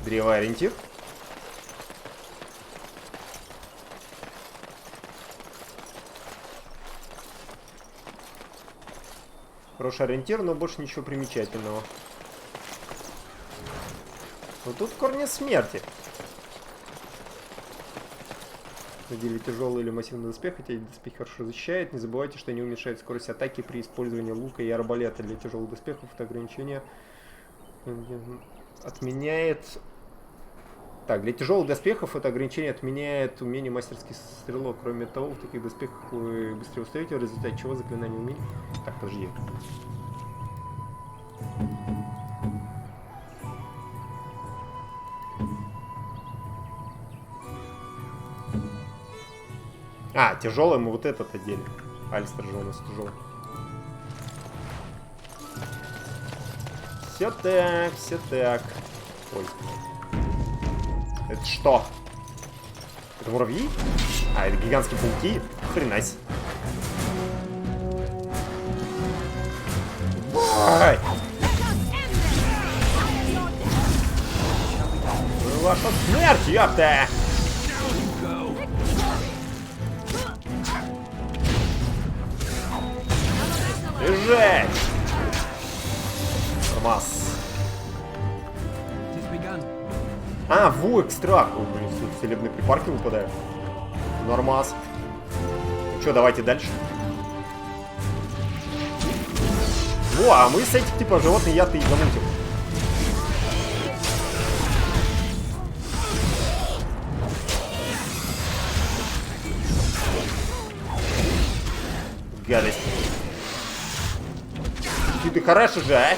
Древо ориентир. Хороший ориентир, но больше ничего примечательного. Но тут корни смерти. Надели тяжелый или массивный доспех, хотя доспех хорошо защищает. Не забывайте, что они уменьшают скорость атаки при использовании лука и арбалета. Для тяжелых доспехов это ограничение отменяет... Так, для тяжелых доспехов это ограничение отменяет умение мастерский стрелок. Кроме того, в таких доспехах вы быстрее устаете, в результате чего заклинание умеет. Так, подожди. А, тяжелый мы вот этот одели. Алистер же у нас тяжелый. Все так, все так. Ой. Это что? Это муравьи? А, это гигантские пауки? Хренась. Ой! Ваша смерть, ёпта! Бежать! Нормас. А, ву, экстракт. Ой, блин, целебные припарки выпадают. Нормас. Ну что, давайте дальше. Во, а мы с этих типа животных яд и замутим. Гадость. Ты хорошо же, а?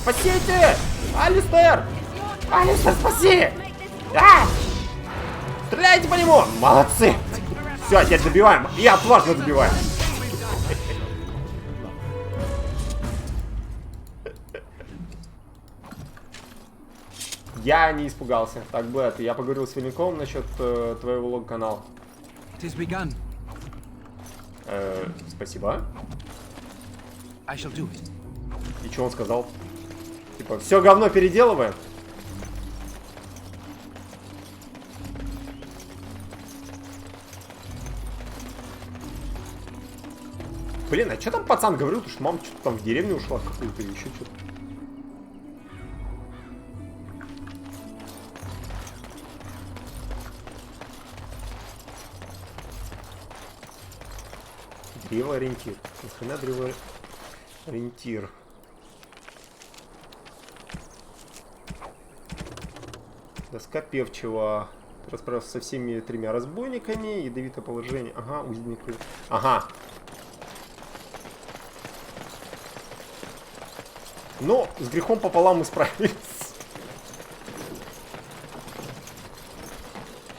Спасите! Алистер! Алистер, спаси! А! Стреляйте по нему! Молодцы! Все, теперь добиваем. И отважно добиваем. Я не испугался. Так, Бэт, я поговорил с Вильником насчет твоего лог-канала. Спасибо. I shall do it. И что он сказал? Типа, все говно переделываем? Блин, а что там пацан говорил? Что мама что-то там в деревню ушла какую-то или еще что-то. Древо-ориентир. Нахрена древо-ориентир? Доска певчего. Расправился со всеми 3 разбойниками. Ядовитое положение. Ага, узник. Ага. Но с грехом пополам мы справились.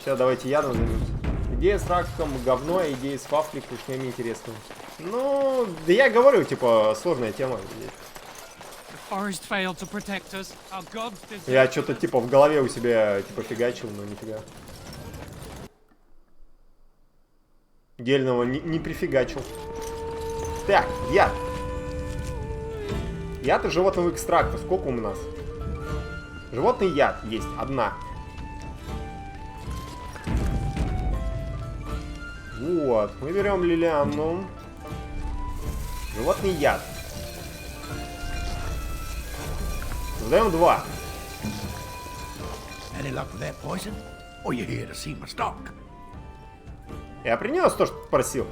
Сейчас давайте я назову. Идея с раком говно, а идея с вафлей кушнями интересно. Ну, да я говорю, типа, сложная тема. Я что-то типа в голове у себя типа фигачил, но нифига. Дельного не прифигачил. Так, яд. Яд из животного экстракта. Сколько у нас? Животный яд есть. 1. Вот. Мы берем Лилиану. Животный яд. Создаем 2. Я принес то, что просил.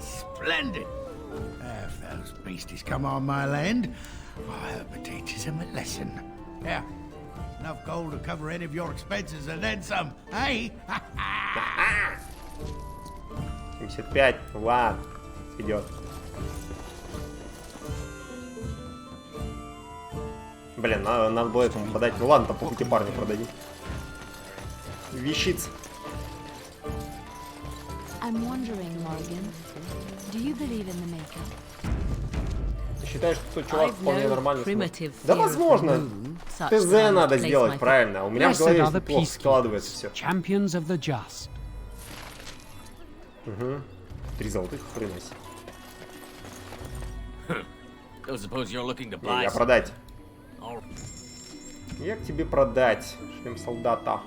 I hope it teaches him a lesson. Yeah, enough gold to cover any of your expenses and then some, hey? 75, ладно, идет. Блин, надо было этому подать. Ну ладно, там по пути парня продадим. Вещица. I'm wondering, Morgan, do you believe in the Maker? Считаешь, что тот чувак вполне нормально смотрит? Да возможно. ТЗ надо сделать правильно. У меня в голове плохо складывается все. Угу. 3 золотых, хрена себе. Я продать. Я к тебе продать. Шлем солдата.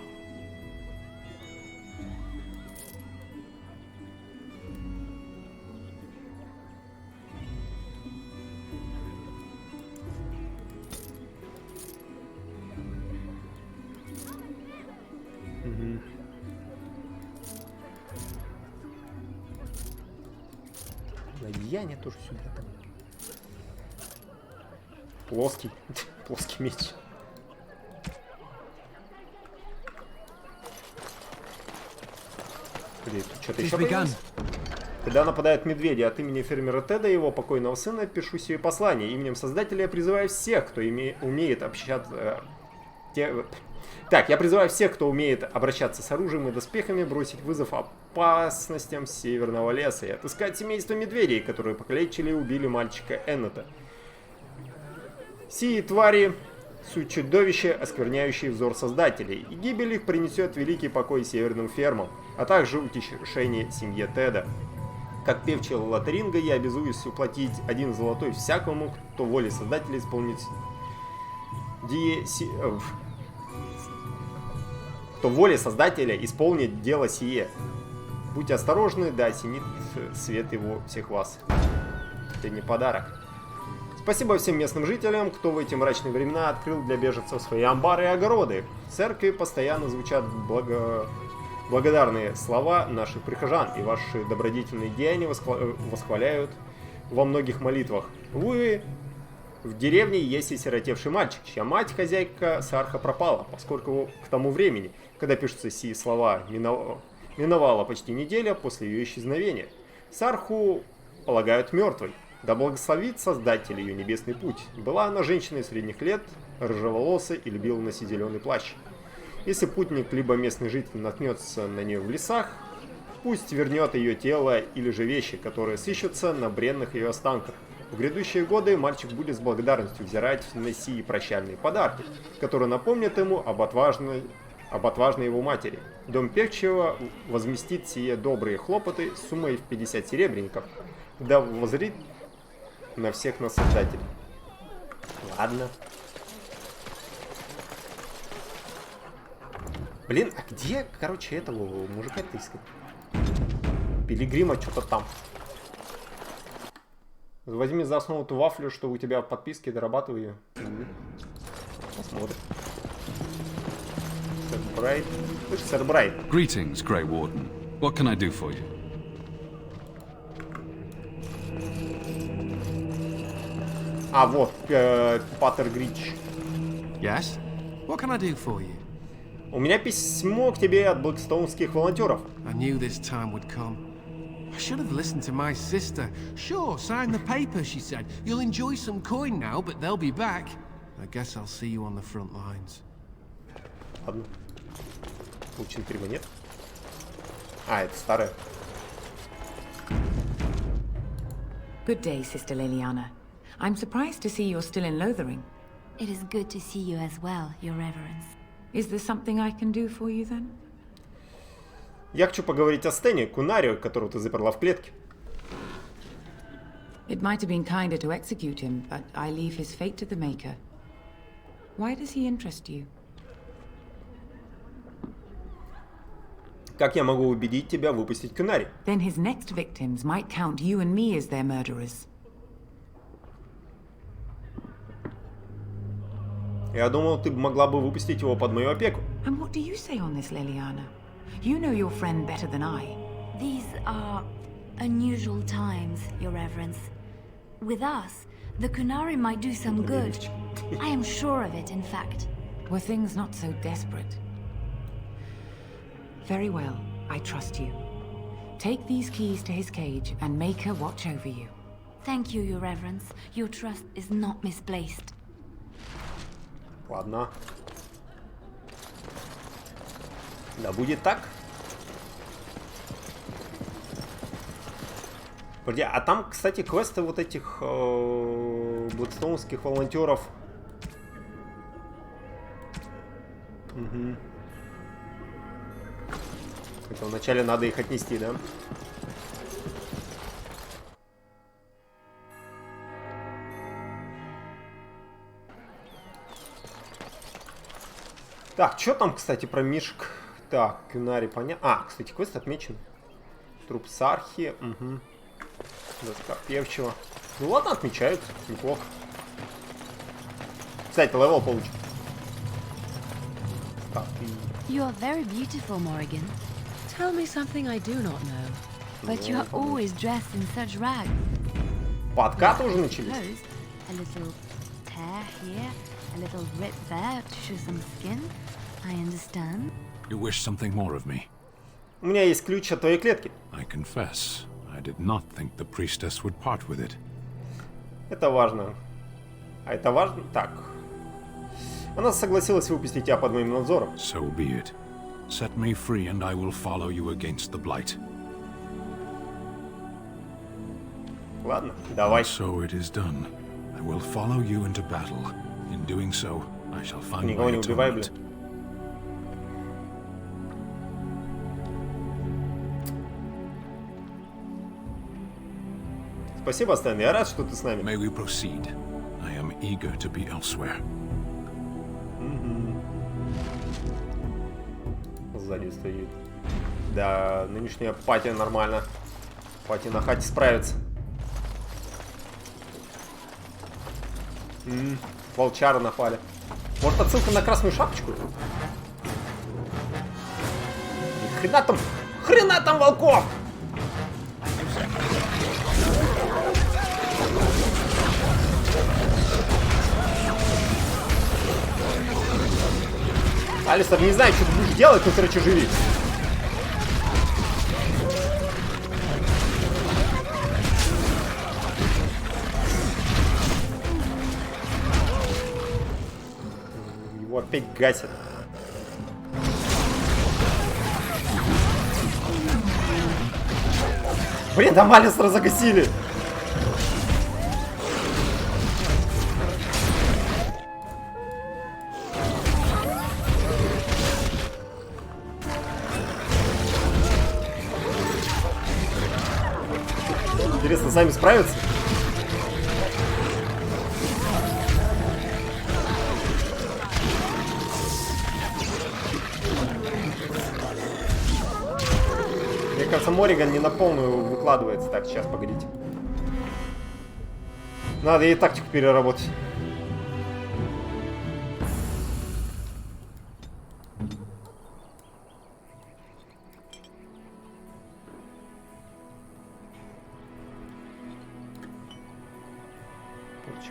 Одеяние тоже сюда там. Плоский. Плоский меч. Что-то еще появилось? Когда нападают медведи от имени фермера Теда и его покойного сына, пишу себе послание. Именем Создателя я призываю всех, кто умеет общаться... Так, я призываю всех, кто умеет обращаться с оружием и доспехами, бросить вызов опасностям северного леса и отыскать семейство медведей, которые покалечили и убили мальчика Эннета. Сии твари — суть чудовища, оскверняющие взор Создателей, и гибель их принесет великий покой северным фермам, а также утешение семье Теда. Как певчий Лотаринга я обязуюсь уплатить 1 золотой всякому, кто волей Создателя исполнит кто воле Создателя исполнит дело сие. Будьте осторожны, да осенит свет его всех вас. Это не подарок. Спасибо всем местным жителям, кто в эти мрачные времена открыл для беженцев свои амбары и огороды. В церкви постоянно звучат благодарные слова наших прихожан, и ваши добродетельные деяния восхваляют во многих молитвах. Вы... В деревне есть и сиротевший мальчик, чья мать, хозяйка Сарха, пропала, поскольку к тому времени, когда пишутся сии слова, миновала почти неделя после ее исчезновения. Сарху полагают мертвой. Да благословит Создатель ее небесный путь. Была она женщиной средних лет, рыжеволосой и любила носить зеленый плащ. Если путник либо местный житель наткнется на нее в лесах, пусть вернет ее тело или же вещи, которые сыщутся на бренных ее останках. В грядущие годы мальчик будет с благодарностью взирать на сии прощальные подарки, которые напомнят ему об отважной его матери. Дом певчего возместит сие добрые хлопоты суммой в 50 серебряников, да воззрит на всех нас Создатель. Ладно. Блин, а где, короче, этого мужика-то искать? Пилигрима что-то там. Возьми за основу ту вафлю, что у тебя в подписке, дорабатывай ее. Посмотрим. Сэр Брайт. Greetings, Grey Warden. What can I do for you? А вот, Паттер Грич. Yes? What can I do for you? У меня письмо к тебе от блэкстоунских волонтеров. I knew this time would come. I should have listened to my sister. Sure, sign the paper, she said. You'll enjoy some coin now, but they'll be back. I guess I'll see you on the front lines. Ладно. Получил 3 монет. А, это старая. Good day, Sister Liliana. I'm surprised to see you're still in Lothering. It is good to see you as well, Your Reverence. Is there something I can do for you then? Я хочу поговорить о Стэне, Кунарио, которого ты заперла в клетке. It might have been kinder to execute him, but I leave his fate to the Maker. Why does he interest you? Как я могу убедить тебя выпустить Кунари? Then his next victims might count you and me as their murderers. Я думал, ты могла бы выпустить его под мою опеку. And what do you say on this, Liliana? You know your friend better than I. These are unusual times, Your Reverence. With us, the Kunari might do some good. I am sure of it, in fact. Were things not so desperate? Very well, I trust you. Take these keys to his cage and make her watch over you. Thank you, Your Reverence. Your trust is not misplaced. Ладно. Да будет так. Подожди, а там, кстати, квесты вот этих блэкстоунских волонтеров. Угу. Это вначале надо их отнести, да? Так, что там, кстати, про мишек? Так, Кунари, понятно. А, кстати, квест отмечен. Труп Сархи. Угу. Доска певчего. Ну ладно, отмечаются. Неплохо. Кстати, левел получит. You are very beautiful, Morrigan. Tell me something I do not know. But you are always dressed in such rags. Подкаты уже начались. A little tear here, a little rip there to show some skin. I understand. You wish something more of me? У меня есть ключ от твоей клетки. I confess, I did not think the priestess would part with it. Это важно. А это важно? Так. Она согласилась выпустить тебя под моим надзором. So be it. Set me free, and I will follow you against the blight. Ладно, давай. So it is done. I will follow you into battle. In doing so, I shall find Никого не my убивай, atonement. блин. Спасибо, Стэн. Я рад, что ты с нами. May we proceed? I am eager to be elsewhere. Сзади стоит. Да, нынешняя пати нормально. Пати на хате справится. Волчары напали. Может, отсылка на красную шапочку? Хрена там волков! Алистер, не знаю, что ты будешь делать, но, короче, живи. Его опять гасят. Блин, там Алистера загасили. сами справятся. Мне кажется, Морриган не на полную выкладывается. Так, сейчас, погодите. Надо ей тактику переработать.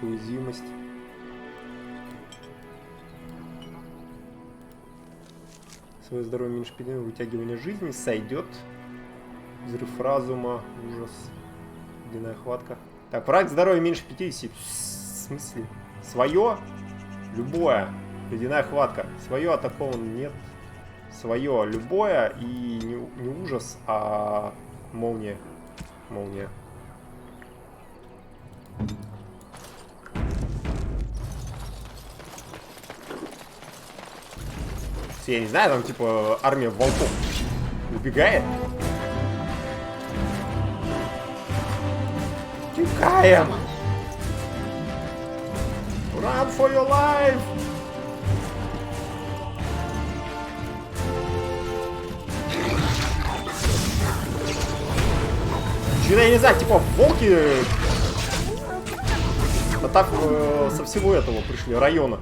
Уязвимость. Свое здоровье меньше 5, вытягивание жизни сойдет. Взрыв разума, ужас, ледяная хватка. Так, враг здоровья меньше 50. В смысле? Свое? Любое. Ледяная хватка. Свое атакован нет. Свое любое и не ужас, а молния. Молния. Я не знаю, там типа армия волков убегает. Текаем! Run for your life! Что-то я не знаю, типа волки так со всего этого пришли, района.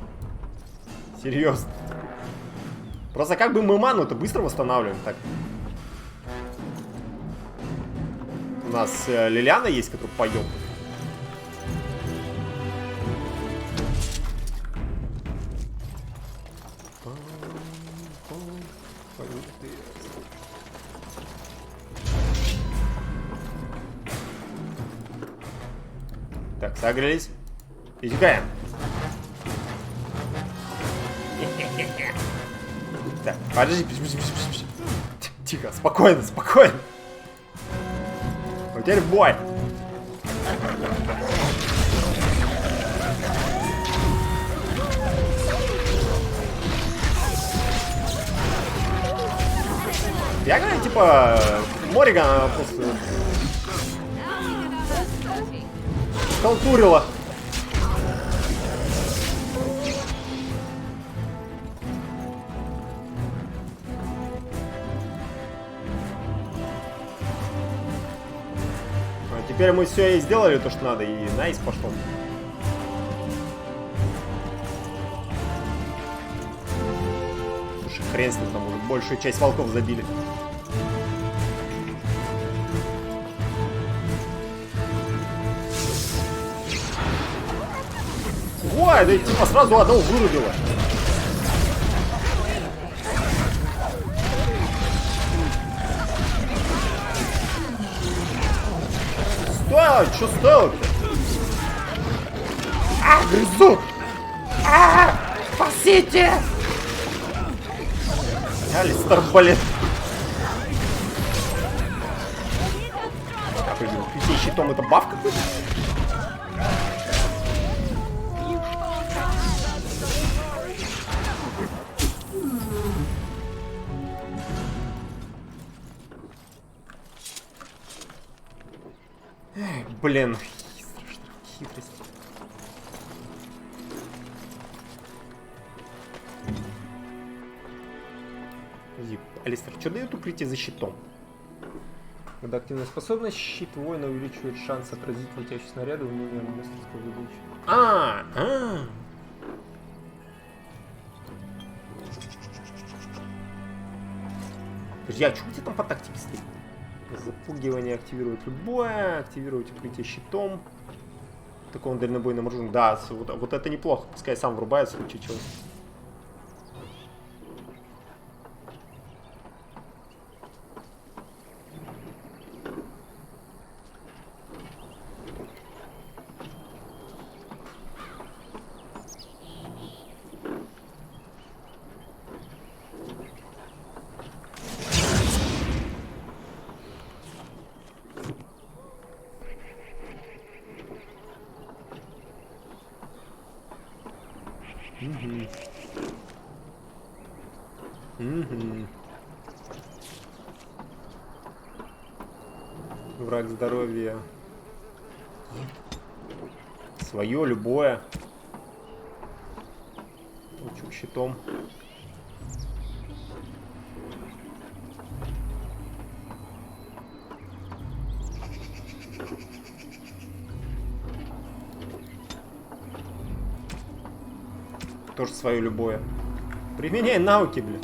Серьезно. Просто как бы мы ману-то быстро восстанавливаем. Так. У нас Лилиана есть, которую поем. Так, согрелись. И текаем. Так, подожди. Тихо, спокойно, спокойно. Вот теперь в бой. Я говорю, типа, Морриган просто халтурила. Теперь мы все и сделали то, что надо, и найс пошел. Слушай, хрен с ним, там уже большую часть волков забили. Ой, да типа сразу одного вырубило. Что стоит? А, грызу! А, спасите! Алистер, блин. А, блин, укрытие щитом это баф какой-то? Блин, хитрость. Алистер, что дает укрытие за щитом? Когда активная способность, щит воина увеличивает шанс отразить летящие снаряды в мнение монстрской выдачи. Подожди, а что у тебя там по тактике стоит? Запугивание активировать любое, активировать укрытие щитом. Таком дальнобойном оружии. Да, вот это неплохо. Пускай сам врубает в случае чего. Враг здоровья Свое, любое. Лучик щитом. Тоже свое любое. Применяй навыки, блин.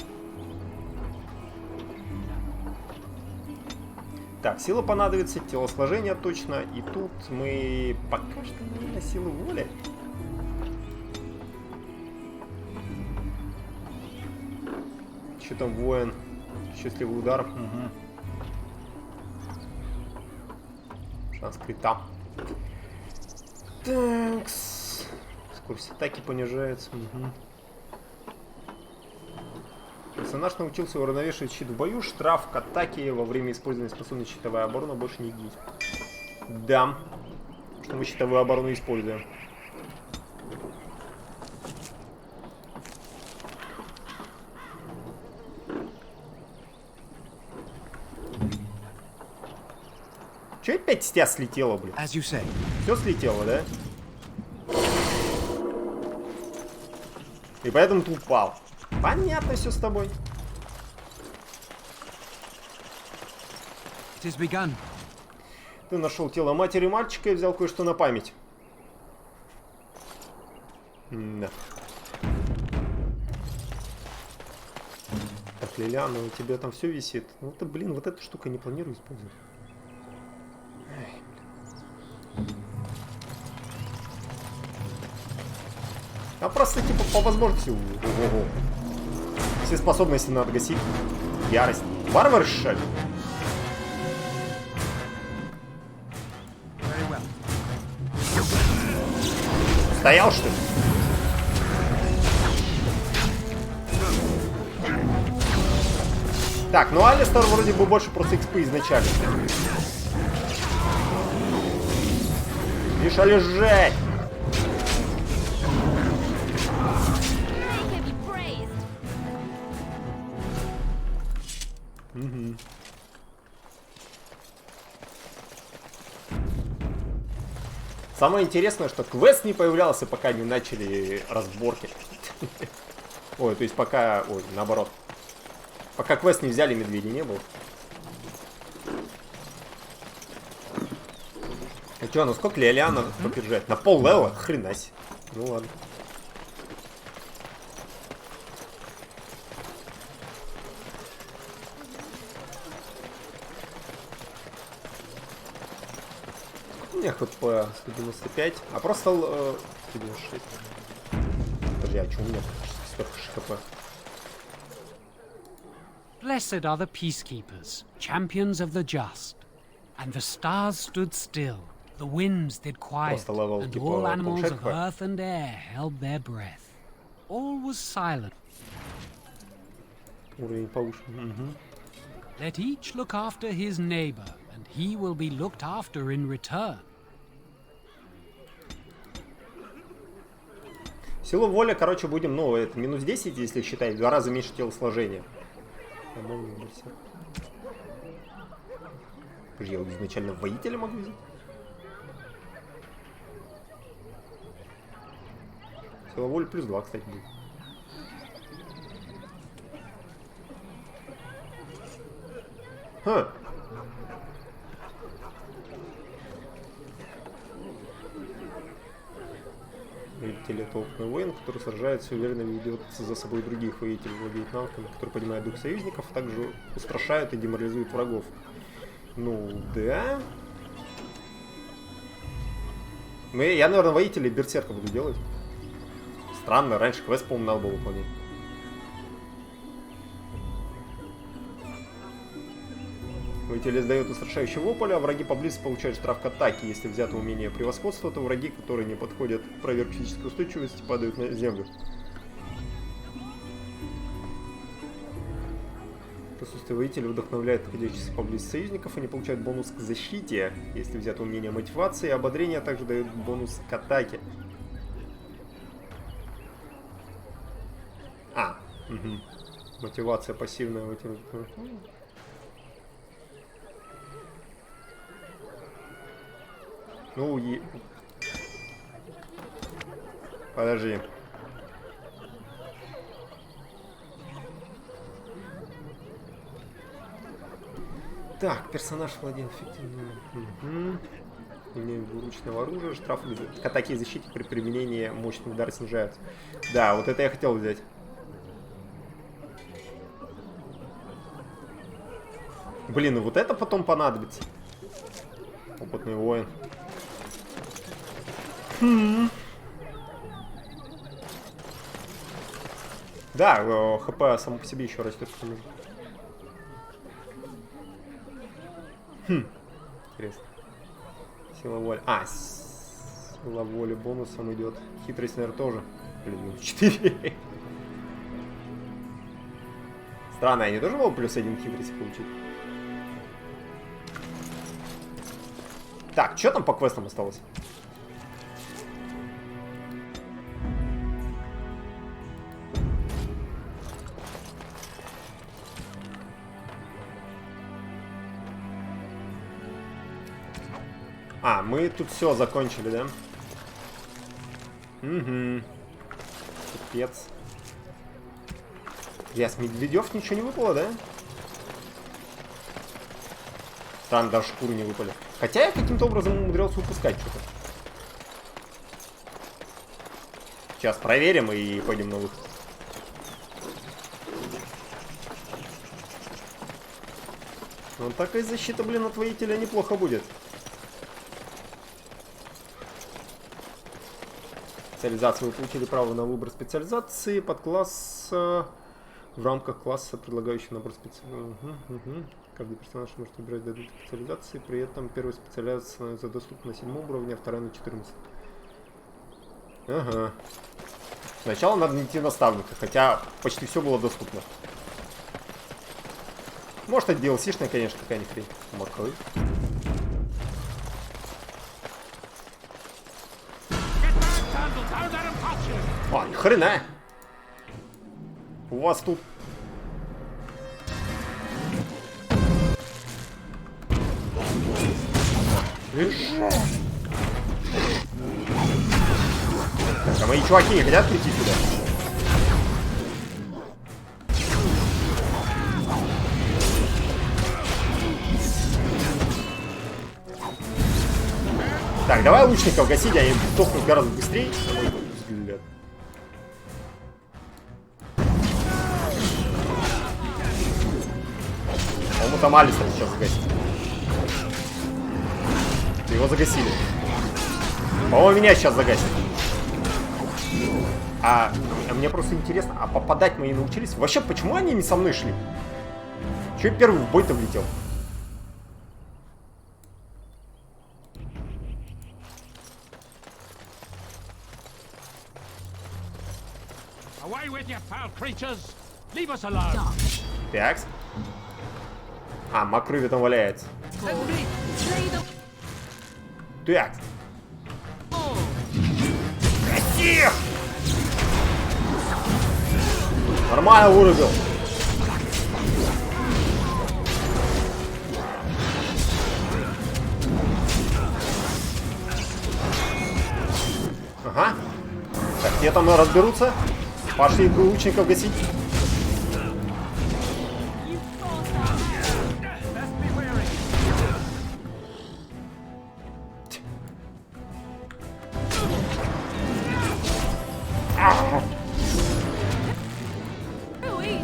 Так, сила понадобится, телосложение точно. И тут мы пока что, наверное, силы воли. Что там, воин? Счастливый удар. Угу. Шанс крита. Так. Скорость атаки понижается. Угу. Персонаж научился уравновешивать щит в бою. Штраф к атаке во время использования способности щитовая оборона больше не есть. Да. Что мы щитовую оборону используем. Че опять с тебя слетело, блин? Все слетело, да? И поэтому ты упал. Понятно все с тобой. Ты нашел тело матери мальчика и взял кое-что на память. Да. Так, Лилиана, у тебя там все висит. Ну ты, блин, вот эту штуку не планирую использовать. А просто типа по возможности. Ого. Все способности надо гасить. Ярость. Варвар шаль. Стоял, что ли? Так, ну Алистер вроде бы больше просто XP изначально. Миша, лежать! Угу. Самое интересное, что квест не появлялся, пока не начали разборки. Ой, то есть пока... Ой, наоборот. Пока квест не взяли, медведей не было. А чё, ну сколько Лилиана побежать? На пол левела? Хрена себе. Ну ладно. У меня хп 195, а просто 196. Подожди, а что у меня 106 хп? Blessed are the peacekeepers, champions of the just. And the stars stood still, the winds did quiet, and all animals of earth and air held their breath. All was silent. Let each look after his neighbor, and he will be looked after in return. Сила воли, короче, будем, ну, это минус 10, если считать, в 2 раза меньше телосложения. Я изначально воителя могу взять. Сила воли плюс 2, кстати, будет. Ха. Воитель — это опытный воин, который сражается и уверенно ведет за собой других. Воитель владеет навыками, которые поднимают дух союзников, а также устрашают и деморализуют врагов. Ну, да. Я, наверное, воителя и берсерка буду делать. Странно, раньше квест, по-моему, надо было выполнять. Воитель издает устрашающий вопль, а враги поблизости получают штраф к атаке. Если взято умение превосходства, то враги, которые не подходят к проверке физической устойчивости, падают на землю. Присутствие воителя вдохновляет находящихся поблизости союзников, они получают бонус к защите. Если взято умение мотивации, ободрение также дает бонус к атаке. Угу. Мотивация пассивная. Ну, подожди. Так, персонаж владеет эффективным. Имеет двуручного оружия. Штраф к атаке и защите при применении мощных ударов снижаются. Да, вот это я хотел взять. Блин, и вот это потом понадобится. Опытный воин. Да, ХП само по себе еще растет. Интересно. Сила воли. Сила воли бонусом идет. Хитрость, наверное, тоже. Блин, 4. Странно, я не должен был +1 хитрость получить? Так, что там по квестам осталось? Мы тут все закончили, да? Угу. Пипец. С медведев ничего не выпало, да? Странно, даже шкуры не выпали. Хотя я каким-то образом умудрялся выпускать что-то. Сейчас проверим и пойдем на выход. Ну, такая защита, блин, от воителя неплохо будет. Специализация. Вы получили право на выбор специализации под класс в рамках класса, предлагающий набор специализации. Каждый персонаж может выбирать дадут специализации, при этом первая специализация становится доступна на 7 уровне, а вторая на 14. Ага. Сначала надо найти наставника, хотя почти все было доступно. Может, это DLC-шная, конечно, какая-нибудь хрень. Макрой. О, ни хрена! У вас тут... Так, а мои чуваки не хотят прийти сюда? Так, давай лучников гасить, они сдохнут гораздо быстрее. По-моему, там Алистер сейчас загасит. Его загасили. По-моему, меня сейчас загасит. А мне просто интересно, а попадать мои научились? Вообще, почему они не со мной шли? Чего я первый в бой-то влетел? Так. Макрыви там валяется. Так. Гаси! Нормально вырубил. Ага. Так, где там разберутся? Пошли лучников гасить.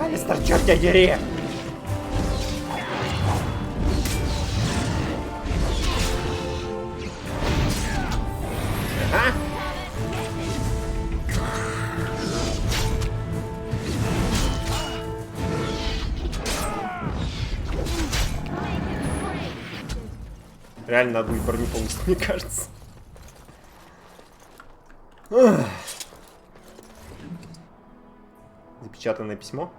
Алистер, черт тебя дери! Ага. Реально надо будет броню получить, мне кажется. Запечатанное письмо.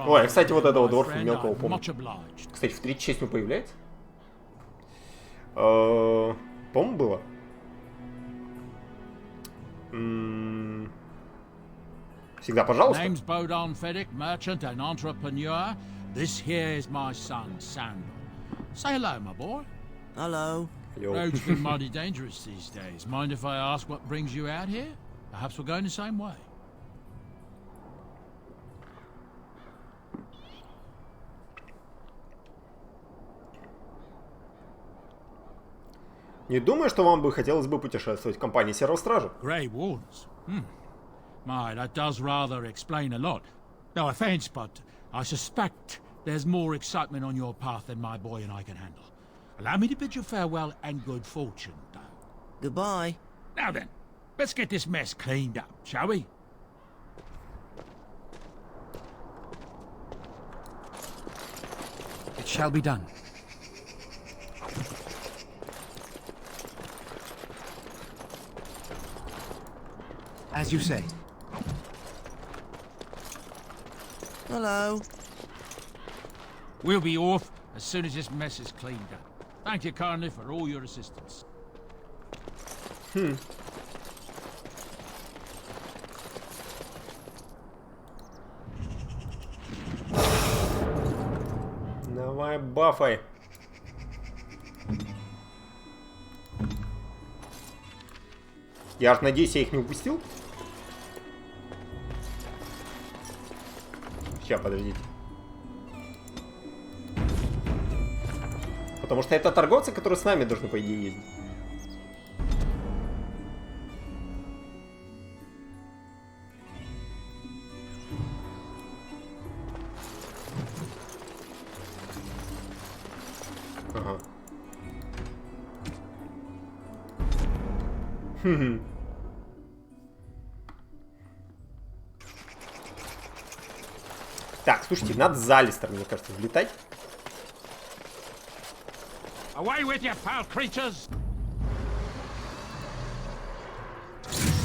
Ой, кстати, вот этого дворфа мелкого помню. Кстати, в 36 он появляется? По-моему, было. Всегда, пожалуйста. This here is my son, Sandal. Say hello, my boy. Hello. Road's been mighty dangerous these days. Mind if I ask what brings you out here? Perhaps we're going the same way. Не думаю, что вам бы хотелось бы путешествовать в компании Серого Стража. Grey Wardens? My, that does rather explain a lot. No offense, but I suspect there's more excitement on your path than my boy and I can handle. Allow me to bid you farewell and good fortune, though. Goodbye. Now then, let's get this mess cleaned up, shall we? It shall be done. As you say. Hello. We'll be off as soon as this mess is cleaned up. Thank you kindly for all your assistance. Давай, бафай. Я аж надеюсь, я их не упустил. Сейчас, подождите. Потому что это торговцы, которые с нами должны, по идее, ездить. Ага. Так, слушайте, надо за Алистер, мне кажется, влетать. Away with you, foul creatures!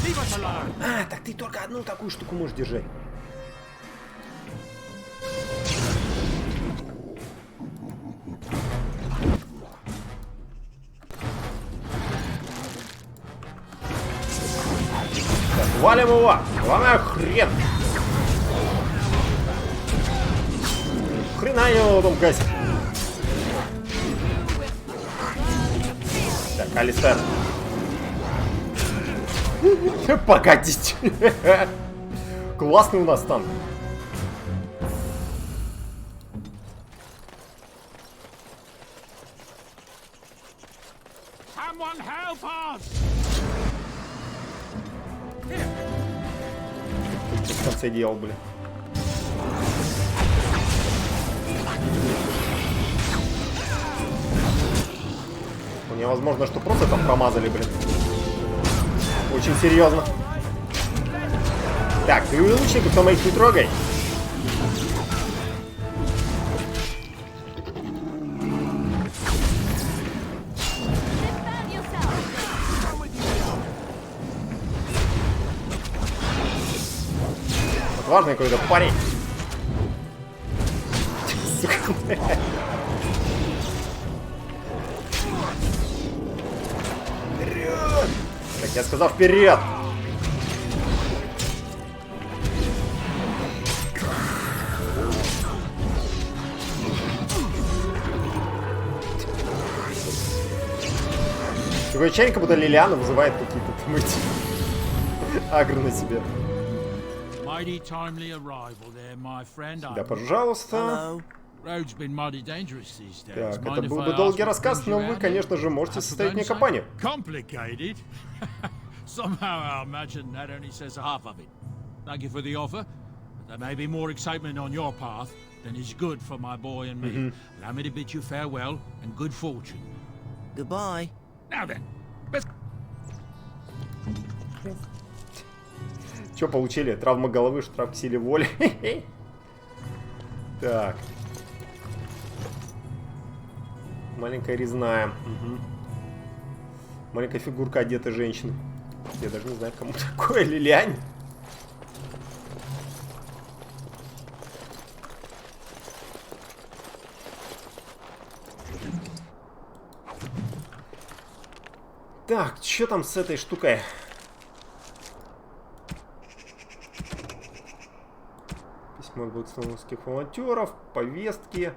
Leave us alone! А, так ты только одну такую штуку можешь держать. Так, валим его! Главное, хрен! Хрена его там гасит. Так, Алистер. Погодите. Классный у нас танк. Someone help us! В конце делал, блин. Вполне возможно, что просто там промазали, блин. Очень серьезно. Так, ты лучников, кто моих не трогай. Вот важный какой-то парень. Сука, блядь. Так, я сказал вперед! Такое ощущение, как будто Лилиана вызывает какие-то там эти агро на себе. Да, пожалуйста. Так, это был бы долгий рассказ, но вы, конечно же, можете составить мне компанию. Somehow I imagine that only says half of it. Thank you for the offer, but there may be more excitement on your path than is good for my boy and me. Allow me to bid you farewell and good fortune. Goodbye. Now then, let's... Что получили? Травма головы, штраф к силе воли. Так. Маленькая резная. Угу. Маленькая фигурка одетой женщины. Я даже не знаю, кому такое. Лилиань. Так, что там с этой штукой? команд благословенских волонтеров, повестки,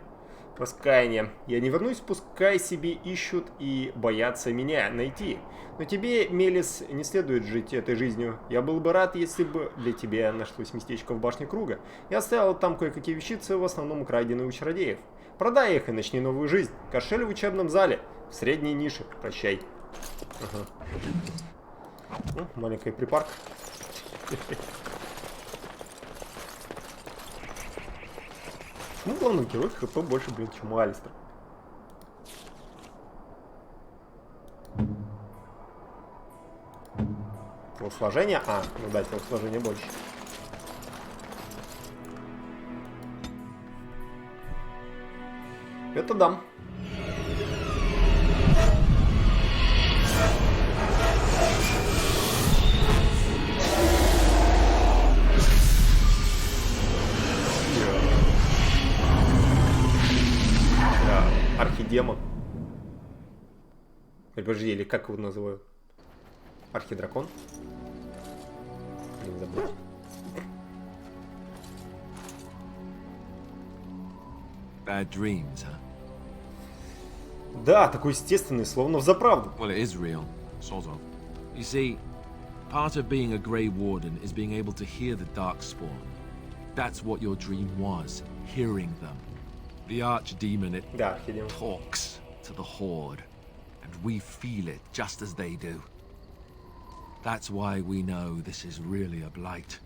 раскаяние. Я не вернусь, пускай себе ищут и боятся меня найти. Но тебе, Мелис, не следует жить этой жизнью. Я был бы рад, если бы для тебя нашлось местечко в башне Круга. Я оставил там кое-какие вещицы, в основном украденные у чародеев. Продай их и начни новую жизнь. Кошель в учебном зале, в средней нише. Прощай. Ага. Ну, маленькая припарка. Ну, главный герой ХП больше, блин, чем у Алистера. Телосложение? А, ну да, телосложение больше. Это да. Архидемон. Подожди, или как его называют? Архидракон? Не забыл. Bad dreams, huh? Да, такой естественный, словно взаправду. Well, it is real, sort of. You see, part of being a Grey Warden is being able to hear the Darkspawn. That's what your dream was, hearing them. The Archdemon, it talks to the Horde, and we feel it just as they do. That's why we know this is really a blight.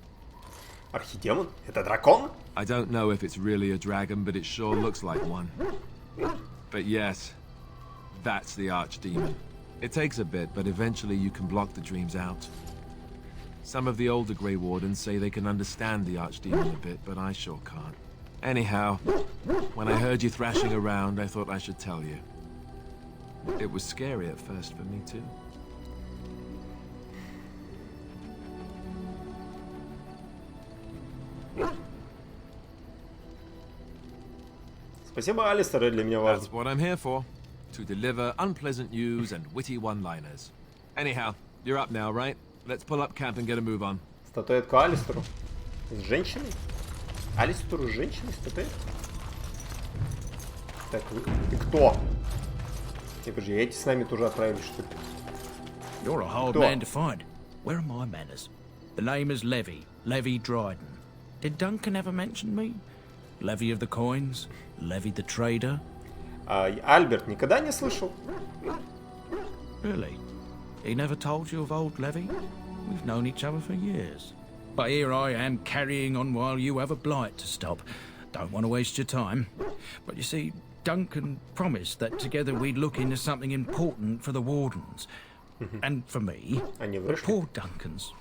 Архидемон? Это дракон? I don't know if it's really a dragon, but it sure looks like one. But yes, that's the Archdemon. It takes a bit, but eventually you can block the dreams out. Some of the older Grey Wardens say they can understand the Archdemon a bit, but I sure can't. Anyhow, when I heard you thrashing around, I thought I should tell you. It was scary at first for me too. Спасибо, Алистер, для меня важно. That's what I'm here for. To deliver unpleasant news and witty one-liners. Anyhow, you're up now, right? Let's pull up camp and get a move on. Статуэтку Алистеру. С женщиной? Алистеру с женщиной статуэтку? Так, ты кто? Не, подожди, эти с нами тоже отправились, что ли? You're a hard man to find. Where are my manners? The name is Levy. Levy Dryden. Did Duncan ever mention me? Levy of the coins? Levy the trader? Альберт никогда не слышал? Really? He never told you of old Levy? We've known each other for years. But here I am carrying on while you have a blight to stop. Don't want to waste your time. But you see, Duncan promised that together we'd look into something important for the Wardens. And for me. But poor Duncan's.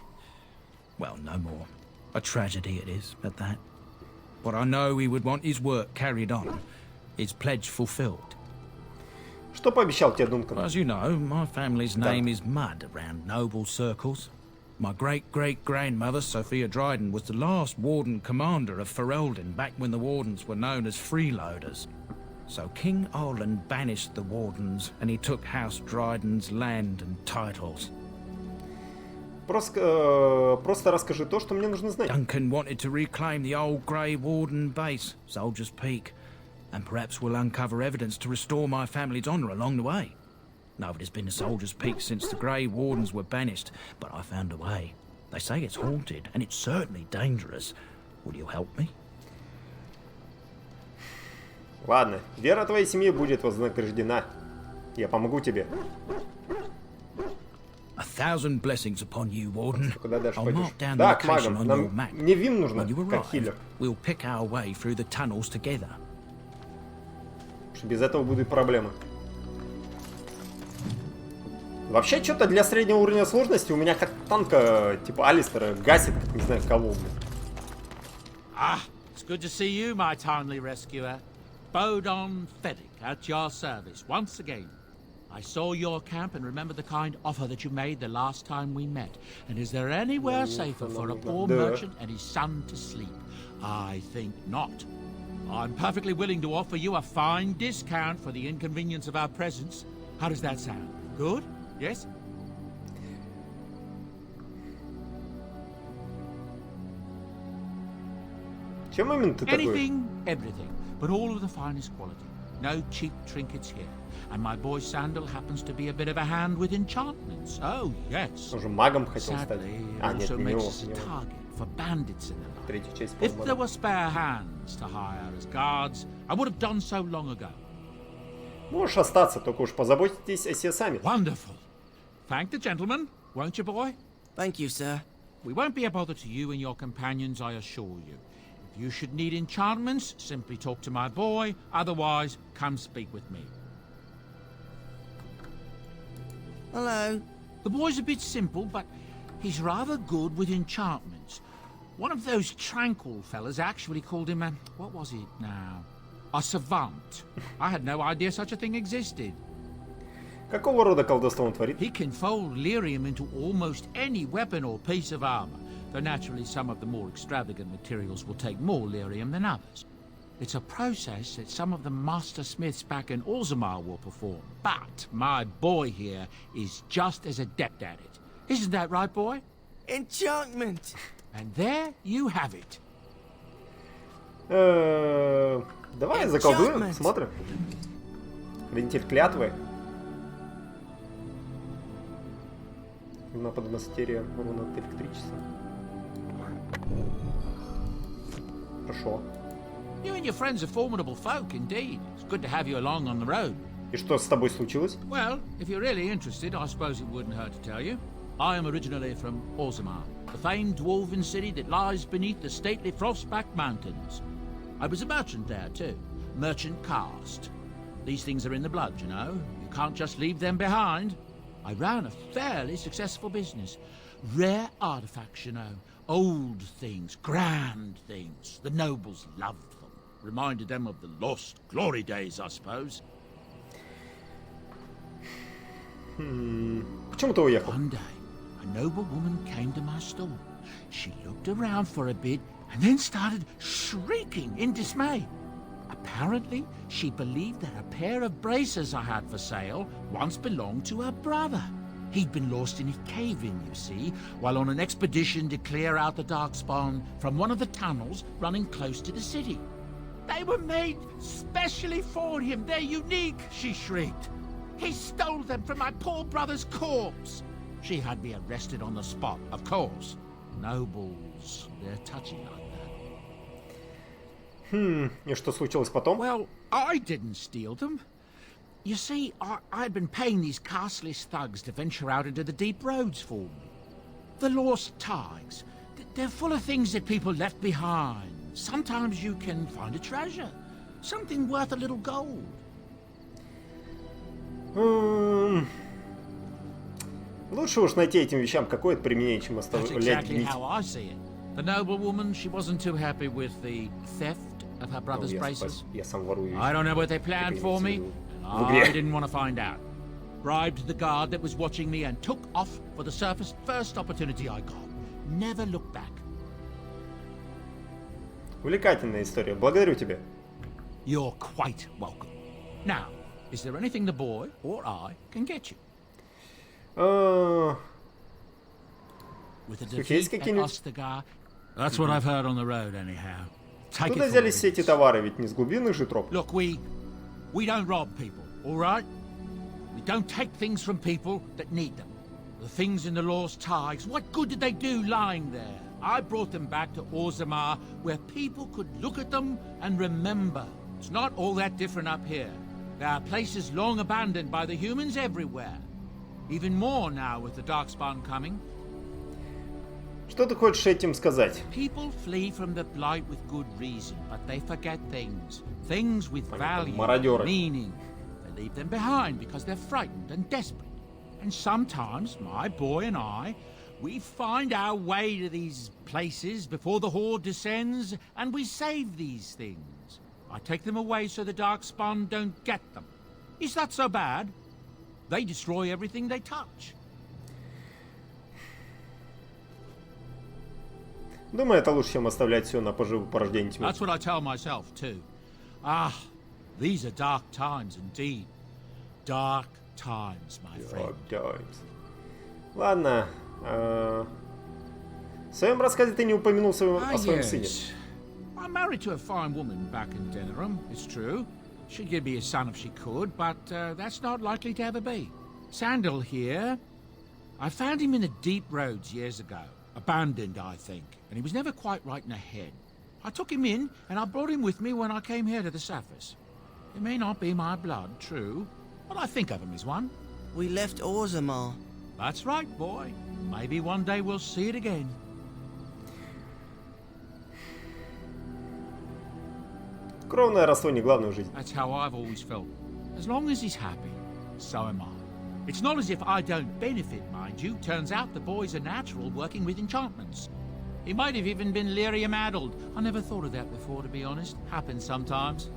Well, no more. A tragedy it is, at that. But I know he would want his work carried on. His pledge fulfilled. Что пообещал тебе Дункан? As you know, my family's name is mud around noble circles. My great-great-grandmother, Sophia Dryden, was the last Warden commander of Ferelden back when the Wardens were known as freeloaders. So King Olin banished the Wardens, and he took House Dryden's land and titles. Просто расскажи то, что мне нужно знать. Duncan wanted to reclaim the old Grey Warden base, Soldier's Peak, and perhaps we'll uncover evidence to restore my family's honour along the way. Nobody's been to Soldier's Peak since the Grey Wardens were banished, but I found a way. They say it's haunted, and it's certainly dangerous. Will you help me? Ладно, вера твоей семьи будет вознаграждена. Я помогу тебе. 1,000 blessings upon you, Warden. I'll mark down the Да, к location магам. on your Нам map. не Вин нужно, When you как arrive, хиллер. we'll pick our way through the tunnels together. Потому что без этого будут проблемы. Вообще, что-то для среднего уровня сложности у меня как танка, типа Алистера, гасит, как не знаю кого. Ah, it's good to see you, my timely rescuer. Bodon Feddick, at your service once again. I saw your camp and remember the kind offer that you made the last time we met. And is there anywhere safer for a poor merchant and his son to sleep? I think not. I'm perfectly willing to offer you a fine discount for the inconvenience of our presence. How does that sound? Good? Yes? Чем именно ты торгуешь? Anything, everything, but all of the finest quality. No cheap trinkets here. And my boy Sandal happens to be a bit of a hand with enchantments. Oh, yes. Уже магом хотел стать. Sadly, it А, нет, also не makes него, us a не его. target for bandits in the night. Третья часть If полмага. there were spare hands to hire as guards, I would have done so long ago. Можешь остаться, только уж позаботьтесь о себе сами. Wonderful. Thank the gentleman, won't you, boy? Thank you, sir. We won't be a bother to you and your companions, I assure you. If you should need enchantments, simply talk to my boy. Otherwise, come speak with me. Hello. The boy's a bit simple, but he's rather good with enchantments. One of those tranquil fellas actually called him a... what was it now? A savant. I had no idea such a thing existed. Какого рода колдовство он творит? He can fold lyrium into almost any weapon or piece of armor, though naturally some of the more extravagant materials will take more lyrium than others. It's a process that some of the master smiths back in Orzammar will perform, but my boy here is just as adept at it. Isn't that right, boy? Enchantment! And there you have it. Давай заколдуем, смотрим. Хранитель клятвы. На подмастерье урона от электричества. Хорошо. You and your friends are formidable folk, indeed. It's good to have you along on the road. И что с тобой случилось? Well, if you're really interested, I suppose it wouldn't hurt to tell you. I am originally from Orzammar, the famed dwarven city that lies beneath the stately Frostback Mountains. I was a merchant there, too. Merchant caste. These things are in the blood, you know. You can't just leave them behind. I ran a fairly successful business. Rare artifacts, you know. Old things, grand things. The nobles loved them. Reminded them of the lost glory days, I suppose. Почему ты уехал? One day, a noble woman came to my stall. She looked around for a bit and then started shrieking in dismay. Apparently, she believed that a pair of braces I had for sale once belonged to her brother. He'd been lost in a cave-in, you see, while on an expedition to clear out the Darkspawn from one of the tunnels running close to the city. They were made specially for him. They're unique, she shrieked. He stole them from my poor brother's corpse. She had me arrested on the spot, of course. Nobles, they're touchy like that. И что случилось потом? Well, I didn't steal them. You see, I'd been paying these castless thugs to venture out into the deep roads for me. The lost tigers, they're full of things that people left behind. Sometimes you can find a treasure, something worth a little gold. Лучше уж найти этим вещам какое-то применение, чем That's оставлять exactly гнить. how I see it. The noblewoman, she wasn't too happy with the theft of her brother's braces. Я сам ворую. I don't know what they planned for me. I didn't want to find out. Bribed the guard that was watching me and took off for the surface first opportunity I got. Never looked back. Увлекательная история. Благодарю тебя. You're quite welcome. Now, is there anything the boy or I can get you? With the defeat at Ostagar, that's what I've heard on the road, anyhow. Take Откуда it взялись from все эти товары? Ведь не с глубинных же троп. Look, we don't rob people, all right? We don't take things from people that need them. The things in the lost tigers, what good did they do lying there? I brought them back to Orzammar, where people could look at them and remember. It's not all that different up here. There are places long abandoned by the humans everywhere. Even more now with the Darkspawn coming. Что ты хочешь этим сказать? People flee from the blight with good reason, but they forget things. Things with value, мародеры. meaning. They leave them behind because they're frightened and desperate. And sometimes, my boy and I, we find our way to these places before the horde descends, and we save these things. I take them away so the Darkspawn don't get them. Is that so bad? They destroy everything they touch. Думаю, это лучше, чем оставлять все на поживу порождения тьмы. That's what I tell myself, too. Ah, these are dark times indeed. Dark times, my friend. Dark times. Ладно. В своем рассказе ты не упомянул о своем сыне. I'm married to a fine woman back in Denerim, it's true. She'd give me a son if she could, but that's not likely to ever be. Sandal here, I found him in the deep roads years ago. Abandoned, I think, and he was never quite right in the head. I took him in, and I brought him with me when I came here to the surface. It may not be my blood, true, but I think of him as one. We left Orzammar. That's right, boy. Maybe one day we'll see it again. Кровное родство не главное в жизни. That's how I've always felt. As long as he's happy, so am I. It's not as if I don't benefit, mind you. Turns out the boy's a natural working with enchantments. He might have even been lyrium-addled. I never thought of that before, to be honest. Happens sometimes.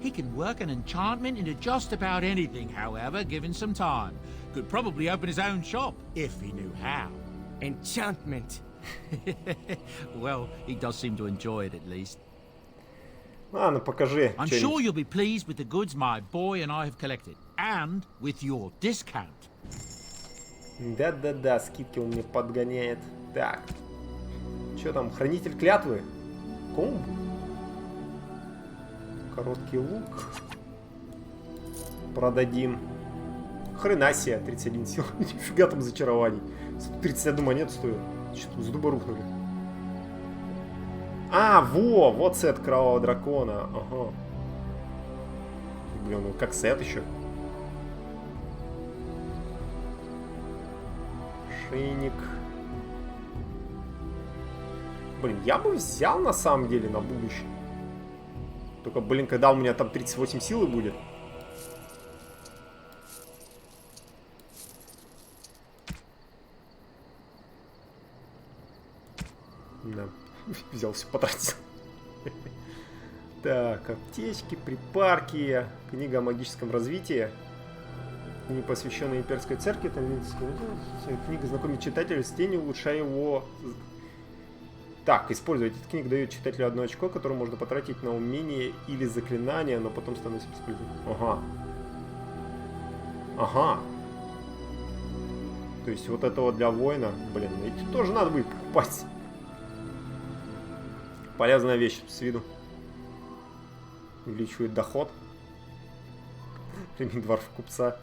He can work an enchantment into just about anything, however, given some time. Could probably open his own shop, if he knew how. Enchantment. Well, he does seem to enjoy it, at least. Ладно, покажи. I'm sure you'll be pleased with the goods my boy and I have collected. And with your discount. Да-да-да, скидки он мне подгоняет. Так. Что там? Хранитель клятвы? Комб? Короткий лук. Продадим. Хрена себе, 31 сил. Нифига там зачарований. 31 монет стоит. Что-то с дуба рухнули. А, вот сет кровавого дракона. Ага. Блин, ну как сет еще. Шейник. Блин, я бы взял на самом деле на будущее. Только, блин, когда у меня там 38 силы будет. Да. Взял все, потратил. Так, аптечки, припарки, книга о магическом развитии, книга, посвященная имперской церкви, книга знакомит читателя с тенью, улучшая его. Так, использовать эту книгу дает читателю 1 очко, которое можно потратить на умение или заклинание, но потом становится бесполезным. Ага. Ага. То есть вот это вот для воина, блин, эти тоже надо будет покупать. Полезная вещь с виду. Увеличивает доход. Ремень дворф купца.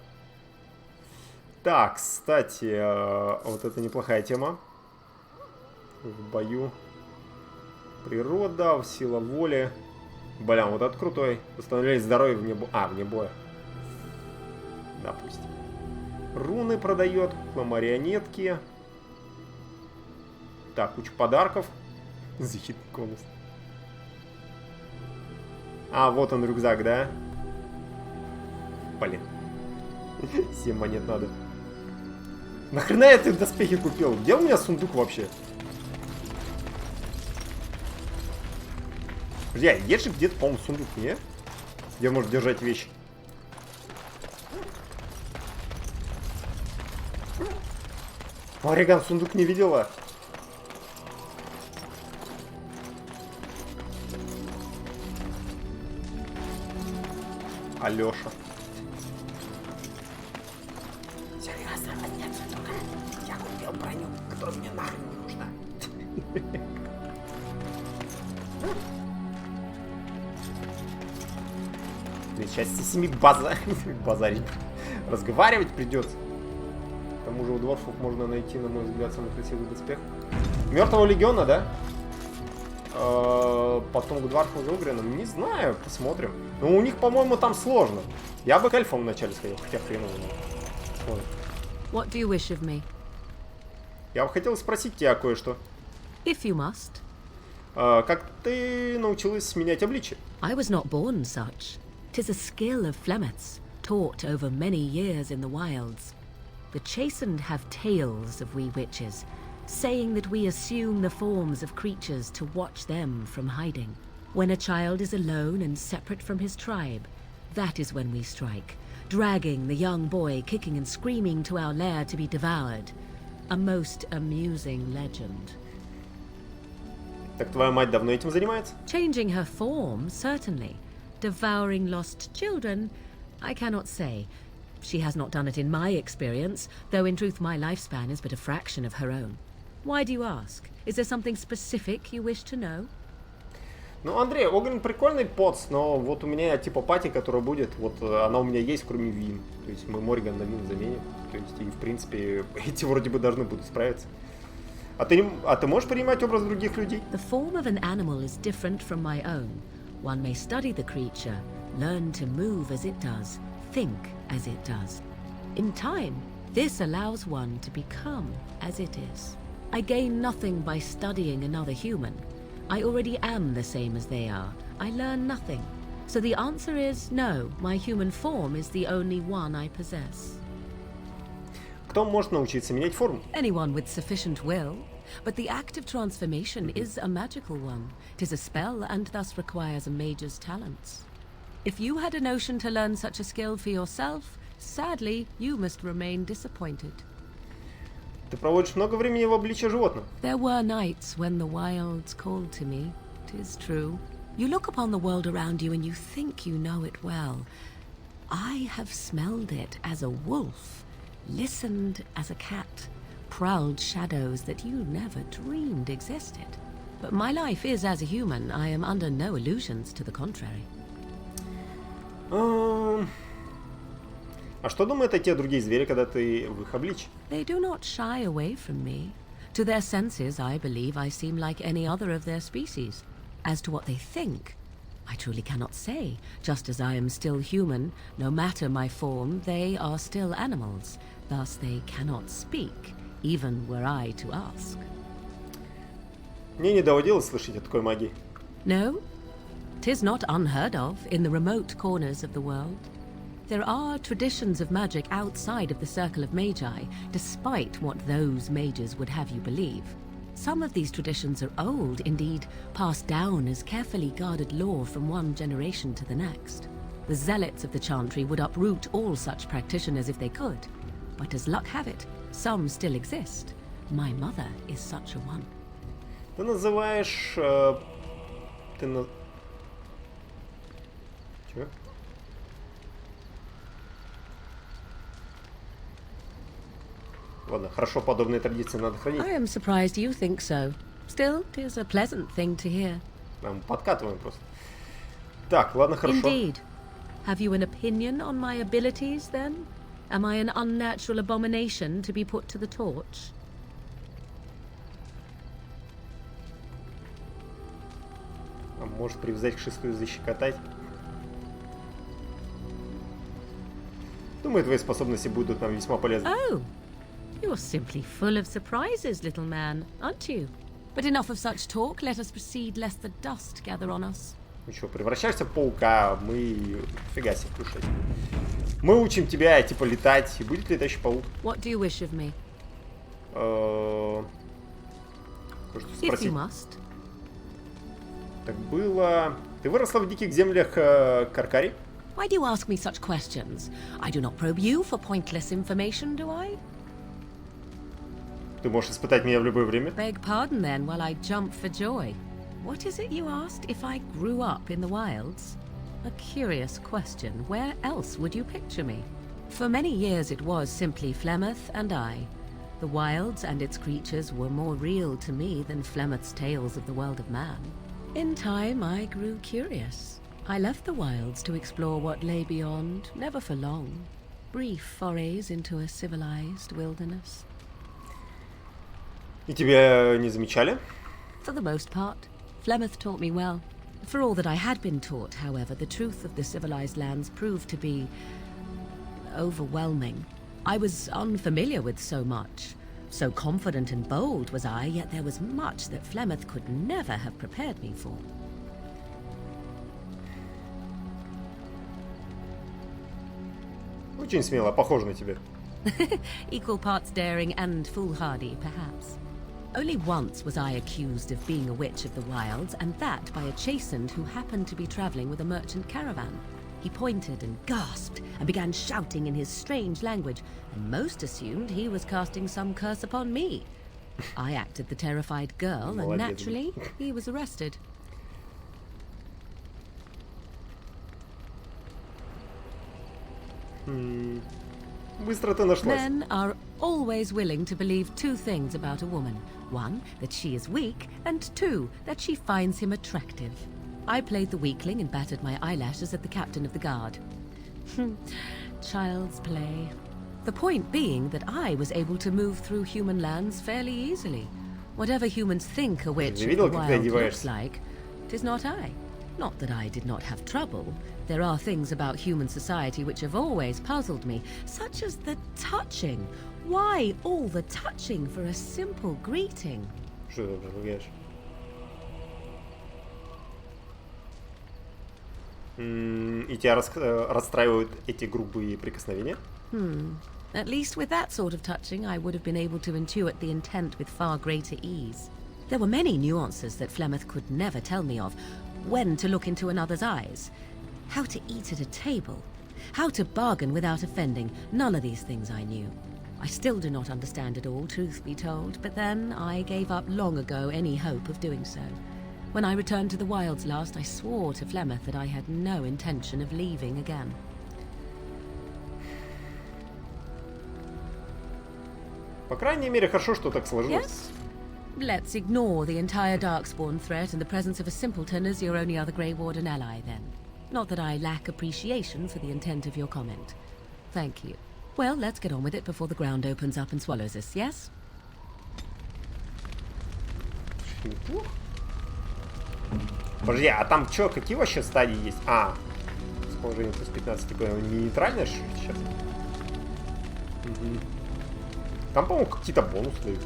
Так, кстати, вот это неплохая тема. В бою. Природа, сила воли. Блин, вот это крутой. Восстановление здоровья вне боя. А, вне боя. Допустим. Руны продает. Марионетки. Так, куча подарков. Защитный конус. А, вот он рюкзак, да? Блин. 7 монет надо. Нахрена я эти доспехи купил? Где у меня сундук вообще? Подожди, а есть же где-то, по-моему, сундук, не? Где можно держать вещи. Ореган сундук не видела. Алёша. Серьезно, нет сундука. Я купил броню, которая мне нахрен не нужна. Сейчас с ними базарить. Разговаривать придется. К тому же у дворфов можно найти, на мой взгляд, самый красивый доспех. Мертвого легиона, да? Потом к дворфу за Угрином. Не знаю, посмотрим. Но у них, по-моему, там сложно. Я бы к эльфам вначале сходил, хотя хреново. What do you wish of me? Я бы хотел спросить тебя кое-что. If you must. Как ты научилась менять обличие? I was not born such. 'Tis a skill of Flemeth's, taught over many years in the wilds. The chastened have tales of we witches, saying that we assume the forms of creatures to watch them from hiding. When a child is alone and separate from his tribe, that is when we strike, dragging the young boy kicking and screaming to our lair to be devoured. A most amusing legend. Так твоя мать давно этим занимается? Changing her form, certainly. Devouring lost children, I cannot say. She has not done it in my experience, though in truth my lifespan is but a fraction of her own. Why do you ask? Is there something specific you wish to know? Ну, Андрей, Огрин прикольный поц, но вот у меня типа пати, которая будет, вот она у меня есть, кроме Вин. То есть мы Морриган на Вин заменим. То есть и в принципе эти вроде бы должны будут справиться. А ты можешь принимать образ других людей? The form of an animal is different from my own. One may study the creature, learn to move as it does, think as it does. In time, this allows one to become as it is. I gain nothing by studying another human. I already am the same as they are. I learn nothing. So the answer is no, my human form is the only one I possess. Кто может научиться менять форму? Anyone with sufficient will. But the act of transformation is a magical one. 'Tis a spell and thus requires a mage's talents. If you had a notion to learn such a skill for yourself, sadly, you must remain disappointed. Ты проводишь много времени в обличье животных. There were nights when the wilds called to me. 'Tis true. You look upon the world around you and you think you know it well. I have smelled it as a wolf, listened as a cat, prowled shadows that you never dreamed existed. But my life is as a human. I am under no illusions to the contrary. А что думают о те другие звери, когда ты в их обличье? They do not shy away from me. To their senses, I believe I seem like any other of their species. As to what they think, I truly cannot say. Just as I am still human, no matter my form, they are still animals. Thus they cannot speak, even were I to ask. Мне не доводилось слышать о такой магии. No, 'tis not unheard of in the remote corners of the world. There are traditions of magic outside of the circle of magi, despite what those mages would have you believe. Some of these traditions are old, indeed, passed down as carefully guarded lore from one generation to the next. The zealots of the chantry would uproot all such practitioners if they could. But as luck have it, some still exist. My mother is such a one. Ты называешь... Чего? Ладно, хорошо, подобные традиции надо хранить. I am surprised you think so. Still, 'tis a pleasant thing to hear. Мы подкатываем просто. Так, ладно, хорошо. Indeed. Have you an opinion on my abilities, then? Am I an unnatural abomination to be put to the torch? А может привязать к шесту и защекотать? Думаю, твои способности будут нам весьма полезны. Oh, you're simply full of surprises, little man, aren't you? But enough of such talk. Let us proceed, lest the dust gather on us. Ну что, превращаешься в паука, мы... Фига себе, кушать. Мы учим тебя, типа, летать. И будет летающий паук. What do you wish of me? If you must. Так было... Ты выросла в диких землях Каркари? Why do you ask me such questions? I do not probe you for pointless information, do I? Ты можешь испытать меня в любое время? Beg pardon then while I jump for joy. What is it you asked if I grew up in the wilds? A curious question. Where else would you picture me? For many years it was simply Flemeth and I. The wilds and its creatures were more real to me than Flemeth's tales of the world of man. In time I grew curious. I left the wilds to explore what lay beyond, never for long. Brief forays into a civilized wilderness. И тебя не замечали? For the most part. Flemeth taught me well. For all that I had been taught, however, the truth of the civilized lands proved to be overwhelming. I was unfamiliar with so much. So confident and bold was I, yet there was much that Flemeth could never have prepared me for. Очень смело, похоже на тебя. Equal parts daring and foolhardy, perhaps. Only once was I accused of being a witch of the wilds, and that by a chastened who happened to be traveling with a merchant caravan. He pointed and gasped and began shouting in his strange language, and most assumed he was casting some curse upon me. I acted the terrified girl, and naturally, he was arrested. Быстро ты нашлась. Men are always willing to believe two things about a woman. One, that she is weak, and two, that she finds him attractive. I played the weakling and battered my eyelashes at the captain of the guard. Child's play. The point being that I was able to move through human lands fairly easily. Whatever humans think a witch of the wild looks like, 'tis not I. Not that I did not have trouble. There are things about human society which have always puzzled me, such as the touching. Why all the touching for a simple greeting? Что ты предлагаешь? И тебя расстраивают эти грубые прикосновения? At least with that sort of touching, I would have been able to intuit the intent with far greater ease. There were many nuances that Flemeth could never tell me of. When to look into another's eyes, how to eat at a table, how to bargain without offending. None of these things I knew. I still do not understand it all, truth be told, but then I gave up long ago any hope of doing so. When I returned to the wilds last, I swore to Flemeth that I had no intention of leaving again. По крайней мере, хорошо, что так сложилось. Yes? Let's ignore the entire Darkspawn threat and the presence of a simpleton as your only other Grey Warden ally, then. Not that I lack appreciation for the intent of your comment. Thank you. Well, let's get on with it before the ground opens up and swallows us, yes? Подожди, а там что, какие вообще стадии есть? А, расположение плюс 15, такое не нейтральное сейчас? Угу. Там, по-моему, какие-то бонусы дают.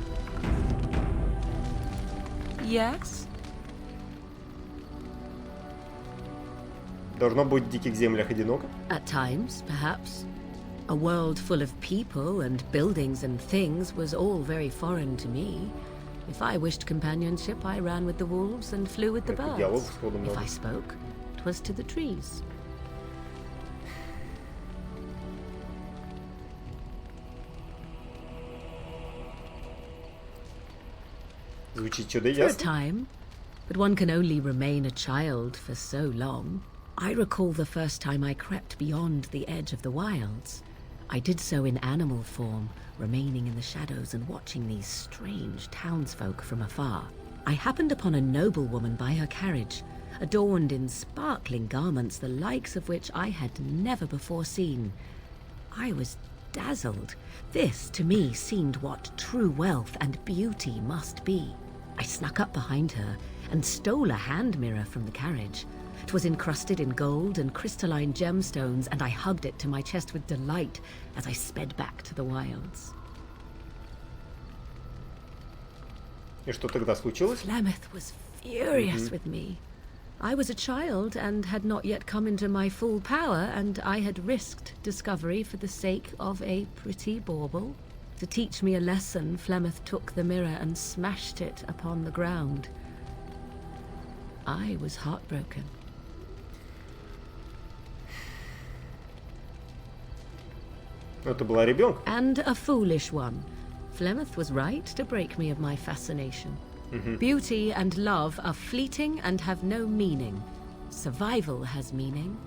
Yes? Должно быть в диких землях одиноко? At times, perhaps. A world full of people and buildings and things was all very foreign to me. If I wished companionship, I ran with the wolves and flew with the birds. If I spoke, 'twas to the trees. Звучит чудо For a ясно. time, but one can only remain a child for so long. I recall the first time I crept beyond the edge of the wilds. I did so in animal form, remaining in the shadows and watching these strange townsfolk from afar. I happened upon a noblewoman by her carriage, adorned in sparkling garments the likes of which I had never before seen. I was dazzled. This, to me, seemed what true wealth and beauty must be. I snuck up behind her and stole a hand mirror from the carriage. It was encrusted in gold and crystalline gemstones, and I hugged it to my chest with delight as I sped back to the wilds. И что тогда случилось? Flemeth was furious with me. I was a child and had not yet come into my full power, and I had risked discovery for the sake of a pretty bauble. To teach me a lesson, Flemeth took the mirror and smashed it upon the ground. I was heartbroken. Это была ребенка. And a foolish one. Flemeth was right to break me of my fascination. Beauty and love are fleeting and have no meaning. Survival has meaning.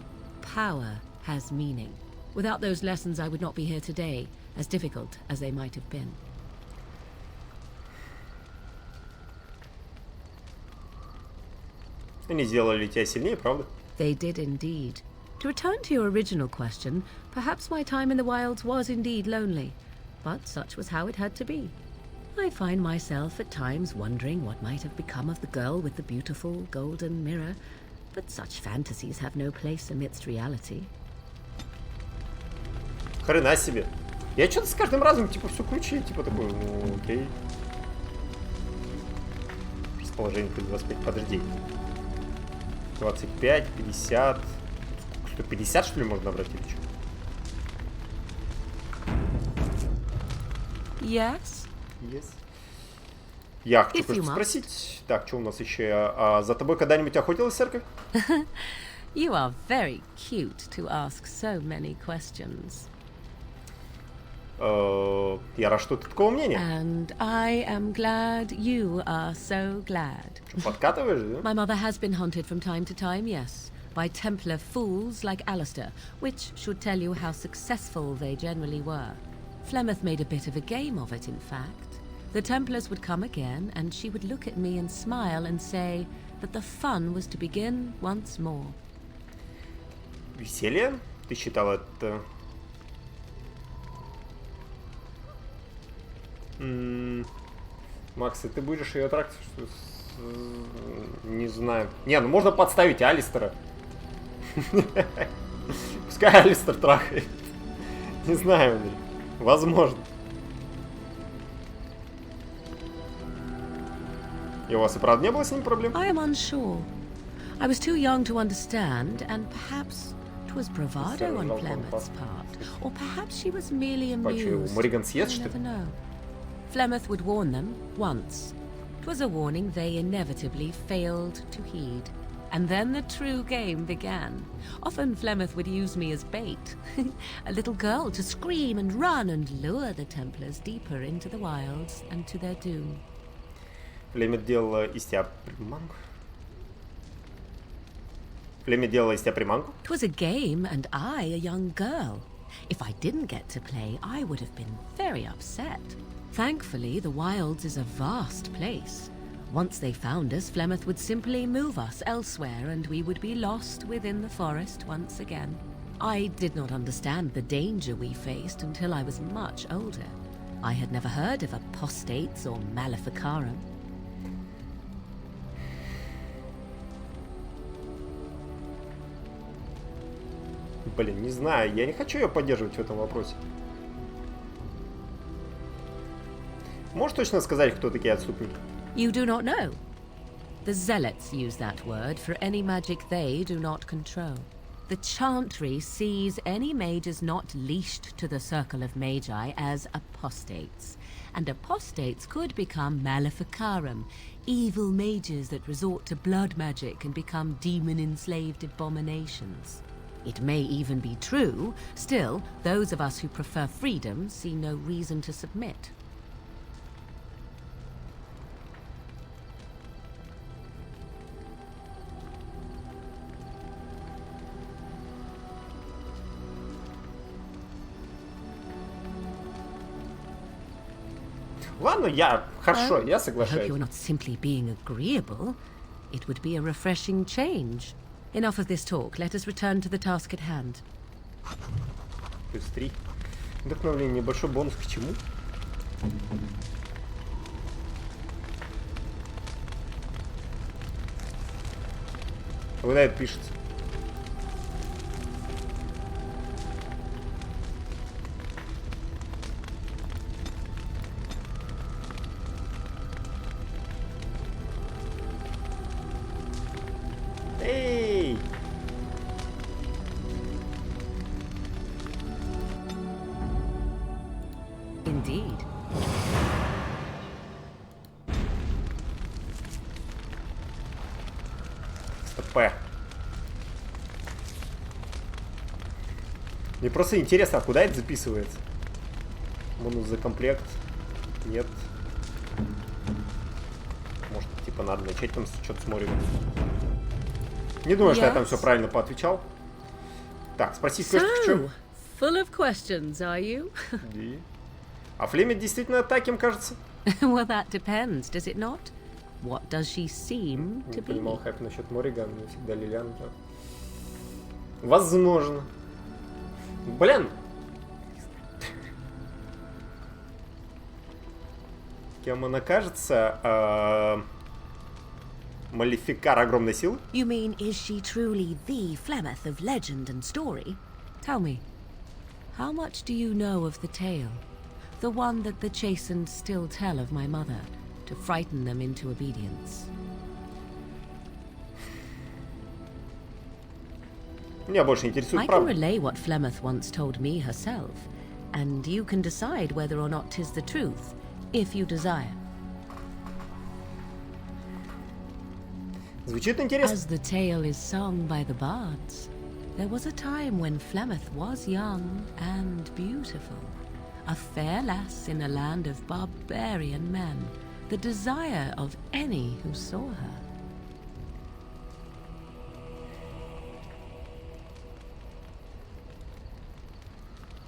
Power has meaning. Without those lessons, I would not be here today, as difficult as they might have been. Они сделали тебя сильнее, правда? They did indeed. To return to your original question, perhaps my time in the wilds was indeed lonely, but such was how it had to be. I find myself at times wondering what might have become of the girl with the beautiful golden mirror, but such fantasies have no place amidst reality. Хрена себе. Я что-то с каждым разом, типа, все круче, типа, такой, ну, окей. Расположение плюс 25, подожди. 25, 50... 150, что ли, можно набрать или что? Yes? Yes. Я хочу кое-что спросить. Так, что у нас еще? А за тобой когда-нибудь охотилась церковь? You are very cute to ask so many questions. Я рад, что ты такого мнения. And I am glad you are so glad. Что, подкатываешь, да? My mother has been hunted from time to time, yes, by Templar fools like Alistair, which should tell you how successful they generally were. Flemeth made a bit of a game of it, in fact. The Templars would come again, and she would look at me and smile and say, that the fun was to begin once more. Веселье? Ты считал это... Макс, и ты будешь ее трактить? Не знаю. Не, ну можно подставить Алистера. Пускай Алистер трахает. Не знаю, Андрей. Возможно. И у вас и правда не было с ним проблем? I am unsure. I was too young to understand, and perhaps it was bravado on Flemeth's part, or perhaps she was merely amused. I never know. Flemeth would warn them once. It was a warning they inevitably failed to heed. And then the true game began. Often Flemeth would use me as bait. A little girl to scream and run and lure the Templars deeper into the wilds and to their doom. Племя делало из тебя приманку. Племя делало из тебя приманку? It was a game, and I a young girl. If I didn't get to play, I would have been very upset. Thankfully, the wilds is a vast place. Once they found us, Flemeth would simply move us elsewhere, and we would be lost within the forest once again. I did not understand the danger we faced until I was much older. I had never heard of apostates or maleficarum. Блин, не знаю, я не хочу ее поддерживать в этом вопросе. Можешь точно сказать, кто такие отступники? You do not know. The zealots use that word for any magic they do not control. The chantry sees any mages not leashed to the circle of magi as apostates. And apostates could become maleficarum, evil mages that resort to blood magic and become demon-enslaved abominations. It may even be true. Still, those of us who prefer freedom see no reason to submit. Ладно, хорошо, я соглашаюсь. I hope you're not simply being agreeable. It would be a refreshing change. Enough of this talk. Let us return to the task at hand. Плюс 3. Вдохновление. Небольшой бонус к чему? Когда это пишется? Эй! Indeed. СТП. Мне просто интересно, а куда это записывается? Бонус за комплект? Нет. Может, типа надо начать там что-то смотреть. Не думаю, что я там все правильно поотвечал. Так, спросить кое-что в чем. Full of questions, are you? А Флемет действительно таким кажется? Well, that depends, does it not? What does she seem to be? Не понимал хайп насчет Морригана, не всегда Лилиан. Возможно. Блин! Кем она кажется? Малефикар огромной силы? You mean, is she truly the Flemeth of legend and story? Tell me, how much do you know of the tale? The one that the chastened still tell of my mother, to frighten them into obedience. Меня больше интересует I can правда. relay what Flemeth once told me herself, and you can decide whether or not 'tis the truth, if you desire. Звучит интересно. As the tale is sung by the bards, there was a time when Flemeth was young and beautiful. A fair lass in a land of barbarian men, the desire of any who saw her.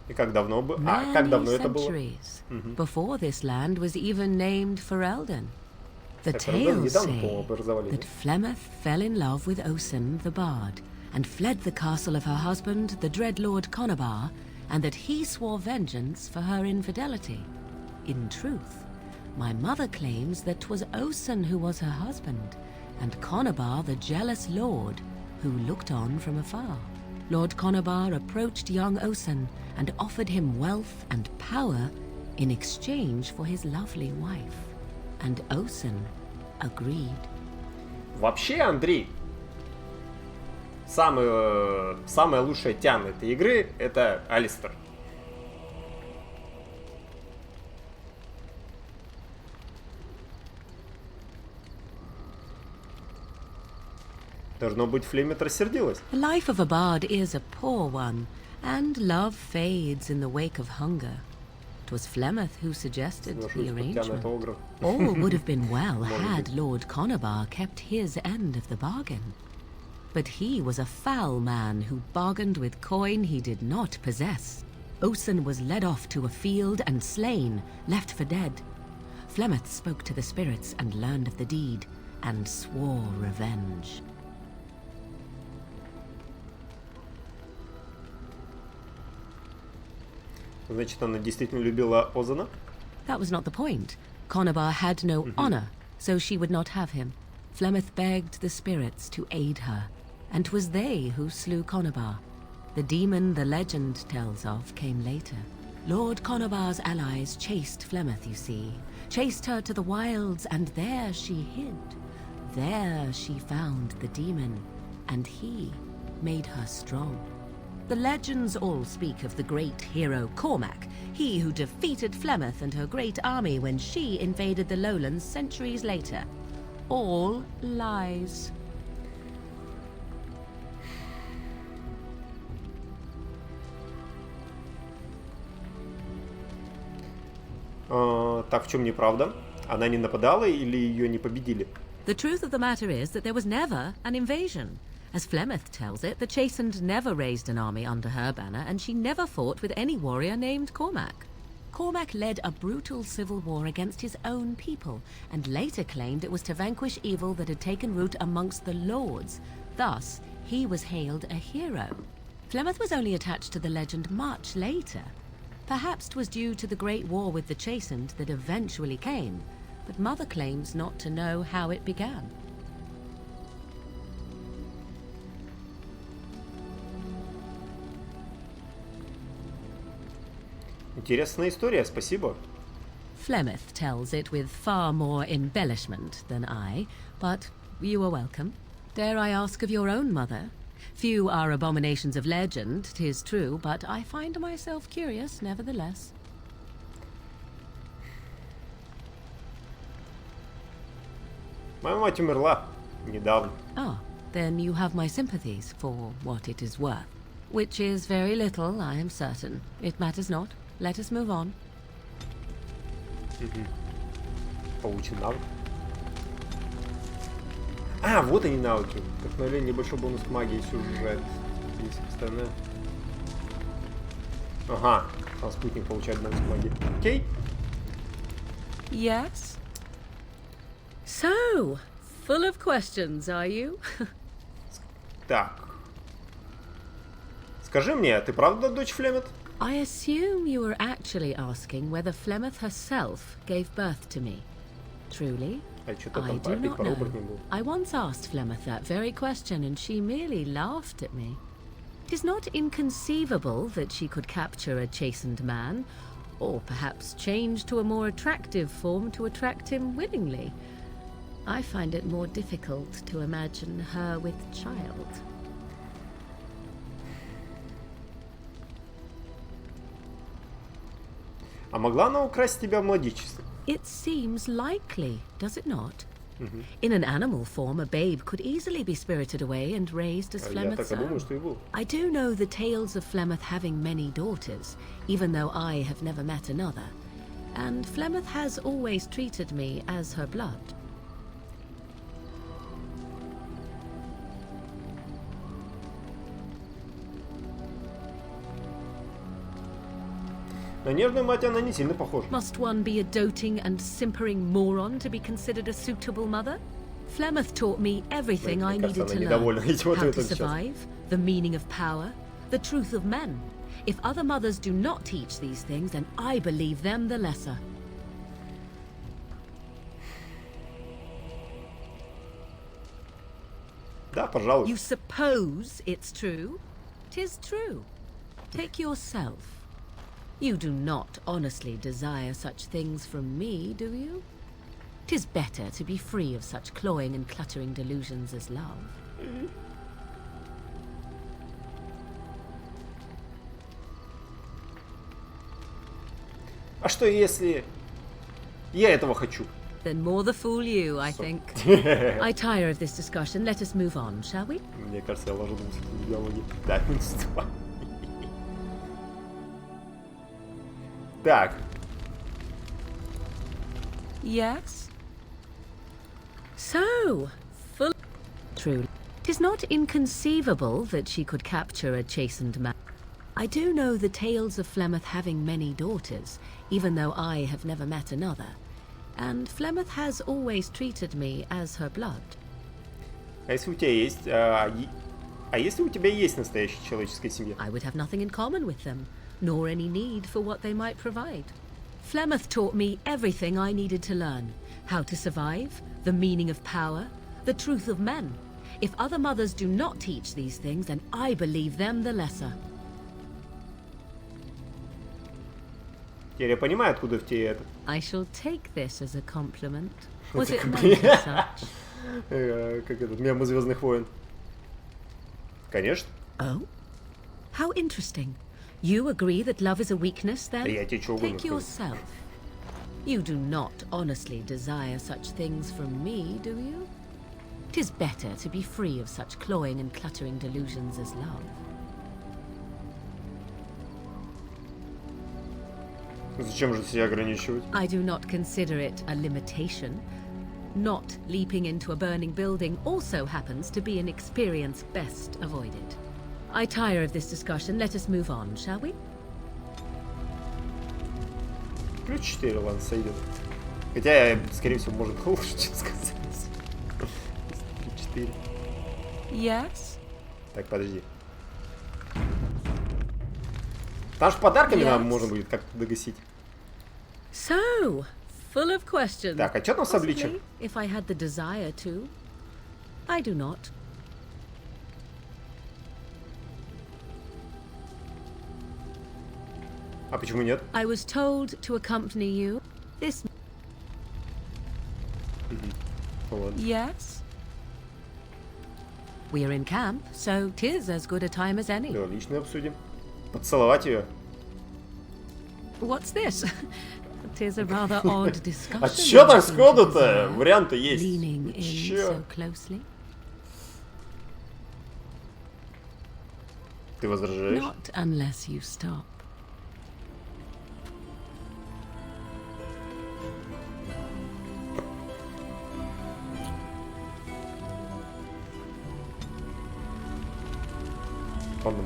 И как давно как давно это было? Before this land was even named Ferelden. The tales say that Flemeth fell in love with Osen the Bard and fled the castle of her husband, the Dread Lord Conabar, and that he swore vengeance for her infidelity. In truth, my mother claims that 'twas Osen who was her husband, and Conabar the jealous lord who looked on from afar. Lord Conabar approached young Osen and offered him wealth and power in exchange for his lovely wife. And Osen agreed. Вообще, Андрей, самая лучшая тян этой игры — это Алистер. Должно быть, Флемет рассердилась. The life of a bard is a poor one, and love fades in the wake of hunger. It was Flemeth who suggested the arrangement. All would have been well had Lord Conabar kept his end of the bargain. But he was a foul man who bargained with coin he did not possess. Osen was led off to a field and slain, left for dead. Flemeth spoke to the spirits and learned of the deed, and swore revenge. Значит, она действительно любила Озена? That was not the point. Conabar had no honor, so she would not have him. Flemeth begged the spirits to aid her, and 'twas they who slew Conabar. The demon the legend tells of came later. Lord Conabar's allies chased Flemeth, you see. Chased her to the wilds, and there she hid. There she found the demon, and he made her strong. The legends all speak of the great hero Cormac, he who defeated Flemeth and her great army when she invaded the lowlands centuries later. All lies. Так в чем неправда? Она не нападала или ее не победили? The truth of the matter is that there was never an invasion. As Flemeth tells it, the Chastened never raised an army under her banner, and she never fought with any warrior named Cormac. Cormac led a brutal civil war against his own people, and later claimed it was to vanquish evil that had taken root amongst the lords. Thus, he was hailed a hero. Flemeth was only attached to the legend much later. Perhaps 'twas due to the great war with the Chastened that eventually came, but Mother claims not to know how it began. Интересная история, спасибо. Flemeth tells it with far more embellishment than I, but you are welcome. Dare I ask of your own mother? Few are abominations of legend, 'tis true, but I find myself curious nevertheless. Моя мать умерла недавно. Ah, then you have my sympathies for what it is worth. Which is very little, I am certain. It matters not. Let us move on. Получен навык. А, вот они навыки. Вдохновление, небольшой бонус к магии, сюжет. Есть остальное. Ага, там спутник получает бонус к магии. Окей. Yes? So, full of questions, are you? Так. Скажи мне, ты правда дочь Флемет? I assume you were actually asking whether Flemeth herself gave birth to me. Truly? I do not know. I once asked Flemeth that very question, and she merely laughed at me. It is not inconceivable that she could capture a chastened man, or perhaps change to a more attractive form to attract him willingly. I find it more difficult to imagine her with child. А могла она украсть тебя в младенчестве? It seems likely, does it not? In an animal form, a babe could easily be spirited away and raised as Flemeth's own. I do know the tales of Flemeth having many daughters, even though I have never met another. And Flemeth has always treated me as her blood. На нежную мать она не сильно похожа. Must one be a doting and simpering moron to be considered a suitable mother? Flemeth taught me everything I needed to learn. How to survive, the meaning of power, the truth of men. If other mothers do not teach these things, then I believe them the lesser. Да, пожалуй. You suppose it's true? 'Tis true. Take yourself. You do not honestly desire such things from me, do you? 'Tis better to be free of such cloying and cluttering delusions as love. А что если я этого хочу? Then more the fool you, I think. I tire of this discussion. Let us move on, shall we? Мне кажется, я ложу в диалоги. Да, минус 2. Так. Yes? So, full... True. 'Tis not inconceivable that she could capture a chastened man. I do know the tales of Flemeth having many daughters, even though I have never met another. And Flemeth has always treated me as her blood. А если у тебя есть... А если у тебя есть настоящая человеческая семья? I would have nothing in common with them, nor any need for what they might provide. Flemeth taught me everything I needed to learn. How to survive, the meaning of power, the truth of men. If other mothers do not teach these things, then I believe them the lesser. Теперь я понимаю, откуда в тебе это. I shall take this as a compliment. Was it meant as such? Как этот мем из «Звездных войн». Конечно. Oh? How interesting. You agree that love is a weakness, then? Я тебе чего угодно Take yourself. You do not honestly desire such things from me, do you? 'Tis better to be free of such cloying and cluttering delusions as love. Зачем же себя ограничивать? I do not consider it a limitation. Not leaping into a burning building also happens to be an experience best avoided. I tire of this discussion. Let us move on, shall we? Ключ 4, ладно, сойдет. Хотя, скорее всего, может лучше, чем сказать. 3-4. Yes? Так, подожди. Там же подарками нам можно будет как-то догасить. So, full of questions. Так, а что там с обличием? If I had the desire to. I do not. А почему нет? I was told to accompany you. This. Yes. We are in camp, so 'tis as good a time as any. Да, лично обсудим. Поцеловать ее. What's this? 'Tis a rather odd discussion. А чё так сходу-то? Варианты есть. Leaning in so closely. Ты возражаешь? Not unless you stop.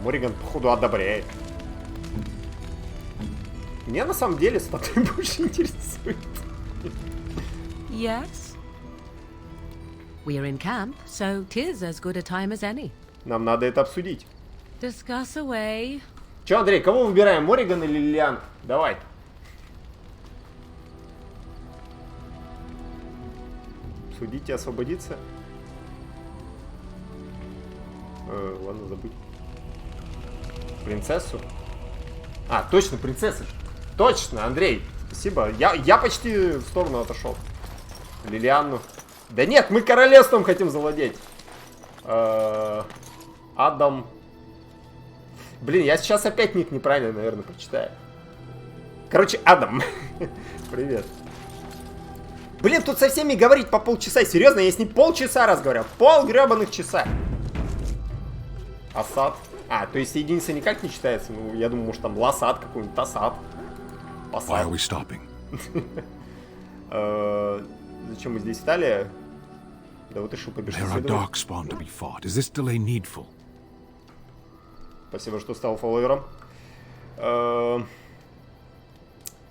Мориган, походу, одобряет. Меня на самом деле статуи больше интересует. Yes. We are in camp, so 'tis as good a time as any. Нам надо это обсудить. Discuss away. Чё, Андрей, кого выбираем, Мориган или Лилиан? Давай. Судить и освободиться? Ладно, забудь. Принцессу? А, точно, принцесса. Точно, Андрей, спасибо. Я почти в сторону отошел. Лилианну. Да нет, мы королевством хотим завладеть. Адам. Блин, я сейчас опять ник неправильно, наверное, прочитаю. Короче, Адам. Привет. Блин, тут со всеми говорить по полчаса. Серьезно, я с ним полчаса разговаривал. Полгребаных часа. Асад. А, то есть единица никак не читается. Ну, я думаю, может там ласад какой-нибудь, тасад. Why are we stopping? Зачем мы здесь стали? Да вот и что, побежать. There are darkspawn to be fought. Is this delay needful? Спасибо, что стал фолловером.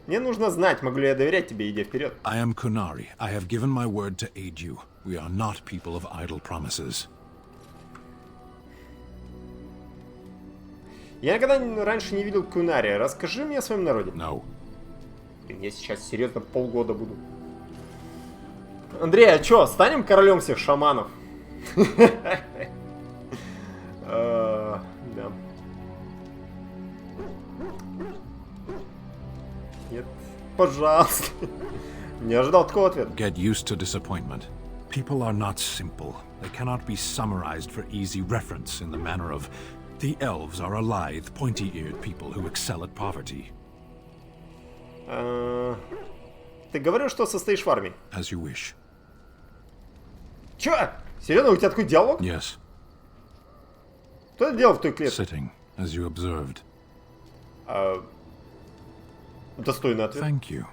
Мне нужно знать, могу ли я доверять тебе, иди вперед. I am Kunari. I have given my word to aid you. We are not people of idle promises. Я никогда раньше не видел Кунари. Расскажи мне о своем народе. No. Я сейчас серьезно полгода буду. Андрей, а чё, станем королем всех шаманов? Да. Нет, пожалуйста. Не ожидал такого ответа. Get used to disappointment. People are not simple. They cannot be summarized for easy reference in the manner of the elves are a lithe, pointy-eared people who excel at poverty. Ты говорил, что состоишь в армии? As you wish. Чё? Серьезно, у тебя такой диалог? Yes. Что ты делал в той клетке? Sitting, as you observed. Достойный ответ. Thank you.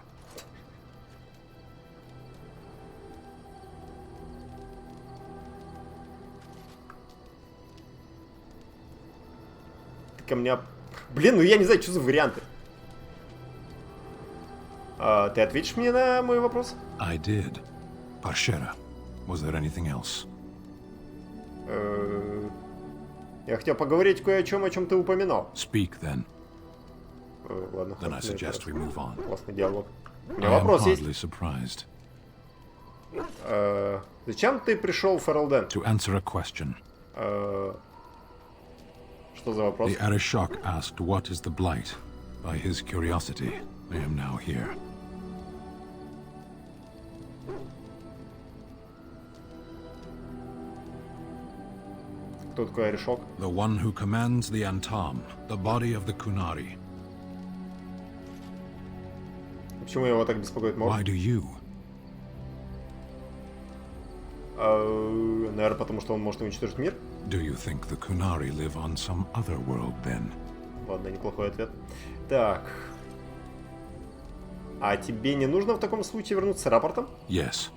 Ты ко мне... Блин, ну я не знаю, что за варианты. Ты ответишь мне на мой вопрос? I did. Parshera. Was there anything else? Я хотел поговорить кое о чем ты упоминал. Speak then. Ладно. Then I suggest we move on. Классный диалог. У меня I am вопрос есть. hardly surprised. Зачем ты пришел в Ферлден? To answer a question. Что за вопрос? The Arishok asked what is the blight. By his curiosity, I am now here. Кто такой Аришок? The one who commands the Antam, the body of the Kunari. Почему его так беспокоит мор? Why do you? Наверное, потому что он может уничтожить мир? Do you think the Kunari live on some other world then? Ладно, неплохой ответ. Так. А тебе не нужно в таком случае вернуться с рапортом? Yes.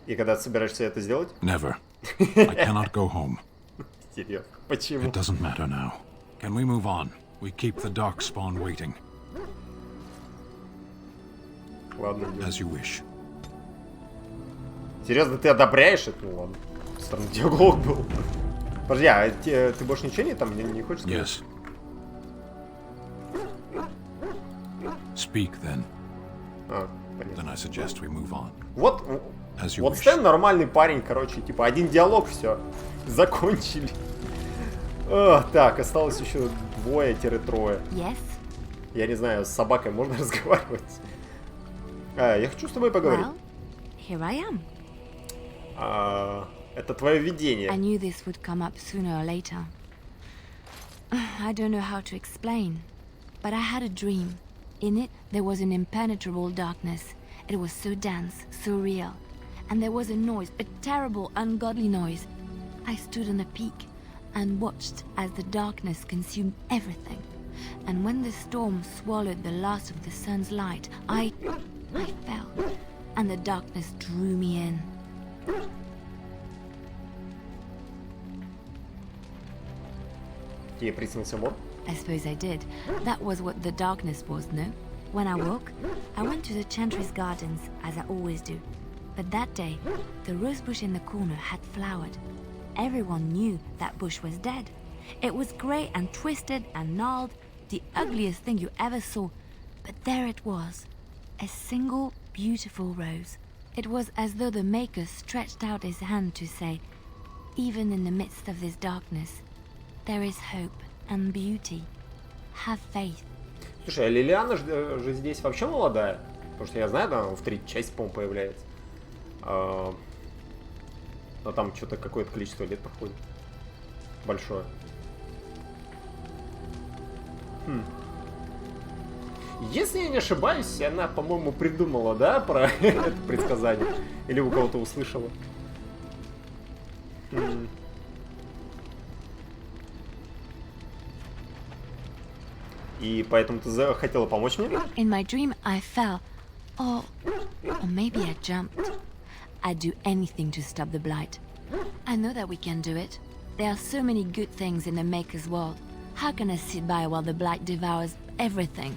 И когда ты собираешься это сделать? Never. I cannot go home. Серьезно? Почему? It doesn't matter now. Can we move on? We keep the darkspawn waiting. Ладно. As you wish. Серьезно, ты одобряешь это? Ну ладно. Странный диалог был. Подожди, а ты больше ничего не хочешь сказать? Yes. Speak then. Понятно. Then I suggest we move on. Вот Стэн нормальный парень, короче, типа один диалог, все, закончили. Так, осталось еще 2-3. Yes. Я не знаю, с собакой можно разговаривать? Я хочу с тобой поговорить. Well, here I am. Это твое видение. I knew this would come up sooner or later. I don't know how to explain, but I had a dream. In it, there was an impenetrable darkness. It was so dense, so real. And there was a noise, a terrible, ungodly noise. I stood on a peak and watched as the darkness consumed everything. And when the storm swallowed the last of the sun's light, I fell, and the darkness drew me in. Тебе приснился мор? I suppose I did. That was what the darkness was, no? When I woke, I went to the Chantry's gardens, as I always do. But that day, the rose bush in the corner had flowered. Everyone knew that bush was dead. It was grey and twisted and gnarled, the ugliest thing you ever saw. But there it was, a single beautiful rose. It was as though the Maker stretched out his hand to say, even in the midst of this darkness, there is hope and beauty. Have faith. Слушай, а Лилиана же здесь вообще молодая? Потому что я знаю, она в 3-й части, по-моему, появляется. Но там что-то какое-то количество лет проходит. Большое. Если я не ошибаюсь, она, по-моему, придумала, да, про это предсказание? Или у кого-то услышала? И поэтому ты захотела помочь мне? In my dream, I fell. Or maybe I jumped. I'd do anything to stop the blight. I know that we can do it. There are so many good things in the Maker's world. How can I sit by while the blight devours everything?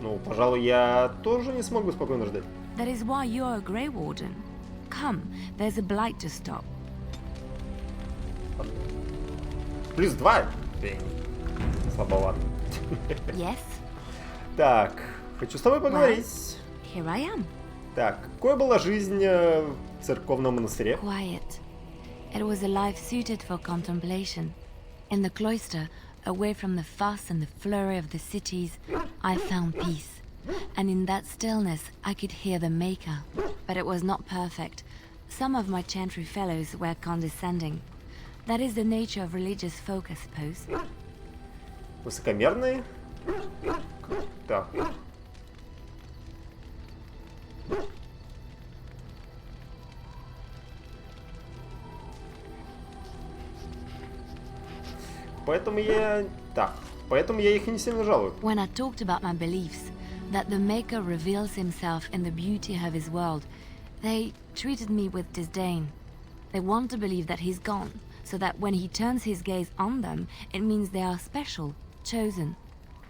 Ну, пожалуй, я тоже не смогу спокойно ждать. That is why you're a Grey Warden. Come, there's a blight to stop. +2. Слабовато. Yes? Так, хочу с тобой поговорить. Here I am. Так, какой была жизнь в церковном монастыре? Quiet. It was a life suited for contemplation. In the cloister, away from the fuss and the flurry of the cities, I found peace. And in that stillness, I could hear the Maker. But it was not perfect. Some of my chantry fellows were condescending. That is the nature of religious folk, I suppose. Высокомерные? Так. Поэтому я их и не сильно жалую. When I talked about my beliefs, that the Maker reveals himself in the beauty of his world, they treated me with disdain. They want to believe that he's gone, so that when he turns his gaze on them, it means they are special, chosen.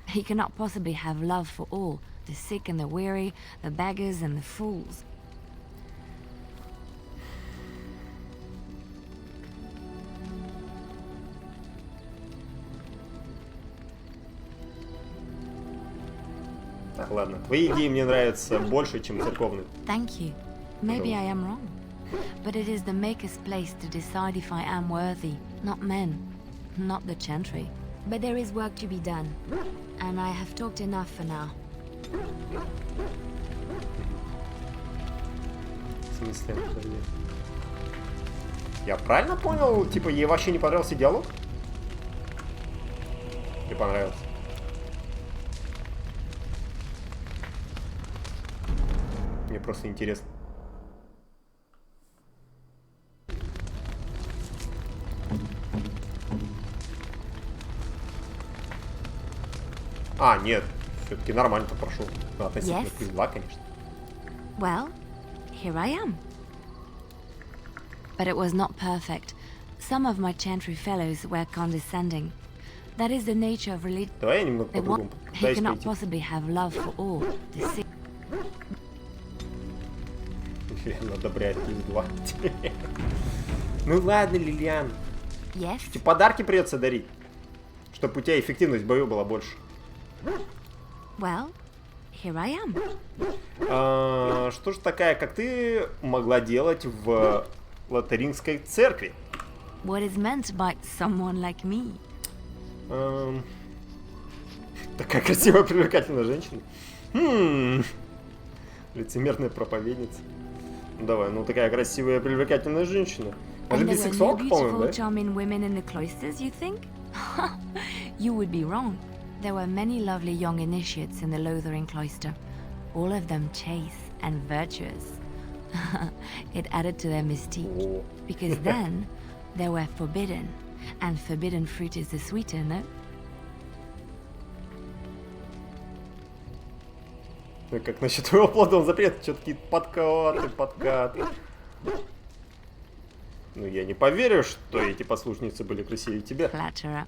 He cannot possibly have love for all, the sick and the weary, the beggars and the fools. Так, ладно, твои идеи мне нравятся больше, чем церковные. Thank you. Maybe I am wrong. But it is the Maker's place to decide if I am worthy, not men, not the chantry. But there is work to be done, and I have talked enough for now. В смысле? Я правильно понял? Типа, ей вообще не понравился диалог? Или понравился? Мне просто интересно. А, нет, все-таки нормально-то прошел. Ну, относительно +2, конечно. Well, here I am. But it was not perfect. Some of my chantry fellows were condescending. That is the nature of religion. Давай я немного по-другому He cannot possibly have love for all. The sick. Он одобряет +2. Ну ладно, Лилиан. Yes? Тебе подарки придется дарить, чтобы у тебя эффективность в бою была больше. Well, here I am. Что же такая, как ты, могла делать в Лотарингской церкви? What is meant by someone like me? Такая красивая, привлекательная женщина. Лицемерная проповедница. Ну давай, ну такая красивая, привлекательная женщина. Может быть, сексуалка, по-моему, да? Charming women in the cloisters, you think? You would be wrong. There were many lovely young initiates in the Lothering cloister, all of them chaste and virtuous. It added to their mystique, because then they were forbidden, and forbidden fruit is the sweeter, no? Ну как насчет твоего плодом запрета? Что-то какие-то подкаты. Ну я не поверю, что эти послушницы были красивее тебя. Flatterer.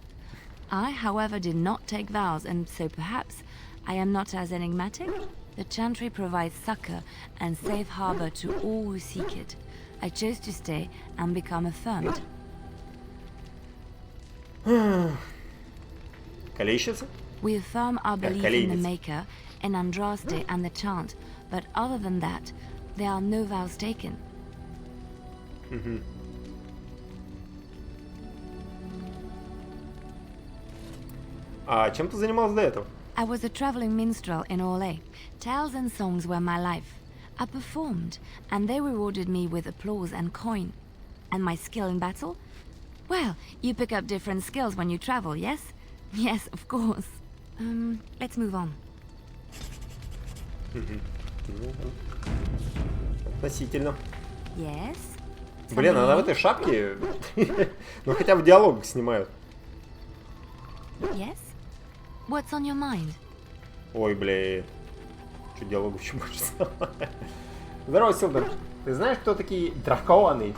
I, however, did not take vows, and so perhaps I am not as enigmatic. The chantry provides succor and safe harbor to all who seek it. I chose to stay and become affirmed. Колейщица? We affirm our belief in the Maker, in Andraste and the chant, but other than that, there are no vows taken. А чем ты занималась до этого? I was a traveling minstrel in Orlais. Tales and songs were my life. I performed, and they rewarded me with applause and coin. And my skill in battle? Well, you pick up different skills when you travel, yes? Yes, of course. Let's move on. Относительно. Yes? Блин, она в этой шапке, ну хотя в диалогах снимают. Yes? What's on your mind? Ой, блин. Что диалогов еще больше снимают. Здорово, Силдер. Ты знаешь, кто такие драконы?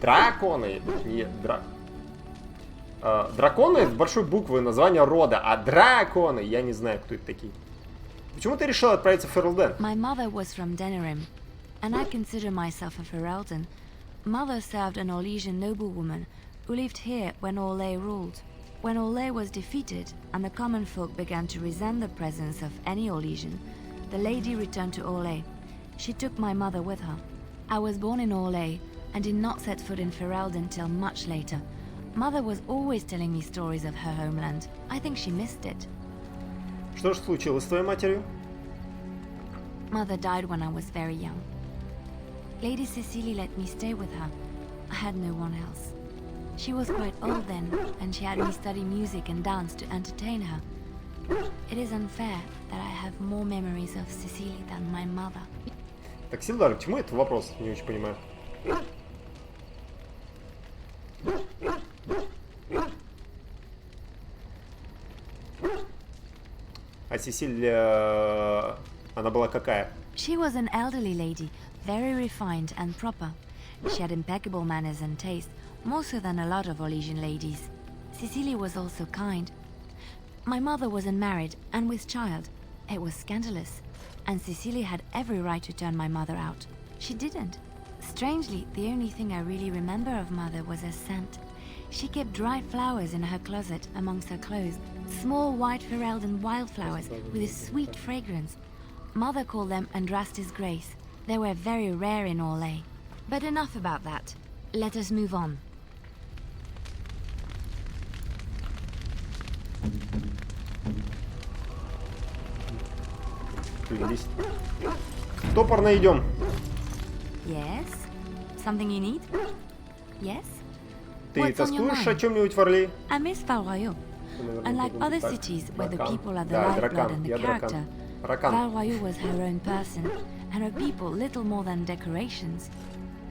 Драконы. Не, драконы с большой буквы название рода, а драконы, я не знаю, кто это такие. Почему ты решила отправиться в Ферелден? My mother was from Denerim, and I consider myself a Ferelden. Mother served an Orlesian noblewoman who lived here when Orlais ruled. When Orlais was defeated and the common folk began to resent the presence of any Orlesian, the lady returned to Orlais. She took my mother with her. I was born in Orlais and did not set foot in Ferelden till much later. Mother was always telling me stories of her homeland. I think she missed it. Что же случилось с твоей матерью? Mother died when I was very young. Lady Cecily let me stay with her. I had no one else. She was quite old then, and she had me study music and dance to entertain her. It is unfair that I have more memories of Cecily than my mother. Так, Силдар, к чему этот вопрос? Не очень понимаю. А Сесиль, она была какая? She was an elderly lady, very refined and proper. She had impeccable manners and taste, more so than a lot of Orlesian ladies. Cecily was also kind. My mother was unmarried and with child. It was scandalous, and Cecily had every right to turn my mother out. She didn't. Strangely, the only thing I really remember of Mother was her scent. She kept dried flowers in her closet amongst her clothes, small white Ferelden wildflowers with a sweet fragrance. Mother called them Andrastis Grace. They were very rare in Orlais. But enough about that. Let us move on. Топорно идем. Yes? Something you need? Yes? Ты тоскуешь о чем-нибудь в Орле? I miss Val-Royeaux. Unlike other cities where the people are the lifeblood and the character, Val-Royeaux was her own person, and her people little more than decorations.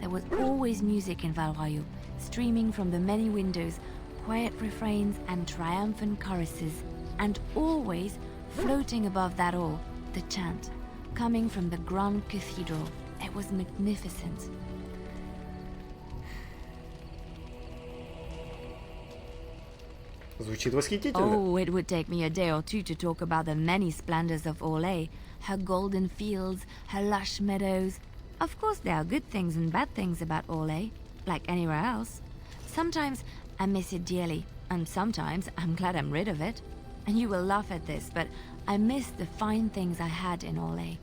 There was always music in Val-Royeaux, streaming from the many windows, quiet refrains and triumphant choruses, and always, floating above that all, the chant, coming from the grand cathedral. It was magnificent. Звучит восхитительно. Oh, it would take me a day or two to talk about the many splendors of Orlais, her golden fields, her lush meadows. Of course, there are good things and bad things about Orlais, like anywhere else. Sometimes I miss it dearly, and sometimes I'm glad I'm rid of it. And you will laugh at this, but I miss the fine things I had in Orlais.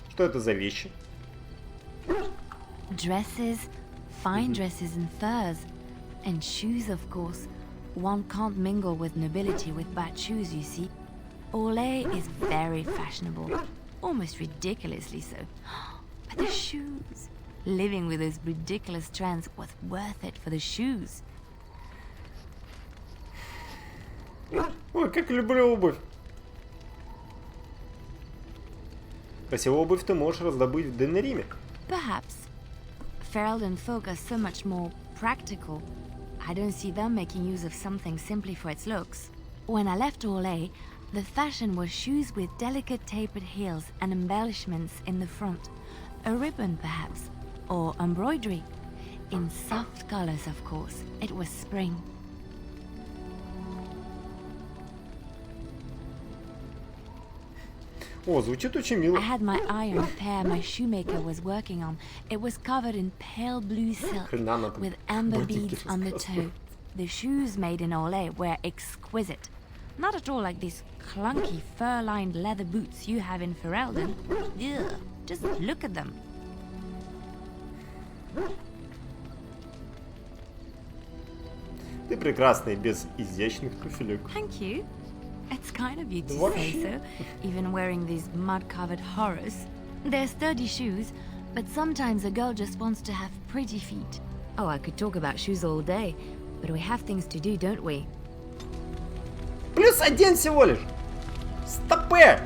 Что это за вещи? Dresses, fine dresses and furs, and shoes, of course. One can't mingle with nobility with bad shoes, you see. Orlais is very fashionable, almost ridiculously so. But the shoes, living with those ridiculous trends was worth it for the shoes. Ой, как люблю обувь. Красивую обувь ты можешь раздобыть в Денериме. Perhaps. Ferelden folk are so much more practical. I don't see them making use of something simply for its looks. When I left Orlais, the fashion was shoes with delicate tapered heels and embellishments in the front. A ribbon, perhaps, or embroidery. In soft colors, of course. It was spring. О, звучит очень мило. I had my eye on a pair my shoemaker was working on. It was covered in pale blue silk with amber beads on the toe. The shoes made in Orlais were exquisite. Not at all like these clunky fur-lined leather boots you have in Ferelden. Ugh, just look at them. Ты прекрасная без изящных туфелек. Thank you. It's kind of you to say so, even wearing these mud-covered horrors. They're sturdy shoes, but sometimes a girl just wants to have pretty feet. Oh, I could talk about shoes all day, but we have things to do, don't we? Плюс один всего лишь. Стопэ!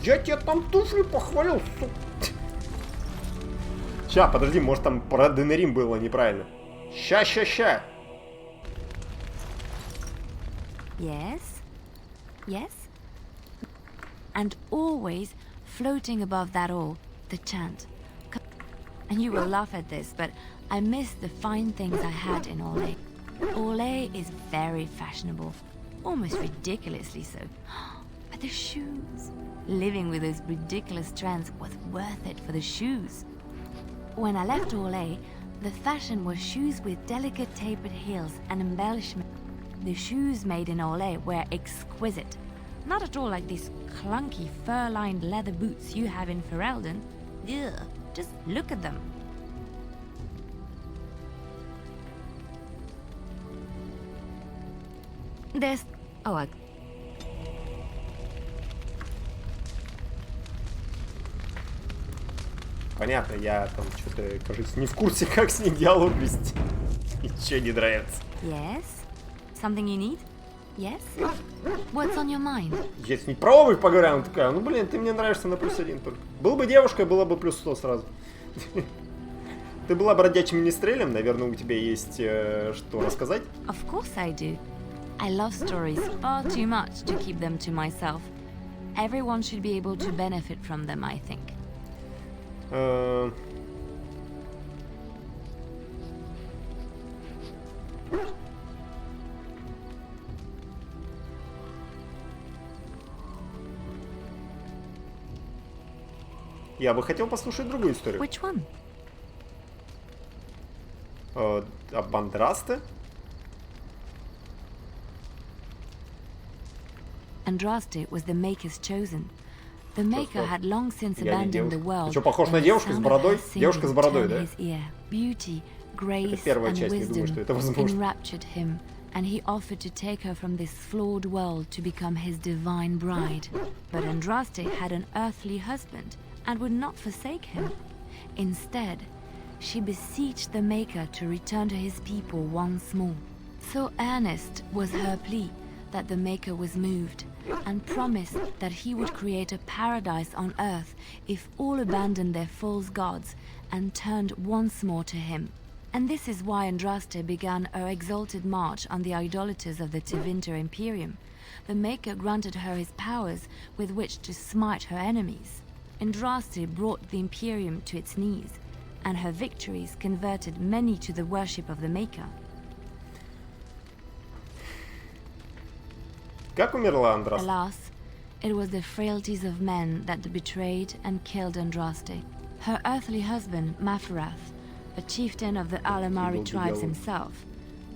Я тебе там туфли похвалил, сука. Ща, подожди, может там про Денерим было неправильно. Ща. Yes? Yes? And always floating above that all, the chant. And you will laugh at this, but I miss the fine things I had in Orlais. Orlais is very fashionable, almost ridiculously so. But the shoes, living with those ridiculous trends was worth it for the shoes. When I left Orlais, the fashion was shoes with delicate tapered heels and embellishment. The shoes made in Orlais were exquisite. Not at all like these clunky fur-lined leather boots you have in Ferelden. Ugh, just look at them. There's... Oh, Понятно, я там что-то, кажется, не в курсе, как с ней диалог вести. Ничего не нравится. Yes? Something you need? Yes? What's on your mind? Я с ней про обувь поговорю, она такая, ну блин, ты мне нравишься на +1 только. Был бы девушкой, было бы +100 сразу. Ты была бродячим министрелем, наверное, у тебя есть что рассказать? Of course I do. I love stories far too much to keep them to myself. Everyone should be able to benefit from them, I think. Я бы хотел послушать другую историю. Which one? Об Андрасте. Andraste was the Maker's chosen. The Maker had long since abandoned the world. Что, похож на девушку с бородой? Девушка с бородой, да? Beauty, grace, and wisdom enraptured him, and he offered to take her from this flawed world to become his divine bride. But Andraste had an earthly husband and would not forsake him. Instead, she beseeched the Maker to return to his people once more. So earnest was her plea that the Maker was moved, and promised that he would create a paradise on earth if all abandoned their false gods and turned once more to him. And this is why Andraste began her exalted march on the idolaters of the Tevinter Imperium. The Maker granted her his powers with which to smite her enemies. Andraste brought the Imperium to its knees, and her victories converted many to the worship of the Maker. Как умерла Андрасте? Alas, it was the frailties of men that betrayed and killed Andraste. Her earthly husband, Maferath, a chieftain of the Alamari tribes himself,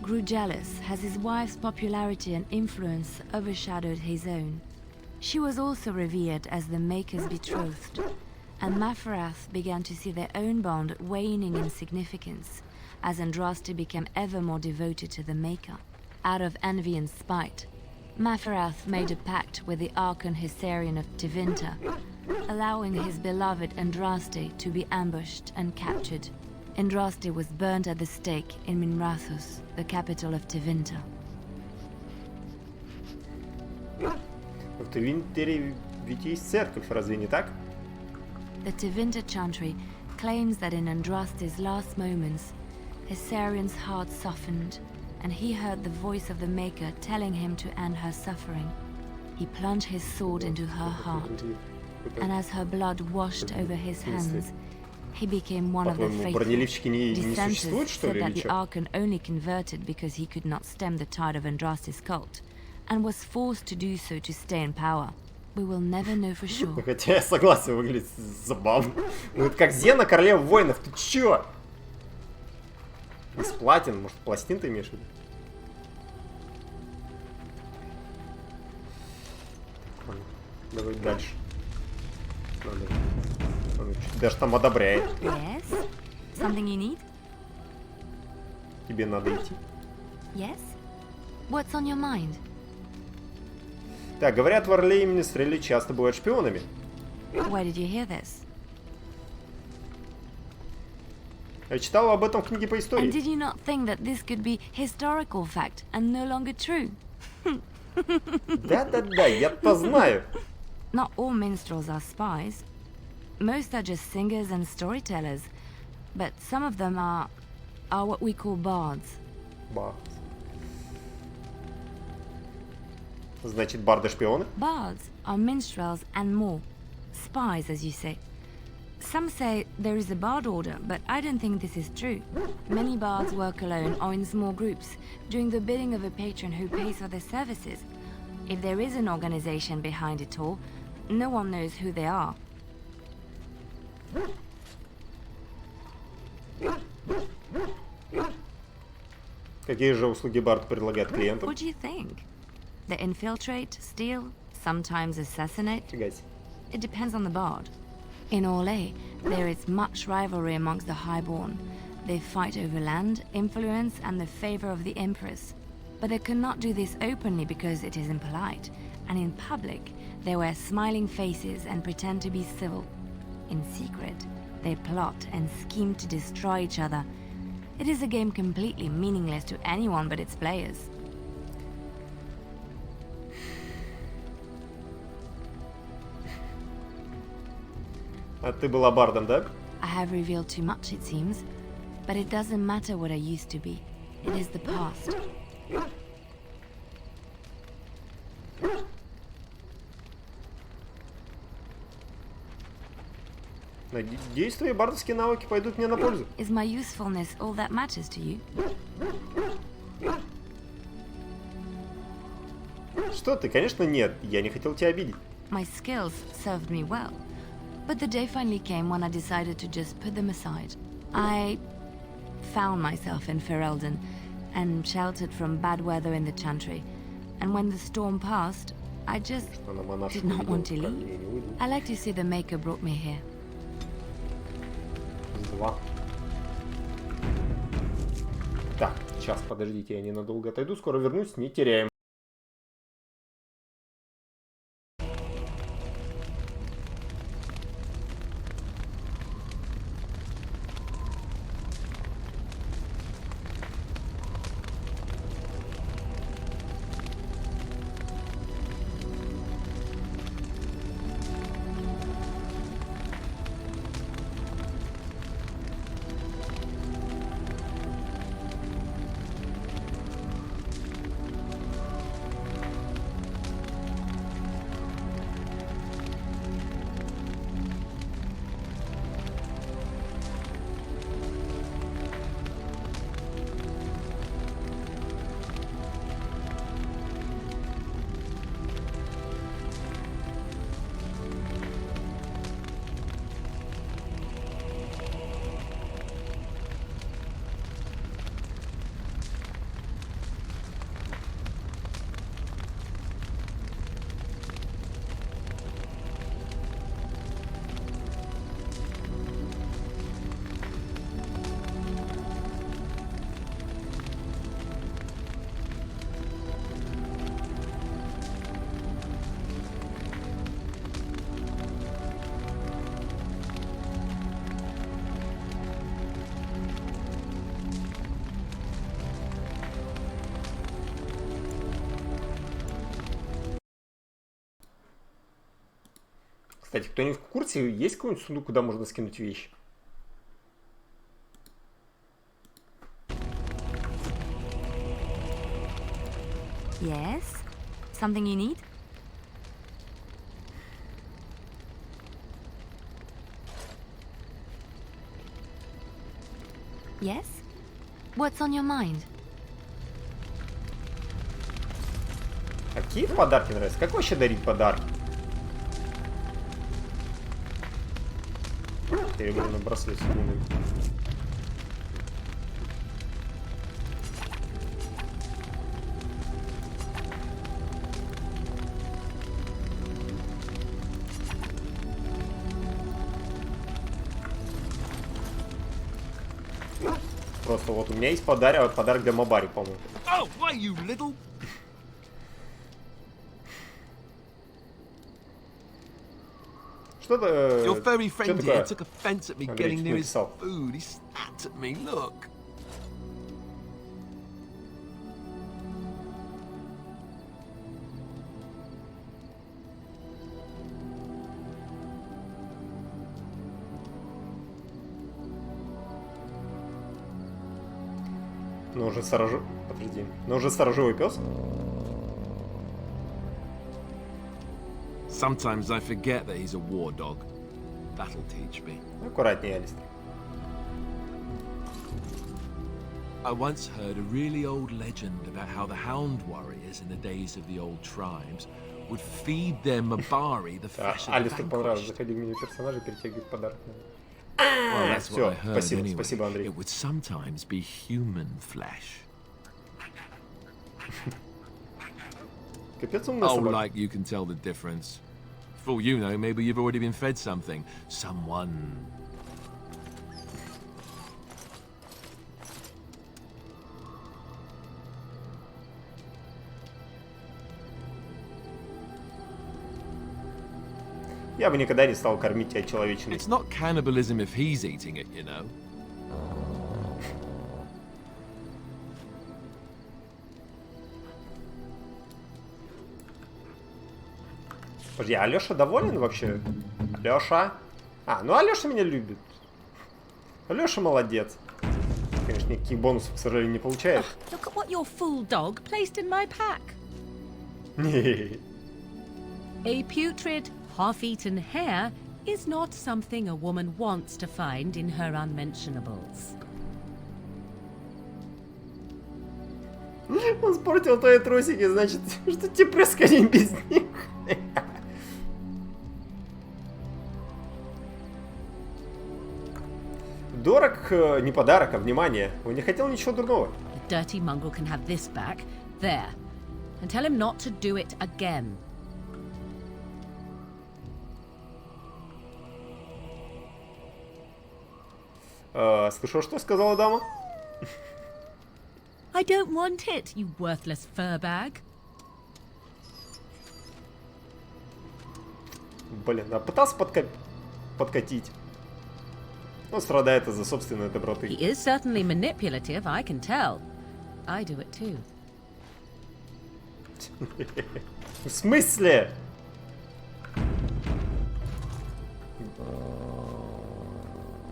grew jealous as his wife's popularity and influence overshadowed his own. She was also revered as the Maker's betrothed, and Maferath began to see their own bond waning in significance as Andraste became ever more devoted to the Maker. Out of envy and spite, Maferath made a pact with the Archon Hysarian of Tevinter, allowing his beloved Andraste to be ambushed and captured. Andraste was burned at the stake in Minrathous, the capital of Tevinter. В Тевинтере ведь есть церковь, разве не так? The Tevinter chantry claims that in Andraste's last moments, Hysarian's heart softened, and he heard the voice of the Maker telling him to end her suffering. He plunged his sword into her heart, and as her blood washed over his hands, he became one of the faithful. Dissenters said that the Archon only converted because he could not stem the tide of Andraste's cult, and was forced to do so to stay in power. We will never know for sure. Хотя я согласен, выглядит забавно. Ну это как Зена, королева воинов, ты чё? Из платин, может, пластин ты имеешь в виду? Давай дальше. Даже там одобряет. Yes? Something you need? Тебе надо идти. Yes? What's on your mind? Так, говорят, в Орле и Министрели часто бывают шпионами. Where did you hear this? Я читал об этом в книге по истории. And did you not think that this could be historical fact and no longer true? Да-да-да, я-то знаю. Not all minstrels are spies. Most are just singers and storytellers, but some of them are what we call bards. Bards. Значит, барды-шпионы? Bards are minstrels and more. Spies, as you say. Some say there is a bard order, but I don't think this is true. Many bards work alone or in small groups, doing the bidding of a patron who pays for their services. If there is an organization behind it all, no one knows who they are. Какие же услуги бард предлагает клиентам? What do you think? They infiltrate, steal, sometimes assassinate. It depends on the bard. In Orlais, there is much rivalry amongst the highborn. They fight over land, influence, and the favor of the Empress. But they cannot do this openly because it is impolite, and in public, they wear smiling faces and pretend to be civil. In secret, they plot and scheme to destroy each other. It is a game completely meaningless to anyone but its players. А ты была бардом, да? I have revealed too much, it seems. But it doesn't matter what I used to be. It is the past. Надеюсь, твои бардовские навыки пойдут мне на пользу. Is my usefulness all that matters to you? Что ты? Конечно, нет. Я не хотел тебя обидеть. My skills served me well. But the day finally came when I decided to just put them aside. I found myself in Ferelden and sheltered from bad weather in the Chantry. And when the storm passed, I just did not want to leave. I like to see the Maker brought me here. Так, сейчас, подождите, я ненадолго отойду, скоро вернусь, не теряем. Кстати, кто-нибудь в курсе, есть какой-нибудь сундук, куда можно скинуть вещи? Yes? Something you need? Yes? What's on your mind? Какие подарки нравятся? Как вообще дарить подарки? Я его на браслет секунду. Просто вот у меня есть подарок для Мабари, по-моему. Oh, why, you little... Что-то... Your furry friend here took offense at me getting near his food. He snapped at me, look. Ну уже сторожевой... Подожди. Ну уже сторожевой пес? Sometimes I forget that he's a war dog. That'll teach me. Аккуратнее, Алистер. I once heard a really old legend about how the hound warriors in the days of the old tribes would feed their Mabari the flesh of the Алистеру понравилось. vanquished. Заходи в меню персонажа, перетягивай подарок. Well, that's what I Все, heard спасибо, anyway. спасибо, Андрей. It would sometimes be human flesh. Капец умная Oh, собака. like you can tell the difference. For all you know, maybe you've already been fed something. Someone. Я бы никогда не стал кормить тебя человечиной. It's not cannibalism if he's eating it, you know. Подожди, Алёша доволен вообще? Алёша? А, ну Алёша меня любит. Алёша молодец. Конечно, никаких бонусов, к сожалению, не получает. Look at what your fool dog placed in my pack. A putrid, half-eaten hare is not something a woman wants to find in her unmentionables. Он спортил твои трусики, значит, что тебе происходит без них? Дорог не подарок, а внимание. Он не хотел ничего дурного. The dirty mongrel can have this back. There. And tell him not to do it again. Слышал, что сказала дама? I don't want it, you worthless fur bag. Блин, а пытался подкатить. Он страдает из-за собственной доброты. He is certainly manipulative, I can tell. I do it too. В смысле?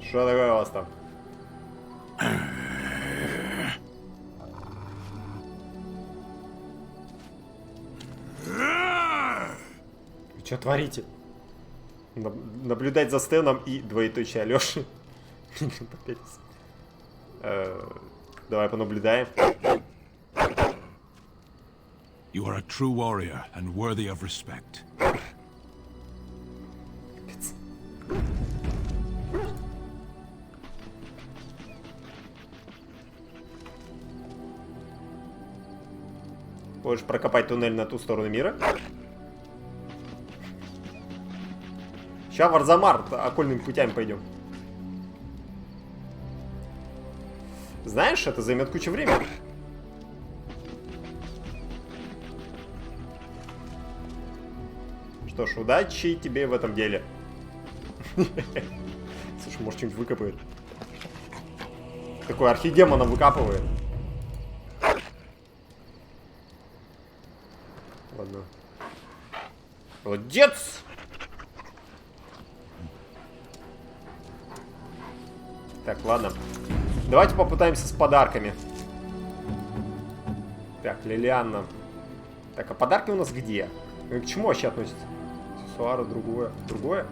Что такое у вас там? Вы что творите? Наблюдать за Стэном и двоеточие Алёши. Давай понаблюдаем. You are a true warrior and worthy of respect. Хочешь прокопать туннель на ту сторону мира? Сейчас в Арзамар окольными путями пойдем. Знаешь, это займет кучу времени. Что ж, удачи тебе в этом деле. Слушай, может, что-нибудь выкопает. Такой архидемона выкапывает. Ладно. Молодец! Так, ладно. Давайте попытаемся с подарками. Так, Лилианна. Так, а подарки у нас где? К чему вообще относятся? Аксессуары, другое. Другое?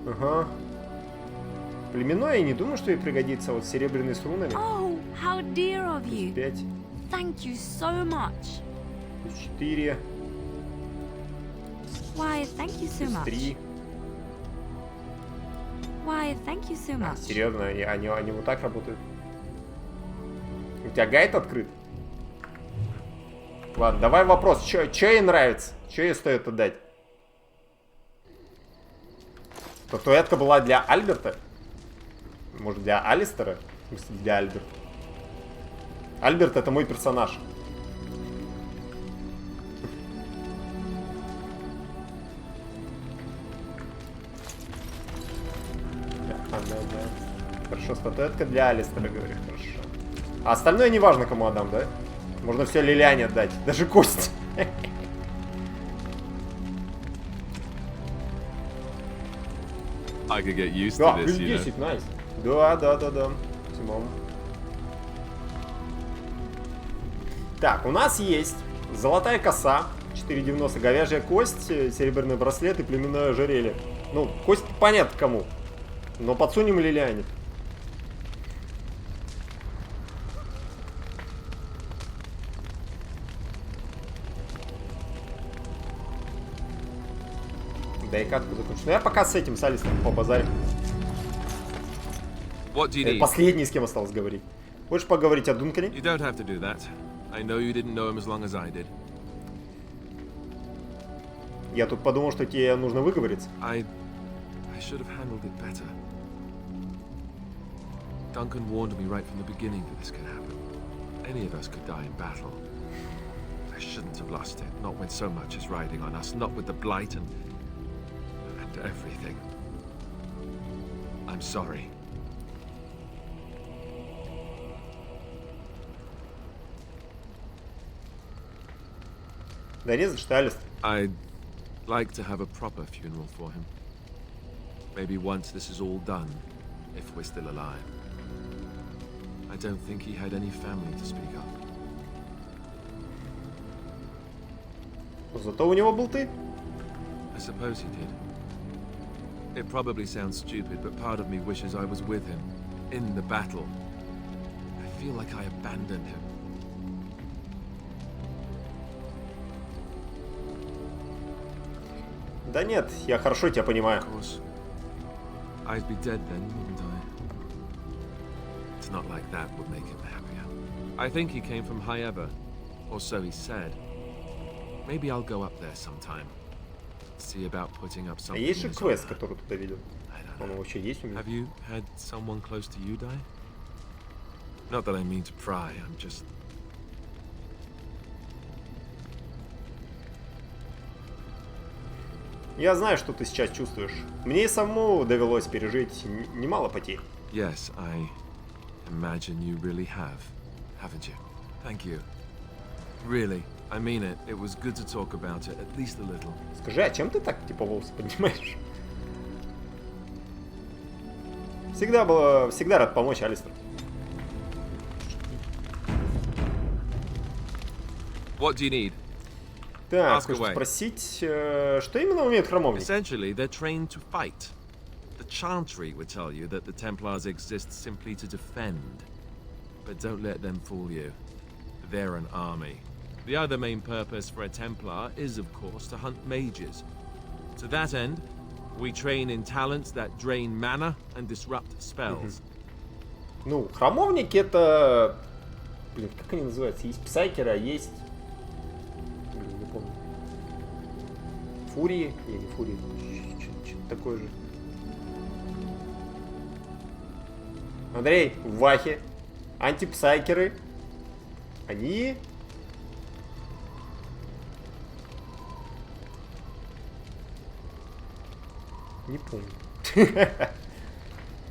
Ага. Племенное, я не думаю, что ей пригодится. Вот серебряные с рунами. Oh, how dear of you. 5. Thank you so much. 4. Why, thank you so much. 3. Why, thank you so much. Серьезно, они вот так работают? У тебя гайд открыт? Ладно, давай вопрос. Чё ей нравится? Чё ей стоит отдать? Статуэтка была для Альберта? Может, для Алистера? В смысле, для Альберта. Альберт — это мой персонаж. Хорошо, статуэтка для Алистера, говоришь, хорошо. А остальное не важно, кому отдам, да? Можно все Лилиане отдать, даже кость. I could get used to Да, this, плюс you know. 10, найс. Да. Максимум. Так, у нас есть золотая коса, 4,90. Говяжья кость, серебряный браслет и племенное ожерелье. Ну, кость понятно кому. Но подсунем ли Лилиане? Да и катку закончу. Ну я пока с этим, с Алисом побазарю. Последний, с кем осталось говорить. Хочешь поговорить о Дункане? You don't have to do that. I know you didn't know him as long as I did. Я тут подумал, что тебе нужно выговориться. I should have handled it better. Duncan warned me right from the beginning that this could happen. Any of us could die in battle. I shouldn't have lost it, not when so much is riding on us, not with the blight and everything. I'm sorry. Да не за что, Алистер. I'd like to have a proper funeral for him. Maybe once this is all done, if we're still alive. I don't think he had any family to speak of. Зато у него был ты. I suppose he did. It probably sounds stupid, but part of me wishes I was with him, in the battle. I feel like I abandoned him. Да нет, я хорошо тебя понимаю. I'd be dead then, wouldn't I? It's not like that would make him happier. I think he came from Hyeva, or so he said. Maybe I'll go up there sometime. See about putting up something. Есть же квест, который туда ведет. Он вообще есть у меня. Have you had someone close to you die? Not that I mean to pry, I'm just... Я знаю, что ты сейчас чувствуешь. Мне и самому довелось пережить немало потерь. Yes, I imagine you really have, haven't you? Thank you. Really, I mean it. It was good to talk about it, at least a little. Скажи, а чем ты так, типа, волосы поднимаешь? Всегда рад помочь, Алистер. What do you need? Так, хочу спросить, что именно умеют храмовники? Essentially, they're trained to fight. The Chantry would tell you that the Templars exist simply to defend. But don't let them fool you. They're an army. The other main purpose for a Templar is, of course, to hunt mages. To that end, we train in talents that drain mana and disrupt spells. Ну, храмовники это... Блин, как они называются? Есть псайкеры, а есть... Блин, не помню. Фурии? Или не фурии? Что-то такое же. Андрей, в Вахе антипсайкеры. Они... Не помню.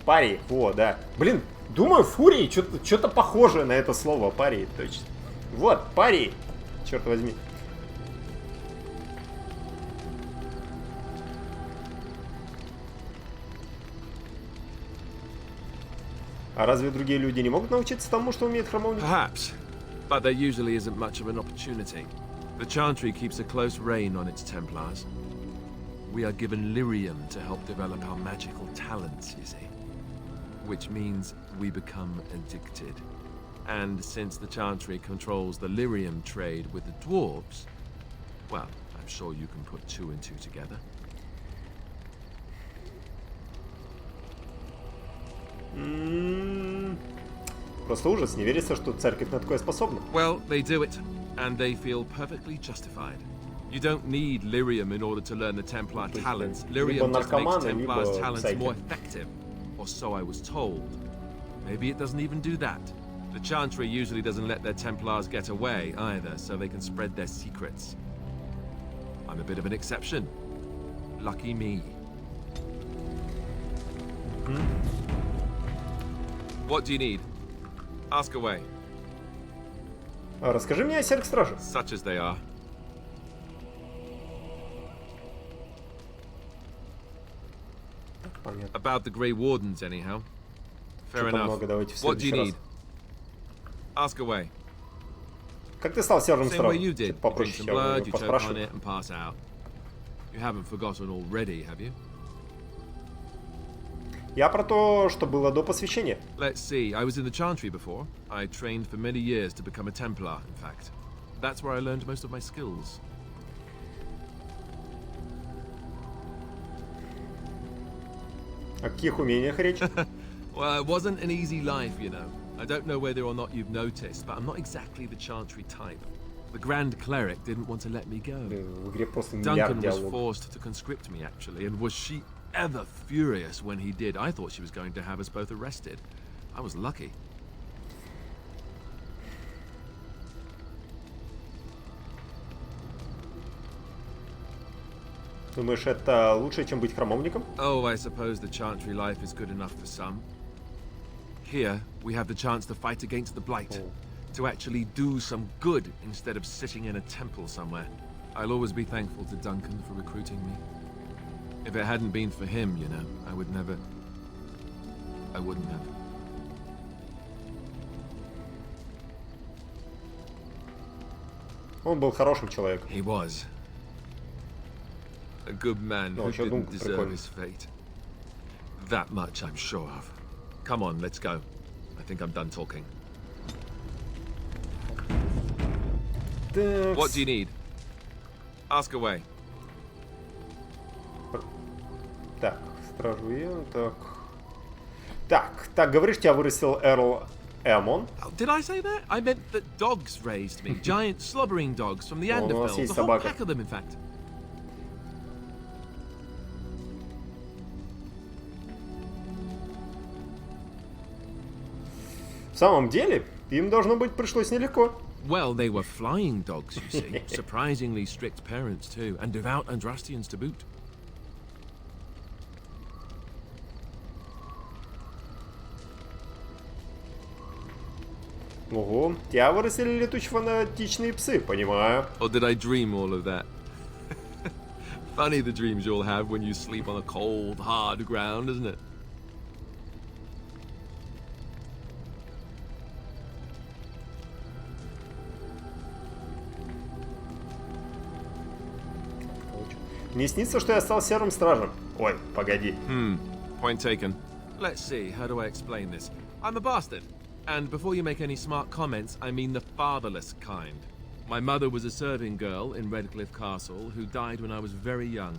Парии, вот, да. Блин, думаю, фурии что-то похожее на это слово. Парии, точно. Вот, парии. Черт возьми. А разве другие люди не могут научиться тому, что умеет храмовник? Perhaps, but there usually isn't much of an opportunity. The Chantry keeps a close rein on its Templars. We are given lyrium to help develop our magical talents, you see. Which means we become addicted. And since the Chantry controls the lyrium trade with the dwarves, well, I'm sure you can put two and two together. Просто ужас, не верится, что церковь на такое способна. Well, they do it, and they feel perfectly justified. You don't need lyrium in order to learn the Templar talents. Lyrium just makes Templar's talents more effective. Or so I was told. Maybe it doesn't even do that. The Chantry usually doesn't let their Templars get away either, so they can spread their secrets. I'm a bit of an exception. Lucky me. What do you need? Ask away. Расскажи мне о Серк-Страже. Such as they are. About the Grey Wardens, anyhow. Fair enough. What do you need? Ask away. Как ты стал серым Same way стражем? you did. You drink Попроще some тебя blood, you choke on поспрашиваю. it and pass out. You haven't forgotten already, have you? Я про то, что было до посвящения. Let's see. I was in the Chantry before. I trained for many years to become a Templar, in fact. That's where I learned most of my skills. О каких умениях речь? Well, it wasn't an easy life, you know. I don't know whether or not you've noticed, but I'm not exactly the Chantry type. The Grand Cleric didn't want to let me go. Duncan was forced to conscript me, actually, and was she ever furious when he did. I thought she was going to have us both arrested. I was lucky. Думаешь, это лучше, чем быть храмовником? Oh, I suppose the Chantry life is good enough for some. Here, we have the chance to fight against the Blight. To actually do some good instead of sitting in a temple somewhere. I'll always be thankful to Duncan for recruiting me. If it hadn't been for him, you know, I wouldn't have. Он был хорошим человеком. He was. A good man who didn't deserve his fate. That much I'm sure of. Come on, let's go. I think I'm done talking. What do you need? Ask away. Так, стражу Так, говоришь, тебя вырастил Эрл Эмон? Did I say that? I meant that dogs raised me. Giant slobbering dogs from the Anderfells. A whole pack of them, in fact. В самом деле, им, должно быть, пришлось нелегко. Well, they were flying dogs, you see. Surprisingly strict parents, too. And devout Andrastians to boot. Ого, тебя вырастили летучие фанатичные псы, понимаю. Or did I dream all of that? Funny the dreams you'll have when you sleep on a cold, hard ground, isn't it? Мне снится, что я стал серым стражем. Ой, погоди. Point taken. Let's see, how do I explain this? I'm a bastard. And before you make any smart comments, I mean the fatherless kind. My mother was a serving girl in Redcliffe Castle who died when I was very young.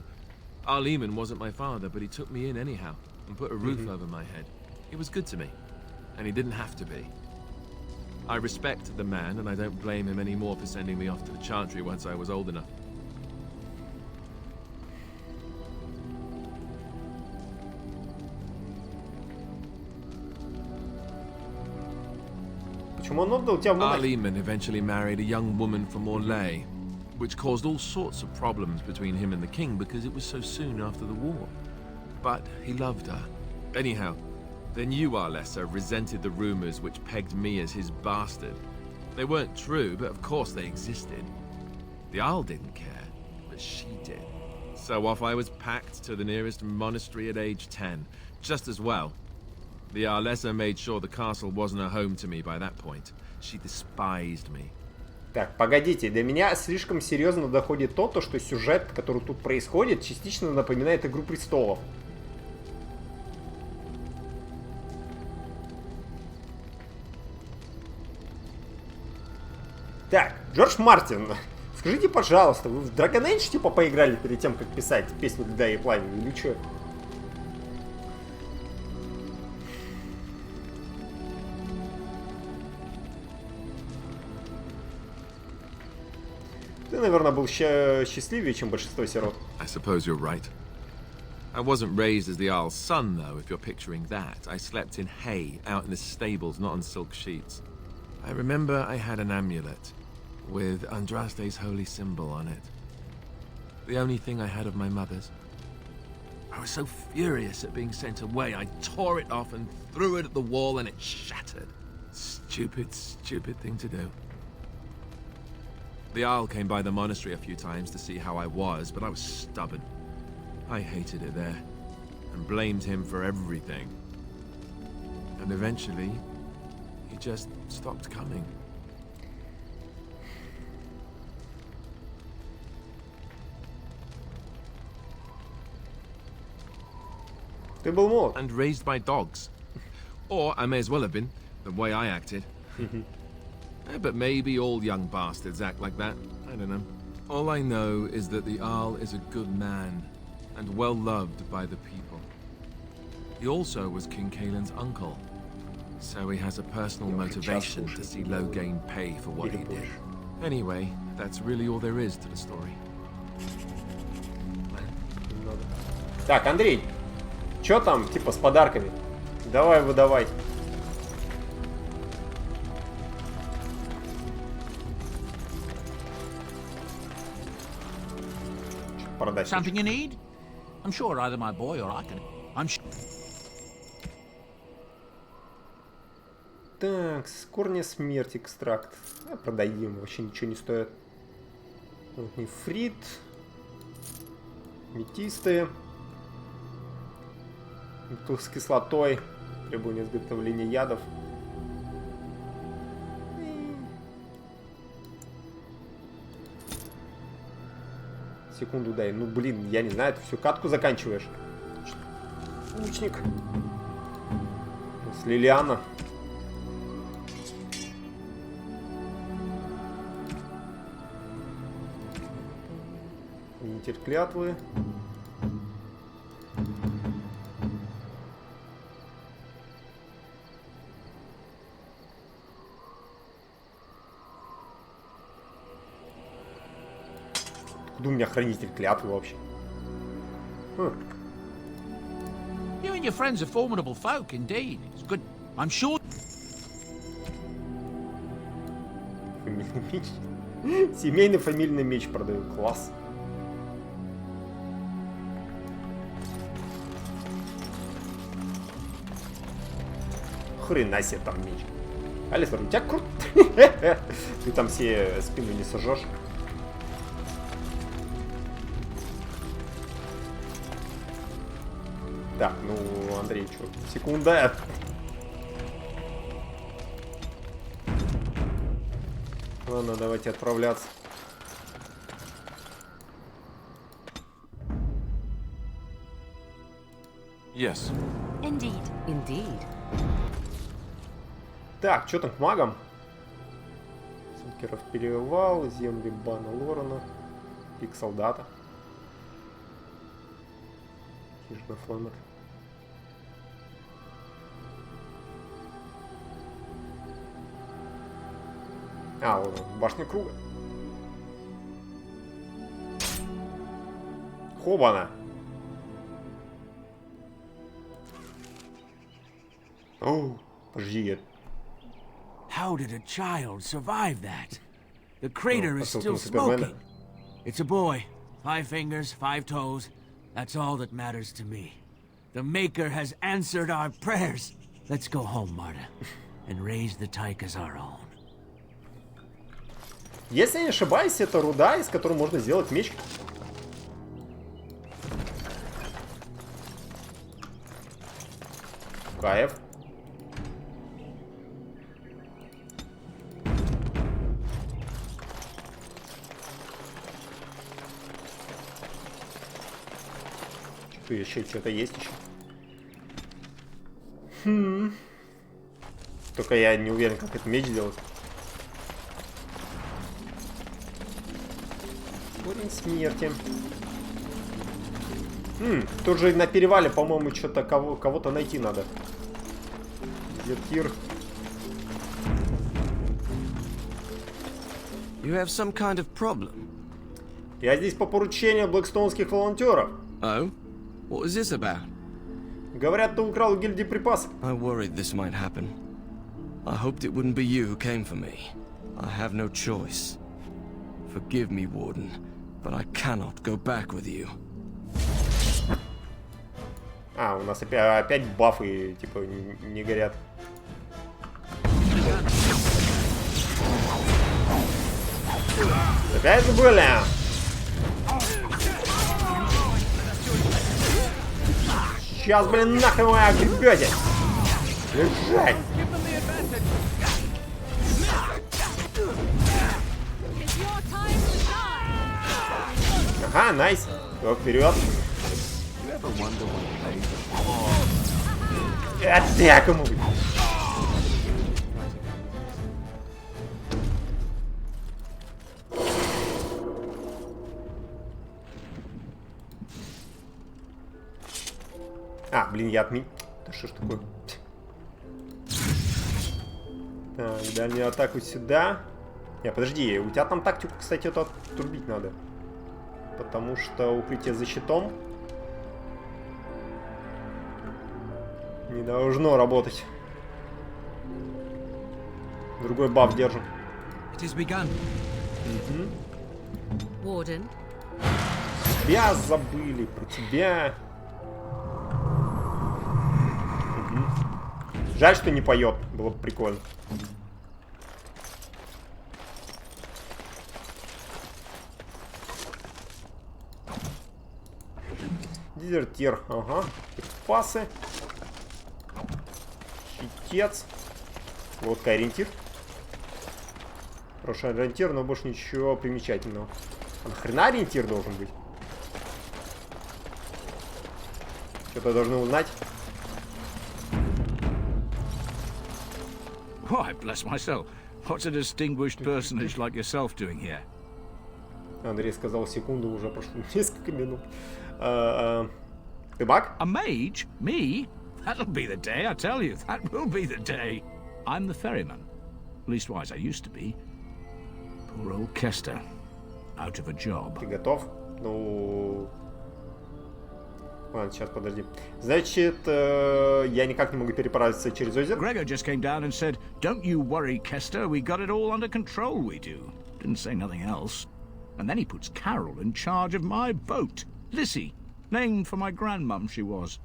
Arleman wasn't my father, but he took me in anyhow and put a roof over my head. He was good to me, and he didn't have to be. I respect the man, and I don't blame him anymore for sending me off to the Chantry once I was old enough. Arleman eventually married a young woman from Orlais, which caused all sorts of problems between him and the king because it was so soon after the war. But he loved her. Anyhow, then you, Arlessa, resented the rumors which pegged me as his bastard. They weren't true, but of course they existed. The Arl didn't care, but she did. So off I was packed to the nearest monastery at age 10, just as well. The Arlessa made sure the castle wasn't a home to me by that point. She despised me. Так, погодите, до меня слишком серьезно доходит то, что сюжет, который тут происходит, частично напоминает «Игру престолов». Так, Джордж Мартин, скажите, пожалуйста, вы в Dragon Age типа поиграли перед тем, как писать «Песню льда и пламени» или что? Ты, наверное, был счастливее, чем большинство сирот. I suppose you're right. I wasn't raised as the Arl's son, though, if you're picturing that. I slept in hay, out in the stables, not on silk sheets. I remember I had an amulet with Andraste's holy symbol on it. The only thing I had of my mother's. I was so furious at being sent away, I tore it off and threw it at the wall and it shattered. Stupid, stupid thing to do. The Arl came by the monastery a few times to see how I was, but I was stubborn. I hated it there, and blamed him for everything. And eventually, he just stopped coming. Ты был молод. And raised by dogs. Or I may as well have been, the way I acted. But maybe all young bastards act like that. I don't know. All I know is that the Arl is a good man, and well loved by the people. He also was King Kaelin's uncle, so he has a personal motivation to see Loghain pay for what he did. Anyway, that's really all there is to the story. Так, Андрей, чё там, типа, с подарками? Давай, выдавай. Продать. Something you need? I'm sure either my boy or I can. I'm sure. Так, корня смерти экстракт. Продаем, вообще ничего не стоит. Вот нефрит. Метистые. Тут с кислотой. Требование изготовления ядов. Секунду дай. Ну, блин, я не знаю, ты всю катку заканчиваешь. Лучник. С Лилиана. Нитель клятвы. Откуда у меня хранитель клятвы вообще? You and your friends are formidable folk, indeed. It's good. I'm sure. Фамильный меч. Семейный фамильный меч продаю. Класс. Хрена себе там меч. Алистер, у тебя крут. Ты там все спину не сожжешь. Так, ну, Андрей, что? Секунда. Ладно, давайте отправляться. Yes. Indeed. Indeed. Так, что там к магам? Сункеров перевал, земли Бана Лорена, пик солдата. Хижина Флэмет. А, вот башня круга. Хобана. О, подожди. How did a child survive that? The crater is still smoking. It's a boy. 5 fingers, 5 toes. That's all that matters to me. The Maker has answered our prayers. Let's go home, Marta, and raise the tyke as our own. Если я не ошибаюсь, это руда, из которой можно сделать меч. Кайф. Что еще? Что-то есть еще? Только я не уверен, как этот меч сделать. Корень смерти. Тут же на перевале, по-моему, что-то кого-то найти надо. Зертир. You have some kind of problem? Я здесь по поручению блэкстоунских волонтеров. Oh? What is this about? Говорят, ты украл у гильдии припасы. I worried this might happen. I hoped it wouldn't be you who came for me. I have no choice. Forgive me, Warden, but I cannot go back with you. А, у нас опять бафы, типа, не горят. Опять забыли? Сейчас, блин, нахрен вы огребете! Лежать! Ага, найс. Все, вперед. Это кому? А, блин, я отменил. Да что ж такое? Так, дальнюю атаку сюда. Не, подожди, у тебя там тактику, кстати, это отрубить надо. Потому что укрытие за щитом не должно работать. Другой баф держим. Warden. Тебя забыли, про тебя. Жаль, что не поет. Было бы прикольно. Дезертир. Ага. Пасы. Щитец. Лодка ориентир. Хороший ориентир, но больше ничего примечательного. А нахрена ориентир должен быть? Что-то должны узнать. Why, bless myself. What's a distinguished personage like yourself doing here? Андрей сказал секунду, уже прошло несколько минут. Ты маг? A mage? Me? That'll be the day, I tell you. That will be the day. I'm the ferryman. Leastwise, I used to be. Poor old Kester. Out of a job. Ты готов? Ну... Ладно, сейчас, подожди. Значит, я никак не могу переправиться через озеро. Gregor just came down and said, "Don't you worry, Kester. We got it all under control, we do." Didn't say nothing else. And then he puts Carol in charge of my boat. Lissy. Named for my grandmum she was.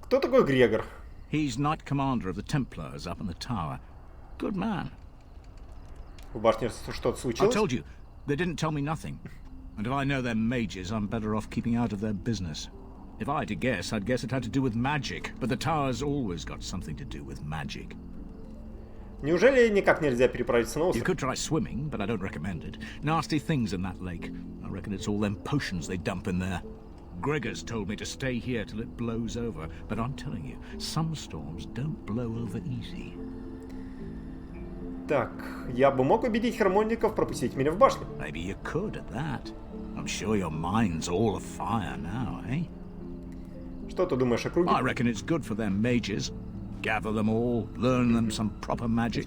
Кто такой Грегор? He's Knight Commander of the Templars up in the tower. Good man. В башне что-то случилось? I told you, they didn't tell me nothing. And if I know they're mages, I'm better off keeping out of their business. If I had to guess, I'd guess it had to do with magic. But the tower's always got something to do with magic. Неужели никак нельзя переправиться на остров? You could try swimming, but I don't recommend it. Nasty things in that lake. I reckon it's all them potions they dump in there. Gregor's told me to stay here till it blows over, but I'm telling you, some storms don't blow over easy. Так, я бы мог убедить храмонников пропустить меня в башню. Maybe you could at that. I'm sure your mind's all afire now, eh? Что ты думаешь о круге? I reckon it's good for them mages. Gather them all, learn them some proper magic.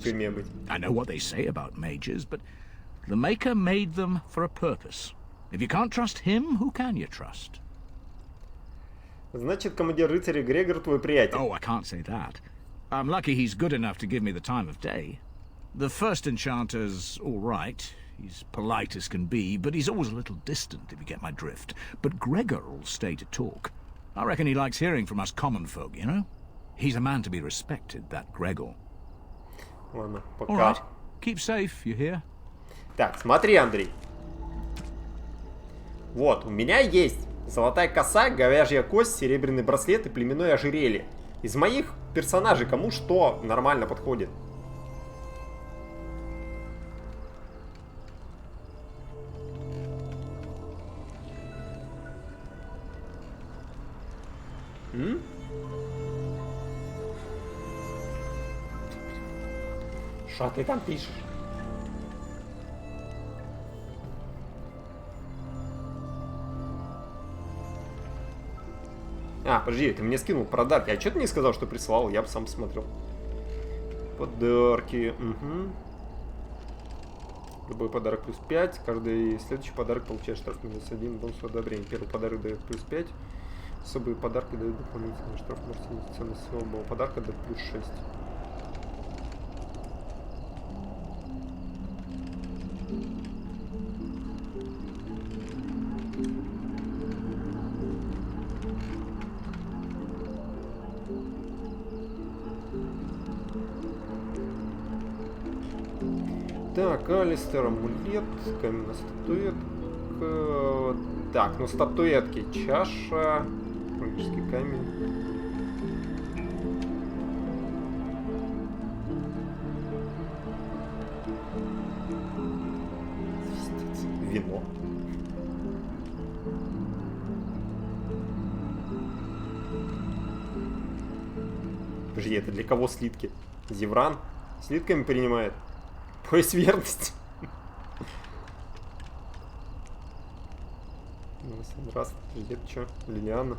I know what they say about mages, but the Maker made them for a purpose. If you can't trust him, who can you trust? Значит, командир рыцарей Грегор твой приятель. Oh, I can't say that. I'm lucky he's good enough to give me the time of day. The first enchanter's all right. He's polite as can be, but he's always a little distant, if you get my drift. But Gregor'll stay to talk. I reckon he likes hearing from us common folk, you know? He's a man to be respected, that Gregor. Ладно, пока. All right. Keep safe, you hear? Так, смотри, Андрей. Вот, у меня есть золотая коса, говяжья кость, серебряный браслет и племенное ожерелье. Из моих персонажей кому что нормально подходит? Что ты там пишешь? А, подожди, ты мне скинул подарки. А что ты не сказал, что прислал? Я бы сам посмотрел. Подарки. Угу. Любой подарок плюс 5. Каждый следующий подарок получает штраф минус 1. Бонус одобрения. Первый подарок дает плюс 5. Особые подарки дают дополнительный штраф. Может снизить ценность особого подарка до плюс 6. Так, Алистер, амулет, каменная статуэтка. Так, ну статуэтки, чаша, магический камень. Вино. Подожди, это для кого слитки? Зевран? Слитками принимает? Пояс верности. Здравствуйте, это что? Лилиана.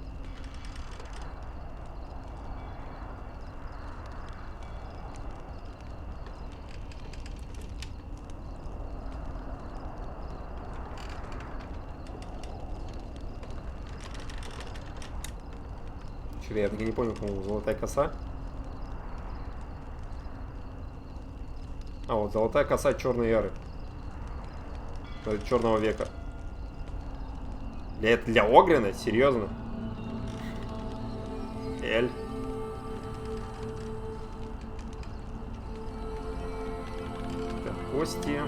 Что-то я так и не понял, по-моему, золотая коса. А вот золотая коса черной яры. Черного века. Это для Огрина? Серьезно? Эль. Так, кости.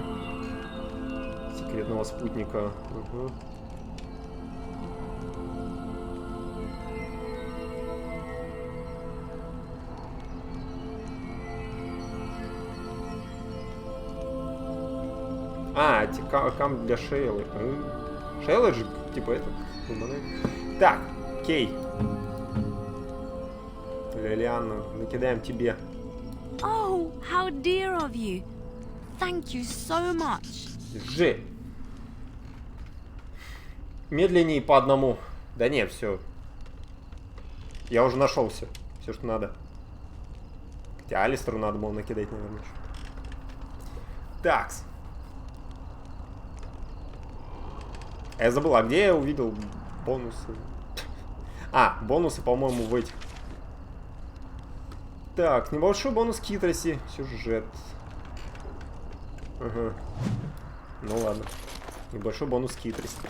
Секретного спутника. Угу. А, эти камни для Шейлы. Шейла же, типа это. Так, окей. Лилиана, накидаем тебе. Oh, how dear of you. Thank you so much. Держи. Медленнее по одному. Да не, все. Я уже нашел все. Все, что надо. Хотя Алистеру надо было накидать, наверное. Такс. Я забыл, а где я увидел бонусы? А, бонусы, по-моему, в этих. Так, небольшой бонус хитрости. Сюжет. Ага. Ну ладно. Небольшой бонус хитрости.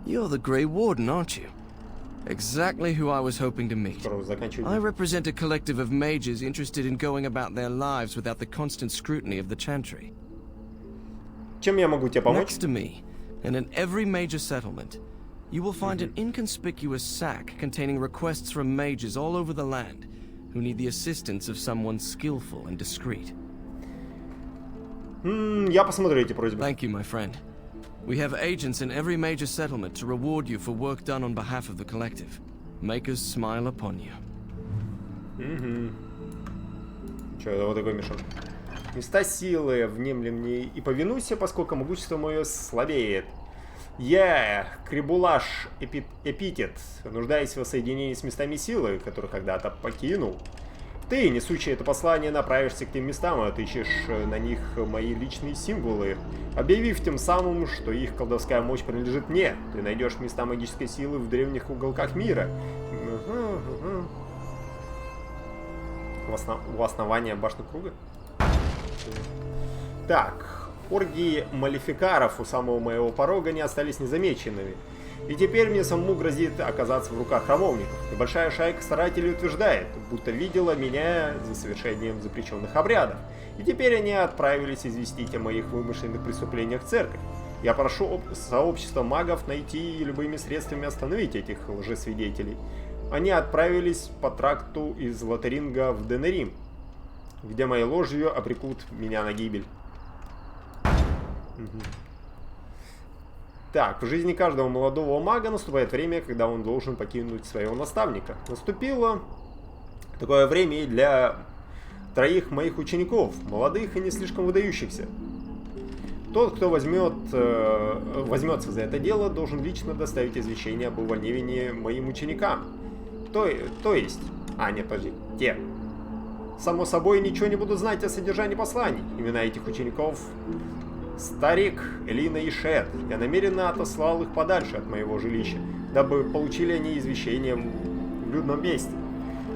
You're the Grey Warden, aren't you? Exactly who I was hoping to meet. I represent a collective of mages interested in going about their lives without the constant scrutiny of the Chantry. Чем я могу тебе помочь? Next to me, and in every major settlement, you will find an inconspicuous sack containing requests from mages all over the land who need the assistance of someone skillful and discreet. Я посмотрю эти просьбы. Thank you, my friend. We have agents in every major settlement to reward you for work done on behalf of the collective. Make us smile upon you. Че, это вот такой мешок. Места силы, внемли мне и повинуйся, поскольку могущество мое слабеет. Я, Крибулаш Эпитет, нуждаясь в воссоединении с местами силы, которые когда-то покинул. Ты, несущий это послание, направишься к тем местам и отыщешь на них мои личные символы, объявив тем самым, что их колдовская мощь принадлежит мне. Ты найдешь места магической силы в древних уголках мира. У основания башни круга? Так, оргии малефикаров у самого моего порога не остались незамеченными. И теперь мне самому грозит оказаться в руках храмовников. Небольшая шайка старателей утверждает, будто видела меня за совершением запрещенных обрядов. И теперь они отправились известить о моих вымышленных преступлениях в церковь. Я прошу сообщество магов найти и любыми средствами остановить этих лжесвидетелей. Они отправились по тракту из Лотаринга в Денерим, где моей ложью обрекут меня на гибель. Так, в жизни каждого молодого мага наступает время, когда он должен покинуть своего наставника. Наступило такое время и для троих моих учеников, молодых и не слишком выдающихся. Тот, кто возьмется за это дело, должен лично доставить извещение об увольнении моим ученикам. То есть... А, нет, подожди. Те. Само собой, ничего не буду знать о содержании посланий. Имена этих учеников... Старик, Элина и Шет. Я намеренно отослал их подальше от моего жилища, дабы получили они извещение в людном месте.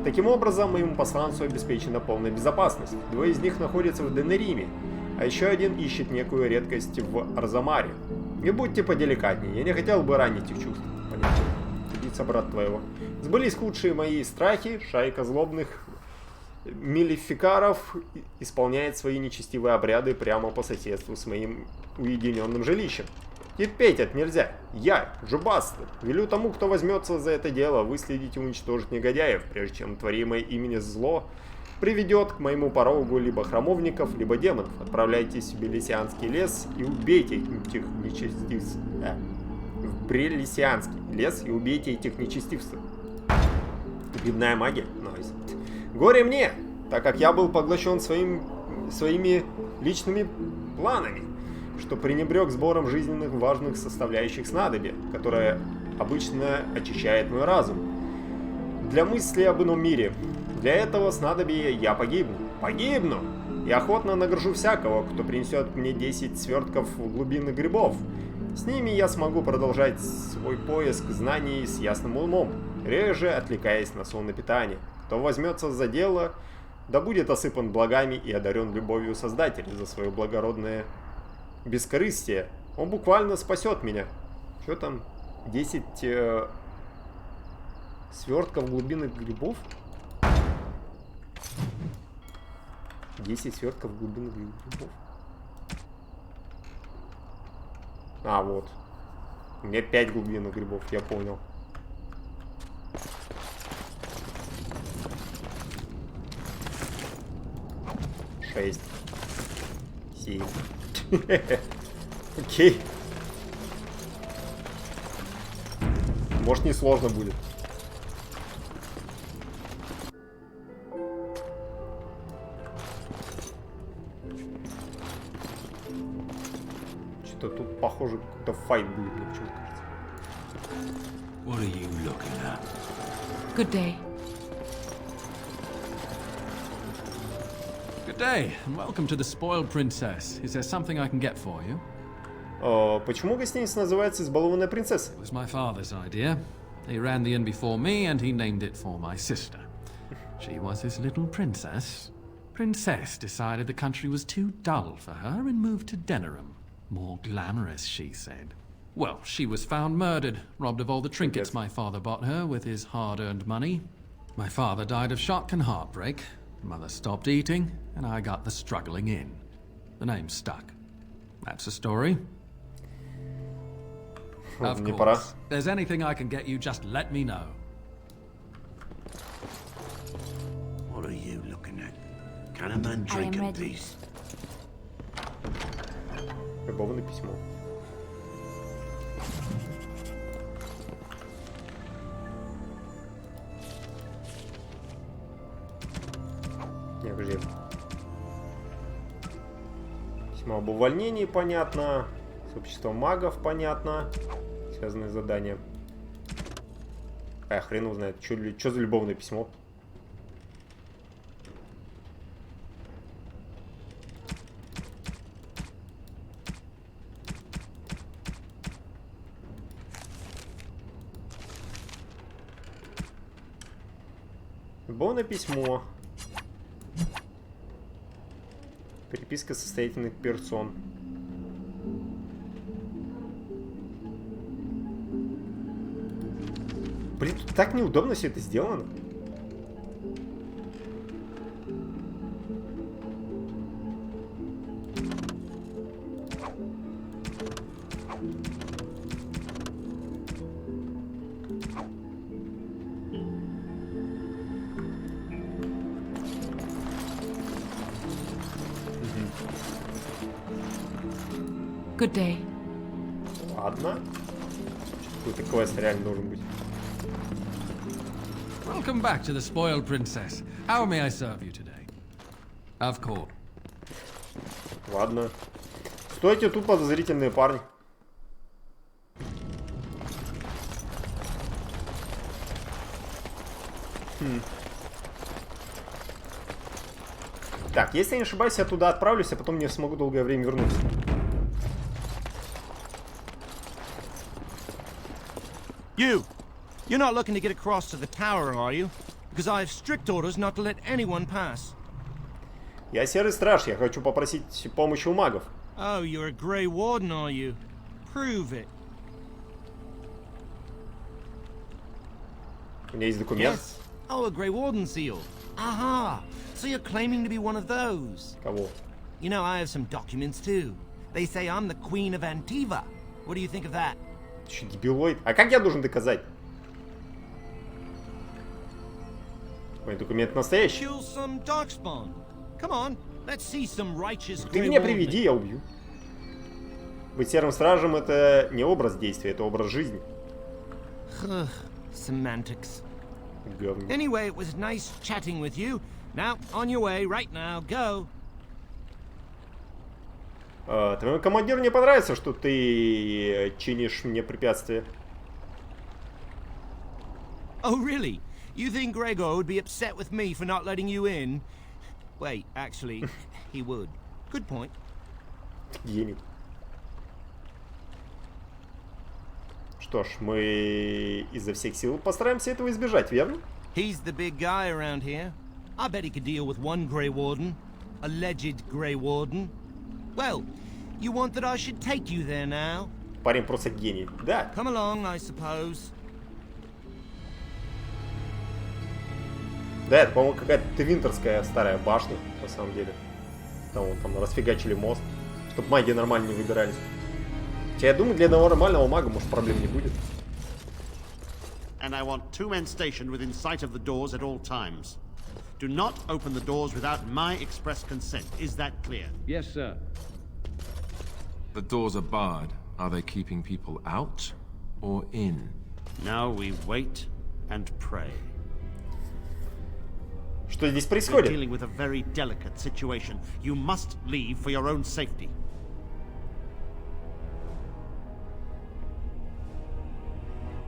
Таким образом, моему посланцу обеспечена полная безопасность. Двое из них находятся в Денериме, а еще один ищет некую редкость в Арзамаре. Не будьте поделикатнее, я не хотел бы ранить их чувства. Понятно. Убийца брат твоего. Сбылись худшие мои страхи, шайка злобных милификаров исполняет свои нечестивые обряды прямо по соседству с моим уединенным жилищем. Терпеть это нельзя. Я, Джубаст, велю тому, кто возьмется за это дело, выследить и уничтожить негодяев, прежде чем творимое имени зло приведет к моему порогу либо храмовников, либо демонов. Отправляйтесь в Белисианский лес и убейте этих нечестивцев. В Брелисианский лес и убейте этих нечестивцев. Гибная магия. Найс. Горе мне, так как я был поглощен своими личными планами, что пренебрег сбором жизненных важных составляющих снадобья, которое обычно очищает мой разум. Для мысли об ином мире. Для этого снадобья я погибну. Погибну! И охотно награжу всякого, кто принесет мне 10 свертков глубинных грибов. С ними я смогу продолжать свой поиск знаний с ясным умом, реже отвлекаясь на сон и питание. Кто возьмется за дело, да будет осыпан благами и одарен любовью Создателя за свое благородное бескорыстие. Он буквально спасет меня. Что там? 10 свертков глубинных грибов? 10 свертков глубинных грибов. А, вот. У меня 5 глубинных грибов, я понял. Шесть. 7. Окей. Может, не сложно будет. Что-то тут, похоже, какой-то файт будет, мне почему-то кажется. What are you looking at? Good day. Good day, and welcome to the Spoiled Princess. Is there something I can get for you? Почему гостиница называется «Избалованная принцесса»? It was my father's idea. He ran the inn before me, and he named it for my sister. She was his little princess. Princess decided the country was too dull for her and moved to Denerim. More glamorous, she said. Well, she was found murdered, robbed of all the trinkets my father bought her with his hard-earned money. My father died of shock and heartbreak. Mother stopped eating, and I got the struggling inn. The name stuck. That's the story. Of course. If there's anything I can get you, just let me know. What are you looking at? Can a man drink in peace? Любовное письмо. Не, подожди. Письмо об увольнении понятно. С обществом магов понятно. Связанные задания. А хрен узнает. Что за любовное письмо? Любовное письмо. Переписка состоятельных персон. Блин, тут так неудобно все это сделано. Good day. Ладно. Какой-то квест реально должен быть. Welcome back to the Spoiled Princess. How may I serve you today? Of course. Ладно. Стойте тут, подозрительные парни. Так, если я не ошибаюсь, я туда отправлюсь, а потом не смогу долгое время вернуться. You're not looking to get across to the tower, are you? Because I have strict orders not to let anyone pass. Я серый страж, я хочу попросить помощи у магов. Oh, you're a Grey Warden, are you? Prove it. У меня есть документ. Yes. Oh, a Grey Warden seal. Aha! So you're claiming to be one of those. Кого? You know, I have some documents too. They say I'm the Queen of Antiva. What do you think of that? Че, дебилоид? А как я должен доказать? Мой документ настоящий. Ты меня приведи, я убью. Быть серым стражем — это не образ действия, это образ жизни. Semantics. Говно. Anyway, it was nice chatting with you. Now, on your way, right now, go. Твоему командиру не понравится, что ты чинишь мне препятствия. Oh, really? You think Gregor would be upset with me for not letting you in? Wait, actually, he would. Good point. Гений. Что ж, мы изо всех сил постараемся этого избежать, верно? He's the big guy around here. I bet he could deal with one Grey Warden. Alleged Grey Warden. Well, you want that I should take you there now? Парень просто гений, да. Come along, I suppose. Да, это, по-моему, какая-то твинтерская старая башня, на самом деле. Там, вон, там расфигачили мост, чтобы маги нормально не выбирались. Хотя я думаю, для одного нормального мага, может, проблем не будет. And I want 2 men stationed within sight of the doors at all times. Do not open the doors without my express consent. Is that clear? Yes, sir. The doors are barred. Are they keeping people out or in? Now we wait and pray. Что здесь We're происходит? dealing with a very delicate situation. You must leave for your own safety.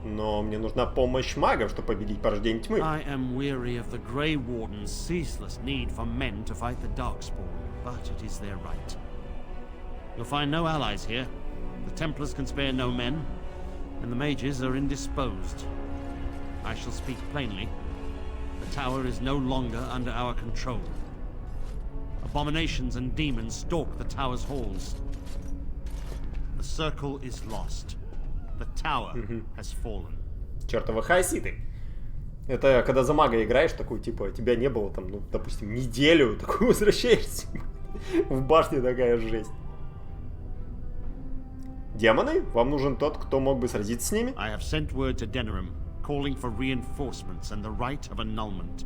Но мне нужна помощь магов, чтобы победить порождение тьмы. I am weary of the Grey Warden's ceaseless need for men to fight the Darkspawn, but it is their right. You'll find no allies here. The Templars can spare no men, and the mages are indisposed. I shall speak plainly. The tower is no longer under our control. Abominations and demons stalk the tower's halls. The circle is lost. The tower has fallen. Чертовы хаоситы. Это когда за мага играешь, такой, типа, тебя не было там, ну, допустим, неделю, такой возвращаешься. В башне такая жесть. Демоны? Вам нужен тот, кто мог бы сразиться с ними? I have sent word to Denerim, calling for reinforcements and the right of annulment.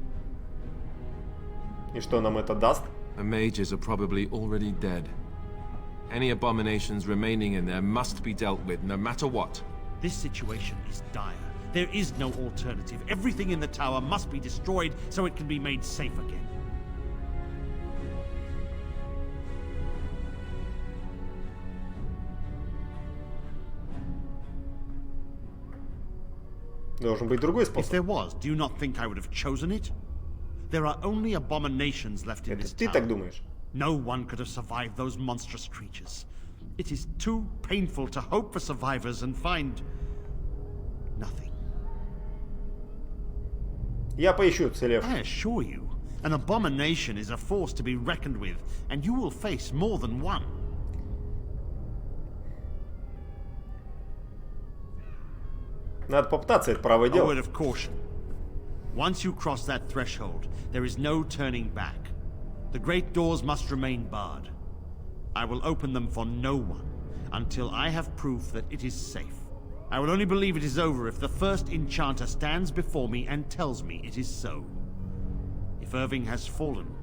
И что нам это даст? The mages are probably already dead. Any abominations remaining in there must be dealt with, no matter what. This situation is dire. There is no alternative. Everything in the tower must be destroyed so it can be made safe again. Должен быть другой If способ. there was, do you not think I would have chosen it? There are only abominations left in this Ты tower. так думаешь? No one could have survived those monstrous creatures. It is too painful to hope for survivors and find nothing. Я поищу целев. I assure you, an abomination is a force to be reckoned with, and you will face more than one. Надо попытаться, это правое A дело. word of caution. Once you cross that threshold, there is no turning back. The great doors must remain barred. I will open them for no one until I have proof that it is safe. I will only believe it is over if the first enchanter stands before me and tells me it is so. If Irving has fallen,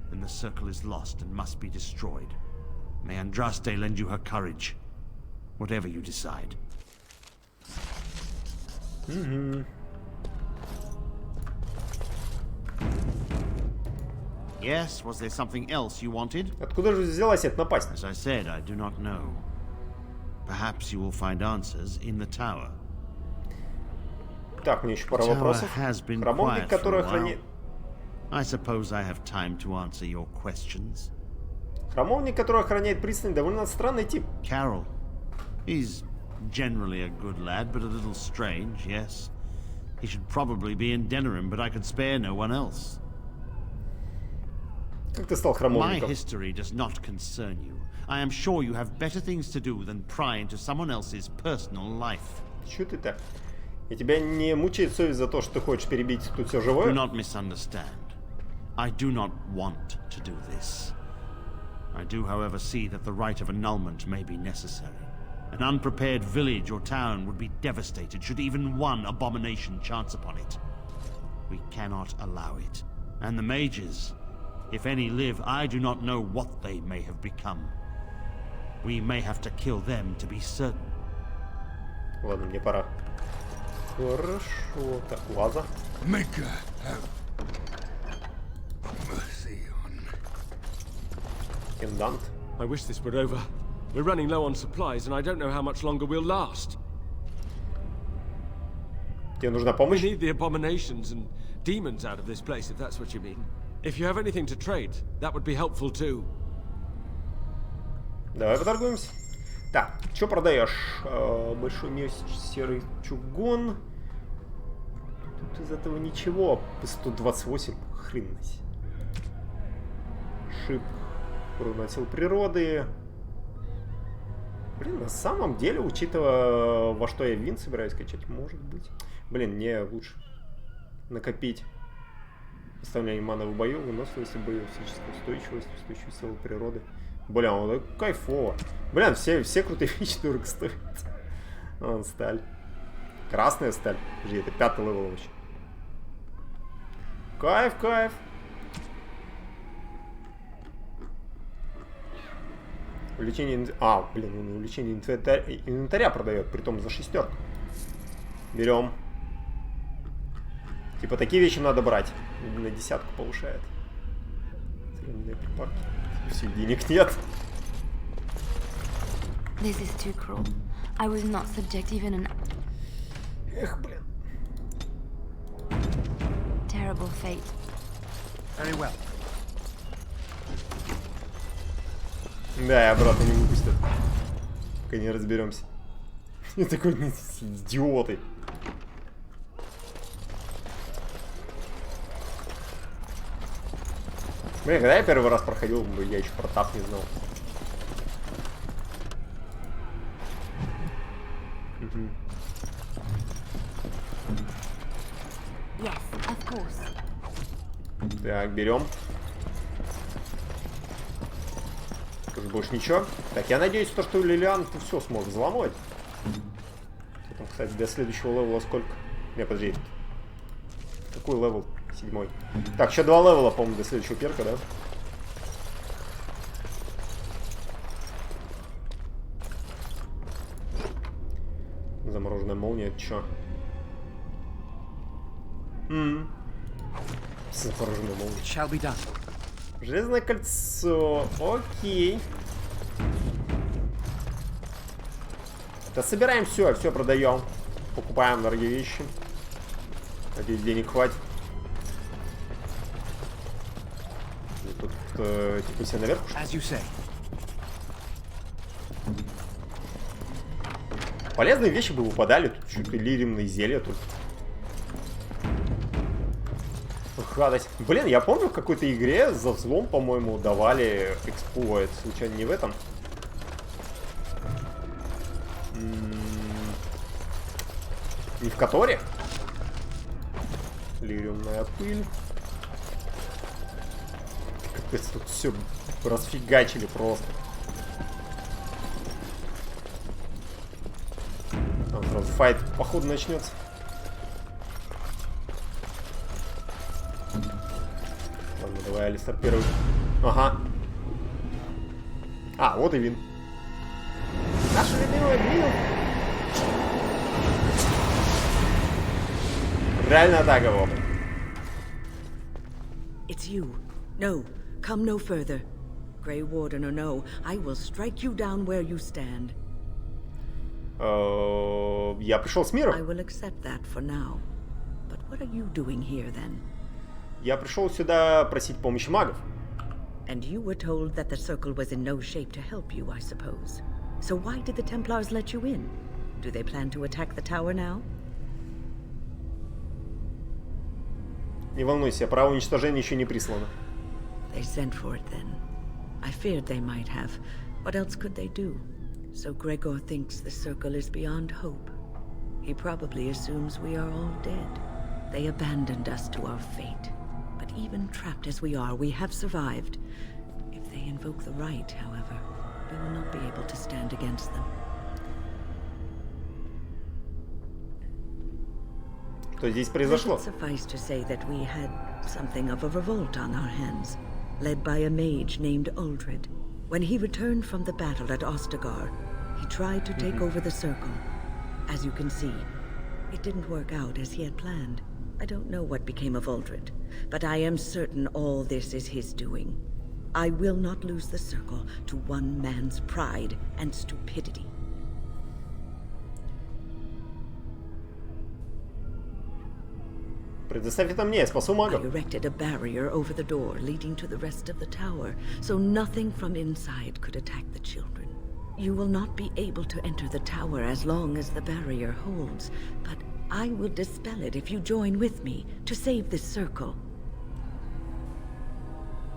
then the circle is lost and must be destroyed. May Andraste lend you her courage, whatever you decide. Yes, was there something else you wanted? Откуда же взялась эта напасть? As I said, I do not know. Perhaps you will find answers in the tower. Так, мне еще пара The tower вопросов. has been Храмовник, quiet for который a while. хранит... I suppose I have time to answer your questions. Храмовник, который охраняет пристань, довольно странный тип. Carol. He's generally a good lad, but a little strange, yes. He should probably be in Denerim, but I could spare no one else. Как ты стал My храмовником? history does not concern you. I am sure you have better things to do than pry into someone else's personal life. Чё ты так? И тебя не мучает совесть за то, что ты хочешь перебить тут все живое? Do not misunderstand. I do not want to do this. I do, however, see that the rite of annulment may be necessary. An unprepared village or town would be devastated should even one abomination chance upon it. We cannot allow it. And the mages, if any live, I do not know what they may have become. We may have to kill them to be certain. Ладно, мне пора. Хорошо. Так, ваза. Пендант. I wish this were over. We're running low on supplies, and I don't know how much longer we'll last. Тебе нужна помощь? We need the abominations and demons out of this place, if that's what you mean. If you have anything to trade, that would be helpful too. Давай поторгуемся. Так, что продаешь? Большой меч, серый чугун. Тут из этого ничего. 128. Хрен. Шип. Руна сил природы. Блин, на самом деле, учитывая, во что я вин собираюсь качать, может быть. Блин, мне лучше накопить. Оставление маны в бою, выносливость в бою, физическая устойчивость, устойчивость силы природы. Блин, вот это кайфово. Блин, все крутые вещи дорого стоят. Вон сталь. Красная сталь. Подожди, это 5-й левел вообще. Кайф, кайф. Увеличение... блин, увеличение инвентаря продает, притом за 6. Берем. Типа такие вещи надо брать. На 10 повышает. Цельные припарки. Все, денег нет. This is too cruel. I was not subject even an... Эх, блин. Terrible fate. Very well. Да, и обратно не выпустят. Пока не разберемся. Я такой идиоты. Блин, когда я первый раз проходил, я еще про тап не знал. Yes, of course. Так, берем. Скажу, больше ничего. Так, я надеюсь, что Лилиан ты все смог взломать. Потом, кстати, до следующего левела сколько? Не, подожди. Какой левел? 7. Так, еще 2 левела, по-моему, до следующего перка, да? Замороженная молния, чё? Замороженная молния. Железное кольцо. Окей. Да собираем все продаем. Покупаем дорогие вещи. Надеюсь, денег хватит. Тут типа все наверх. Полезные вещи бы выпадали. Тут чуть ли лиримные зелья тут. Гадость. Блин, я помню, в какой-то игре за взлом, по-моему, давали экспу. Это случайно не в этом? Не в Которе? Лириумная пыль. Капец, тут все расфигачили просто. Там сразу файт, походу, начнется. Ладно, давай, Алистер первый. Ага. А, вот и Вин. Наша любимая Вин. Реально так его. It's you. No, come no further. Grey Warden or no, I will strike you down where you stand. Я пришел с миром. I will accept that for now. But what are you doing here then? Я пришел сюда просить помощи магов. And you were told that the Circle was in no shape to help you, I suppose. So why did the Templars let you in? Do they plan to attack the tower now? Не волнуйся, право уничтожения еще не прислано. They sent for it then. I feared they might have. What else could they do? So Gregor thinks the Circle is beyond hope. He probably assumes we are all dead. They abandoned us to our fate. But even trapped as we are, we have survived. If they invoke the right, however, we will not be able to stand against them. Что здесь произошло? Suffice to say that we had something of a revolt on our hands, led by a mage named Uldred. When he returned from the battle at Ostagar, he tried to take over the circle. As you can see, it didn't work out as he had planned. I don't know what became of Uldred, but I am certain all this is his doing. I will not lose the circle to one man's pride and stupidity. Предоставь это мне, я спасу магов. I erected a barrier over the door leading to the rest of the tower, so nothing from inside could attack the children. You will not be able to enter the tower as long as the barrier holds, but I will dispel it if you join with me to save this circle.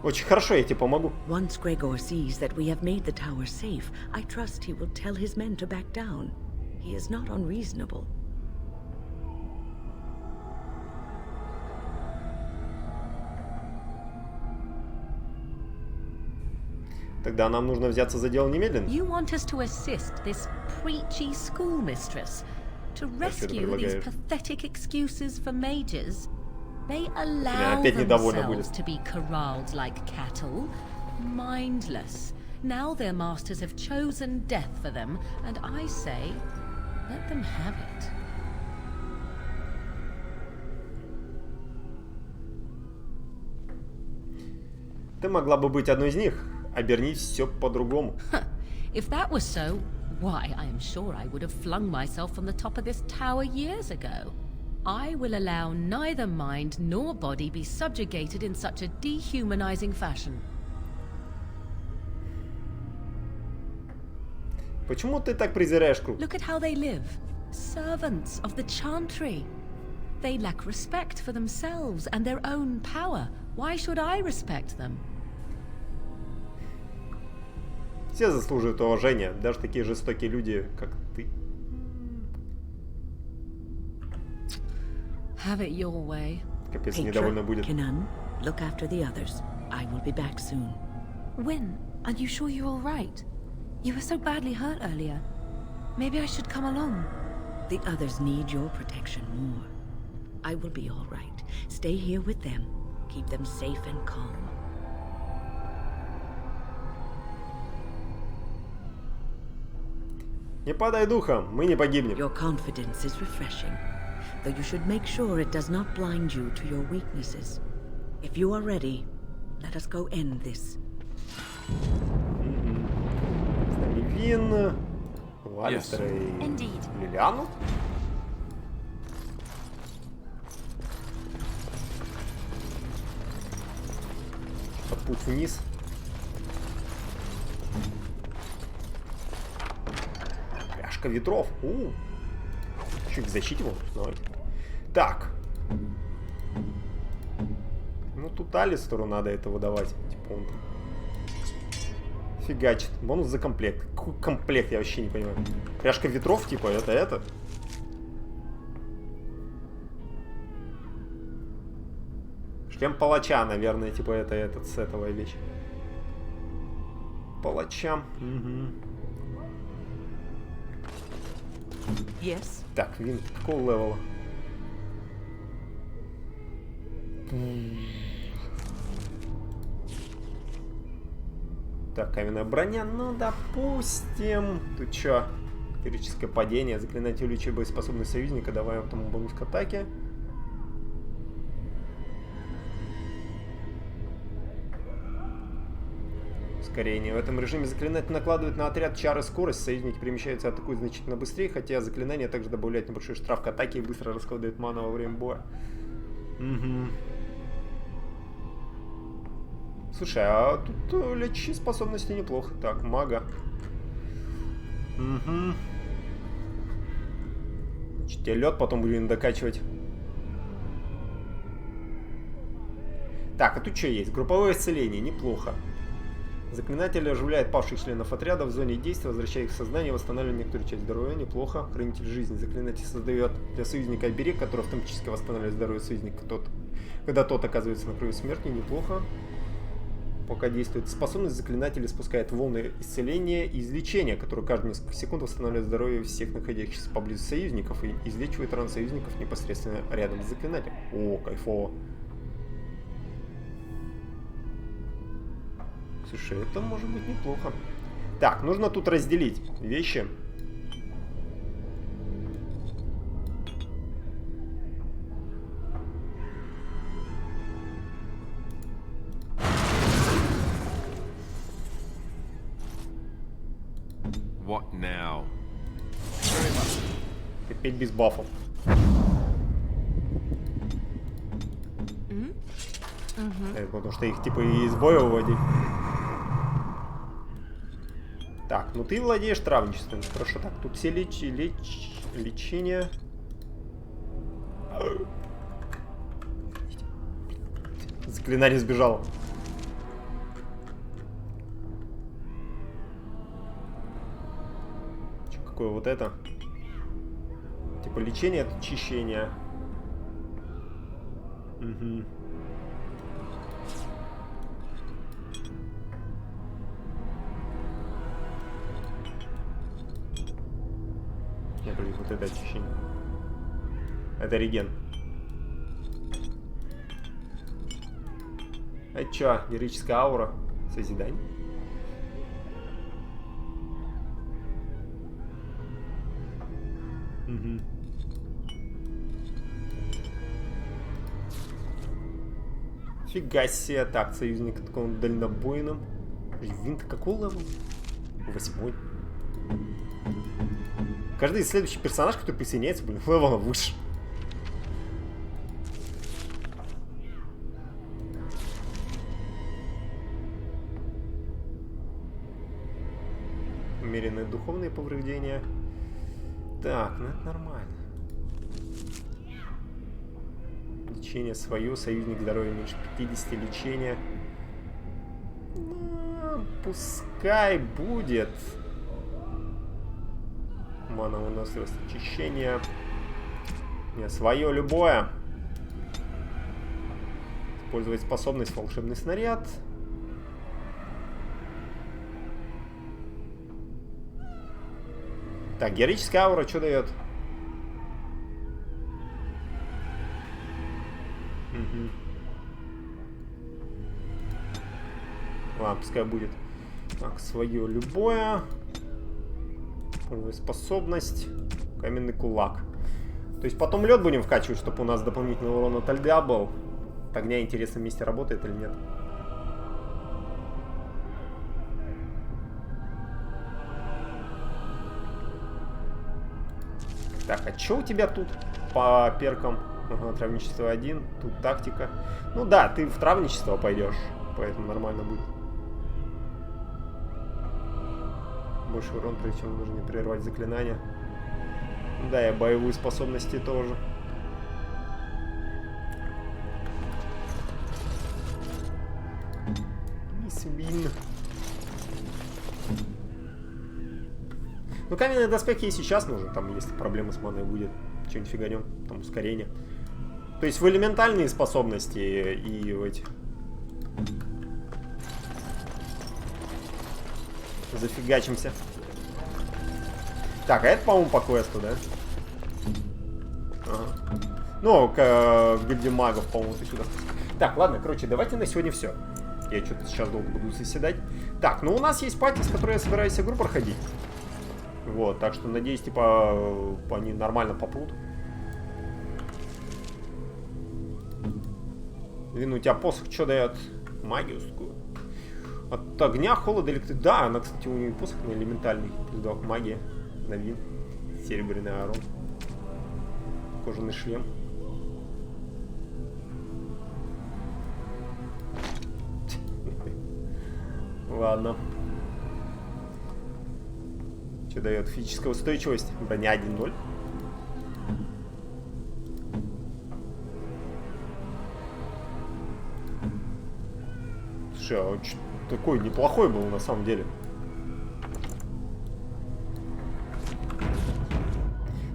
Очень хорошо, я тебе помогу. Once Gregor sees that we have made the tower safe, I trust he will tell his men to back down. He is not unreasonable. Тогда нам нужно взяться за дело немедленно. You want us to assist this preachy schoolmistress to rescue these pathetic excuses for mages? They allow themselves to be corralled like cattle, mindless. Now their masters have chosen death for them, and I say, let them have it. Ты могла бы быть одной из них. Обернись все по-другому. If that was so, why, I am sure I would have flung myself from the top of this tower years ago. I will allow neither mind nor body be subjugated in such a dehumanizing fashion. Почему ты так презираешь круг? Look at how they live. Servants of the Chantry. They lack respect for themselves and their own power. Why should I respect them? Все заслуживают уважения, даже такие жестокие люди, как ты. Have it your way. Капец, недовольна будет. Kinan, look after the others. I will be back soon. When? Are you sure you're all right? You were so badly hurt earlier. Maybe I should come along. The others need your protection more. I will be all right. Stay here with them. Keep them safe and calm. Не падай духом, мы не погибнем. Your confidence is refreshing, though you should make sure it does not blind you to your weaknesses. If you are ready, let us go end this. Вин, Валистер и Лилиану. Путь вниз. Пряжка ветров. Чуть в защите можно. Так. Ну тут Алистеру надо это выдавать. Типа он фигачит. Бонус за комплект. Какой комплект, я вообще не понимаю. Пряжка ветров, типа, это. Шлем палача, наверное, типа, это этот с этого вещь. Палачам. Yes. Так, Вин, какого левела? Так, каменная броня, ну, допустим. Тут что? Феерическое падение. Заклинатель увеличивает боеспособность союзника, давая этому бонус к атаке. Ускорение. В этом режиме заклинатель накладывает на отряд чары скорость. Союзники перемещаются и атакуют значительно быстрее, хотя заклинание также добавляет небольшой штраф к атаке и быстро расходует ману во время боя. Слушай, а тут лечащие способности неплохо. Так, мага. Значит, тебе лед потом будем докачивать. Так, а тут что есть? Групповое исцеление, неплохо. Заклинатель оживляет павших членов отряда в зоне действия, возвращая их в сознание, восстанавливая некоторую часть здоровья. Неплохо. Хранитель жизни. Заклинатель создает для союзника оберег, который автоматически восстанавливает здоровье союзника, когда тот оказывается на краю смерти. Неплохо. пока действует. Способность заклинателя спускает волны исцеления и излечения, которые каждые несколько секунд восстанавливают здоровье всех находящихся поблизости союзников и излечивает раны союзников непосредственно рядом с заклинателем. О, кайфово. Слушай, это может быть неплохо. Так, нужно тут разделить вещи. What now? Опять без бафов. Потому что их типа и из боя выводить. Так, ну ты владеешь травничеством. Хорошо, так, тут все лечение. Заклинание сбежало. Что, какое вот это? Типа лечение от очищения. Угу. Нет, блин, вот это очищение. Это реген. Это чё? Героическая аура. Созидание. Угу. Фига себе. Так, союзник таком дальнобойным. Винт какого левела? 8. Каждый следующий персонаж, который присоединяется, блин, левела выше. Умеренные духовные повреждения. Так, ну это нормально. Лечение свое, союзник здоровья меньше 50, лечения. Ну, пускай будет. Мана выносливость, очищение. Не, свое любое. Использовать способность волшебный снаряд. Так, героическая аура что дает? Угу. Ладно, пускай будет. Так, свое любое. Способность. Каменный кулак. То есть потом лед будем вкачивать, чтобы у нас дополнительный урон от льда был. От огня интересно, вместе работает или нет. Так, а что у тебя тут по перкам? Ага, травничество 1, тут тактика. Ну да, ты в травничество пойдешь, поэтому нормально будет. Больше урон, причем нужно не прервать заклинания. Да, и боевые способности тоже. Мисс Вин. Ну, каменные доспехи и сейчас нужен, там, если проблемы с маной будет. Что-нибудь фиганем, там, ускорение. То есть в элементальные способности и в эти... Зафигачимся. Так, а это, по-моему, по квесту, да? Ага. Ну, к гильдии магов, по-моему, ты сюда. Так, ладно, короче, давайте на сегодня все. Я что-то сейчас долго буду заседать. Так, ну у нас есть пати, с которой я собираюсь игру проходить. Вот, так что, надеюсь, типа, они нормально попрут. Блин, у тебя посох что дает? Магиевскую. От огня, холода, электричества. Да, она, кстати, у нее посох на элементальный. Плюс 2 магия. Новин. Серебряный арон. Кожаный шлем. Ладно. Что дает? Физическая устойчивость. Броня 1-0. Слушай, а он такой неплохой был на самом деле.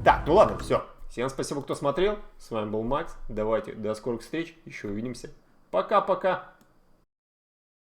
Так, ну ладно, все. Всем спасибо, кто смотрел. С вами был Макс. Давайте, до скорых встреч. Еще увидимся. Пока-пока.